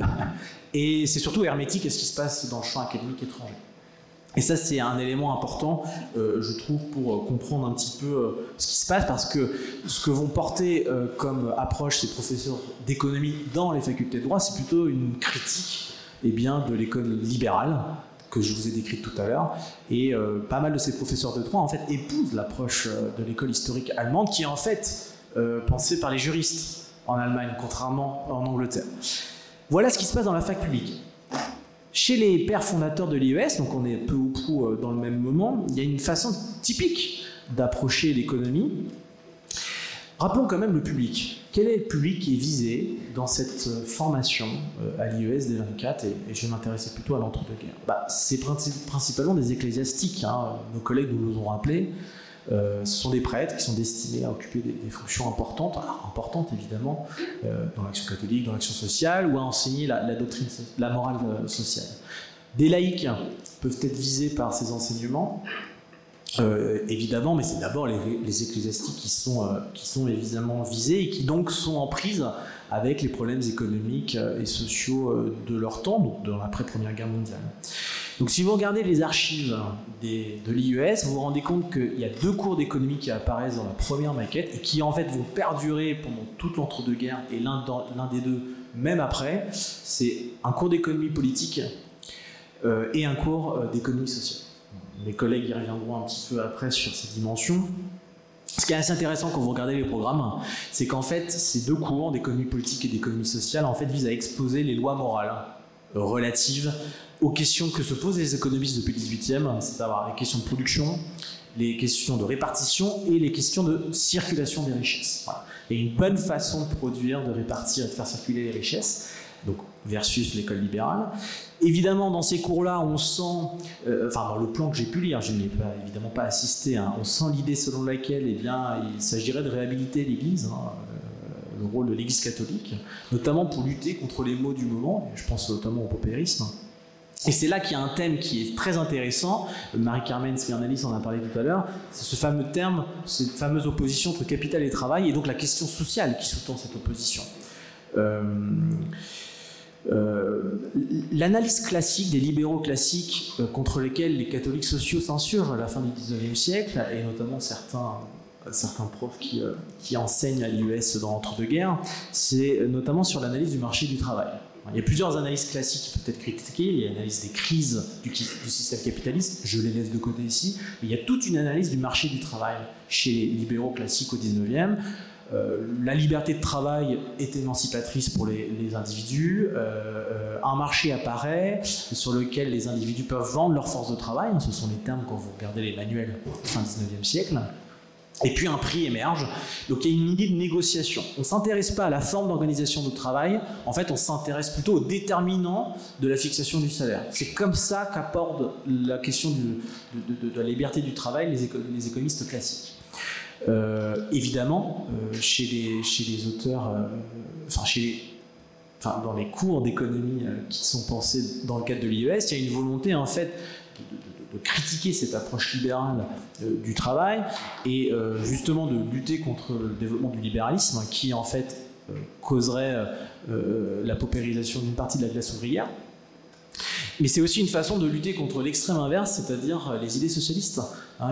Speaker 7: et c'est surtout hermétique à ce qui se passe dans le champ académique étranger. Et ça, c'est un élément important, je trouve, pour comprendre un petit peu ce qui se passe, parce que ce que vont porter comme approche ces professeurs d'économie dans les facultés de droit, c'est plutôt une critique de l'école libérale, que je vous ai décrite tout à l'heure, et pas mal de ces professeurs de droit, en fait, épousent l'approche de l'école historique allemande, qui est en fait pensée par les juristes en Allemagne, contrairement en Angleterre. Voilà ce qui se passe dans la fac publique. Chez les pères fondateurs de l'IES, donc on est peu ou prou dans le même moment, il y a une façon typique d'approcher l'économie. Rappelons quand même le public. Quel est le public qui est visé dans cette formation à l'IES des 24, et je vais m'intéresser plutôt à l'entre-deux-guerres. C'est principalement des ecclésiastiques, nos collègues nous l'ont rappelé. Ce sont des prêtres qui sont destinés à occuper des fonctions importantes évidemment, dans l'action catholique, dans l'action sociale, ou à enseigner la doctrine, la morale sociale. Des laïcs peuvent être visés par ces enseignements, évidemment, mais c'est d'abord les ecclésiastiques qui sont évidemment visés et qui donc sont en prise avec les problèmes économiques et sociaux de leur temps, donc dans l'après-première guerre mondiale. Donc si vous regardez les archives de l'IES, vous vous rendez compte qu'il y a deux cours d'économie qui apparaissent dans la première maquette et qui en fait vont perdurer pendant toute l'entre-deux-guerres, et l'un des deux même après. C'est un cours d'économie politique et un cours d'économie sociale. Mes collègues y reviendront un petit peu après sur ces dimensions. Ce qui est assez intéressant quand vous regardez les programmes, c'est qu'en fait, ces deux cours d'économie politique et d'économie sociale en fait, visent à exposer les lois morales relatives aux questions que se posent les économistes depuis le XVIIIe, c'est-à-dire les questions de production, les questions de répartition et les questions de circulation des richesses. Voilà. Il y a une bonne façon de produire, de répartir et de faire circuler les richesses, donc versus l'école libérale. Évidemment, dans ces cours-là, on sent, dans le plan que j'ai pu lire, je n'y ai évidemment pas assisté, hein, on sent l'idée selon laquelle il s'agirait de réhabiliter l'Église, le rôle de l'Église catholique, notamment pour lutter contre les maux du moment, et je pense notamment au paupérisme. Et c'est là qu'il y a un thème qui est très intéressant, Marie-Carmen Smirnalis en a parlé tout à l'heure, c'est ce fameux terme, cette fameuse opposition entre capital et travail, et donc la question sociale qui sous-tend cette opposition. L'analyse classique des libéraux classiques contre lesquels les catholiques sociaux s'insurgent à la fin du XIXe siècle, et notamment certains profs qui enseignent à l'IES dans l'entre-deux-guerres, c'est notamment sur l'analyse du marché du travail. Il y a plusieurs analyses classiques qui peuvent être critiquées. Il y a l'analyse des crises du système capitaliste, je les laisse de côté ici, mais il y a toute une analyse du marché du travail chez les libéraux classiques au XIXe. La liberté de travail est émancipatrice pour les individus. Un marché apparaît sur lequel les individus peuvent vendre leur force de travail. Ce sont les termes quand vous regardez les manuels fin 19e siècle. Et puis un prix émerge. Donc il y a une idée de négociation. On ne s'intéresse pas à la forme d'organisation du travail. En fait, on s'intéresse plutôt aux déterminants de la fixation du salaire. C'est comme ça qu'abordent la question de la liberté du travail les économistes classiques. Évidemment, chez les auteurs, dans les cours d'économie qui sont pensés dans le cadre de l'IES, il y a une volonté en fait de critiquer cette approche libérale du travail et justement de lutter contre le développement du libéralisme qui en fait causerait la paupérisation d'une partie de la classe ouvrière. Mais c'est aussi une façon de lutter contre l'extrême inverse, c'est-à-dire les idées socialistes,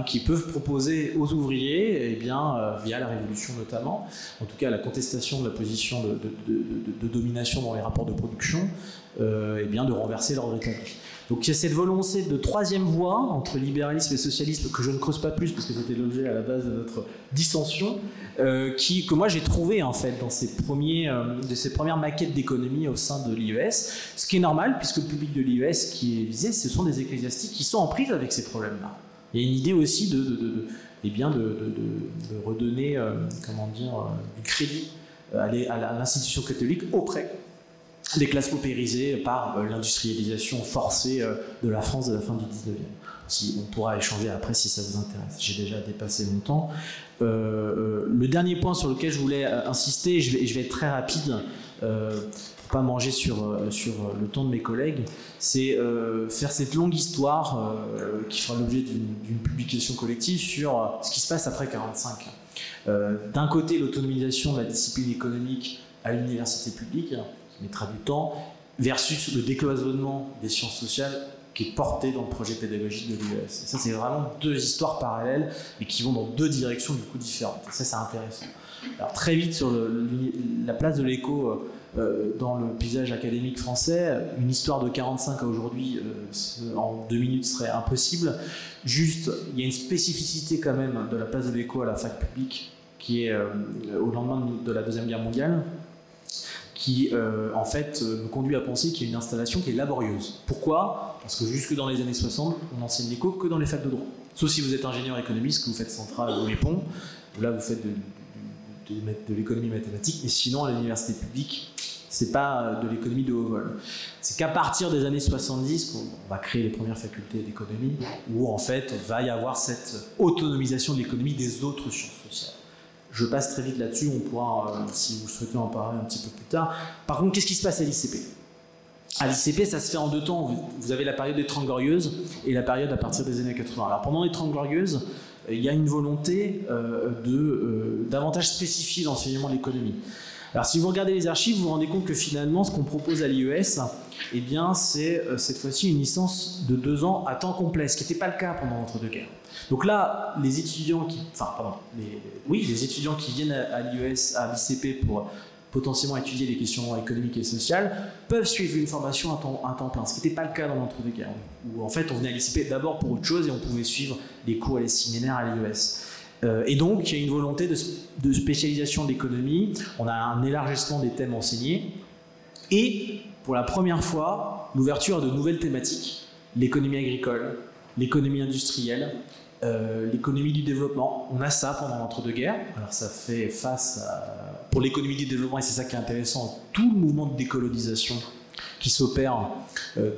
Speaker 7: qui peuvent proposer aux ouvriers, via la Révolution notamment, en tout cas la contestation de la position de domination dans les rapports de production, de renverser l'ordre établi. Donc il y a cette volonté de troisième voie entre libéralisme et socialisme que je ne creuse pas plus parce que c'était l'objet à la base de notre dissension, que moi j'ai trouvé en fait dans ces premières maquettes d'économie au sein de l'IES, ce qui est normal puisque le public de l'IES qui est visé, ce sont des ecclésiastiques qui sont en prise avec ces problèmes-là. Il y a une idée aussi de redonner du crédit à l'institution catholique auprès des classes paupérisées par l'industrialisation forcée de la France de la fin du 19e. Si, on pourra échanger après si ça vous intéresse. J'ai déjà dépassé mon temps. Le dernier point sur lequel je voulais insister, je vais être très rapide pour pas manger sur le temps de mes collègues, c'est faire cette longue histoire qui fera l'objet d'une publication collective sur ce qui se passe après 1945. D'un côté, l'autonomisation de la discipline économique à l'université publique, qui mettra du temps, versus le décloisonnement des sciences sociales qui est porté dans le projet pédagogique de l'IES. Ça, c'est vraiment deux histoires parallèles et qui vont dans deux directions du coup différentes. Et ça, c'est intéressant. Alors, très vite, sur la place de l'éco dans le paysage académique français, une histoire de 1945 à aujourd'hui, en 2 minutes, serait impossible. Juste, il y a une spécificité quand même de la place de l'éco à la fac publique qui est au lendemain de la Deuxième Guerre mondiale, qui en fait me conduit à penser qu'il y a une installation qui est laborieuse. Pourquoi ? Parce que jusque dans les années 60, on n'enseigne l'éco que dans les facs de droit. Sauf si vous êtes ingénieur économiste, que vous faites Centrale ou les ponts, là vous faites de l'économie mathématique, mais sinon à l'université publique, c'est pas de l'économie de haut vol. C'est qu'à partir des années 70 qu'on va créer les premières facultés d'économie, où en fait va y avoir cette autonomisation de l'économie des autres sciences sociales. Je passe très vite là-dessus, on pourra, si vous souhaitez en parler un petit peu plus tard. Par contre, qu'est-ce qui se passe à l'ICP ? À l'ICP, ça se fait en 2 temps. Vous avez la période des 30 Glorieuses et la période à partir des années 80. Alors pendant les 30 Glorieuses, il y a une volonté davantage spécifier l'enseignement de l'économie. Alors si vous regardez les archives, vous vous rendez compte que finalement, ce qu'on propose à l'IES, eh bien, c'est cette fois-ci une licence de 2 ans à temps complet, ce qui n'était pas le cas pendant l'entre-deux-guerres. Donc là, les étudiants qui viennent à l'IES, à l'ICP pour potentiellement étudier les questions économiques et sociales peuvent suivre une formation à temps plein, ce qui n'était pas le cas dans l'entre-deux-guerres, où en fait on venait à l'ICP d'abord pour autre chose et on pouvait suivre les cours et les séminaires à l'IES. Et donc il y a une volonté de spécialisation de l'économie, on a un élargissement des thèmes enseignés, et pour la première fois, l'ouverture de nouvelles thématiques, l'économie agricole, l'économie industrielle, l'économie du développement. On a ça pendant l'entre-deux-guerres. Alors ça fait face pour l'économie du développement, et c'est ça qui est intéressant, tout le mouvement de décolonisation qui s'opère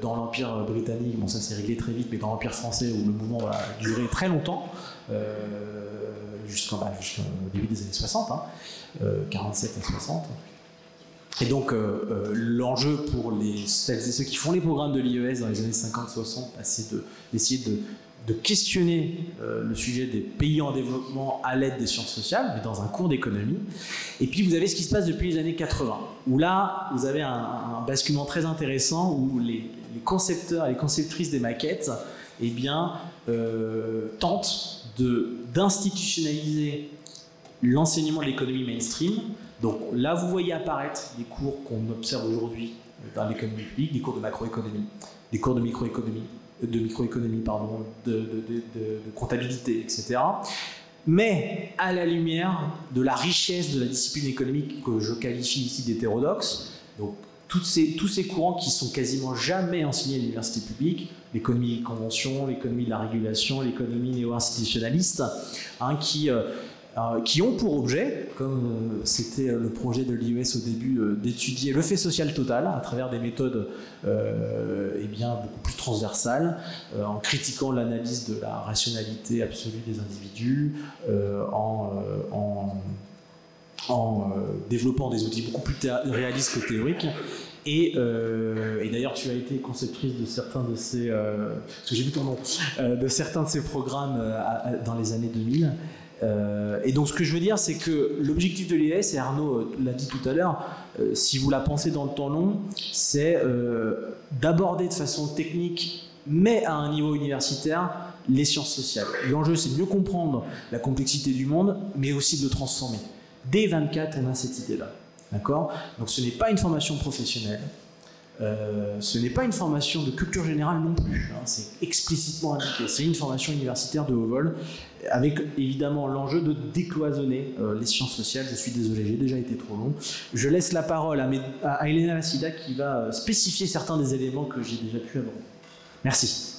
Speaker 7: dans l'Empire britannique. Bon, ça s'est réglé très vite, mais dans l'Empire français, où le mouvement va durer très longtemps, jusqu'au début des années 60, 47 à 60. Et donc, l'enjeu pour celles et ceux qui font les programmes de l'IES dans les années 50-60, c'est d'essayer de questionner le sujet des pays en développement à l'aide des sciences sociales, mais dans un cours d'économie. Et puis, vous avez ce qui se passe depuis les années 80, où là, vous avez un basculement très intéressant, où les concepteurs et les conceptrices des maquettes eh bien, tentent d'institutionnaliser l'enseignement de l'économie mainstream. Donc là, vous voyez apparaître des cours qu'on observe aujourd'hui dans l'économie publique, des cours de macroéconomie, des cours de microéconomie, de comptabilité, etc. Mais à la lumière de la richesse de la discipline économique que je qualifie ici d'hétérodoxe, donc tous ces courants qui sont quasiment jamais enseignés à l'université publique, l'économie des conventions, l'économie de la régulation, l'économie néo-institutionnaliste, qui ont pour objet, comme c'était le projet de l'IES au début, d'étudier le fait social total à travers des méthodes beaucoup plus transversales, en critiquant l'analyse de la rationalité absolue des individus, en développant des outils beaucoup plus réalistes que théoriques. Et d'ailleurs, tu as été conceptrice de certains de ces, parce que j'ai vu ton nom, de certains de ces programmes dans les années 2000. Et donc ce que je veux dire, c'est que l'objectif de l'IES, et Arnaud l'a dit tout à l'heure, si vous la pensez dans le temps long, c'est d'aborder de façon technique, mais à un niveau universitaire, les sciences sociales. L'enjeu, c'est de mieux comprendre la complexité du monde, mais aussi de le transformer. Dès 24, on a cette idée-là. D'accord ? Donc ce n'est pas une formation professionnelle, ce n'est pas une formation de culture générale non plus, c'est explicitement indiqué, c'est une formation universitaire de haut vol, avec évidemment l'enjeu de décloisonner les sciences sociales. Je suis désolé, j'ai déjà été trop long. Je laisse la parole à Elena Lassida qui va spécifier certains des éléments que j'ai déjà pu aborder. Merci.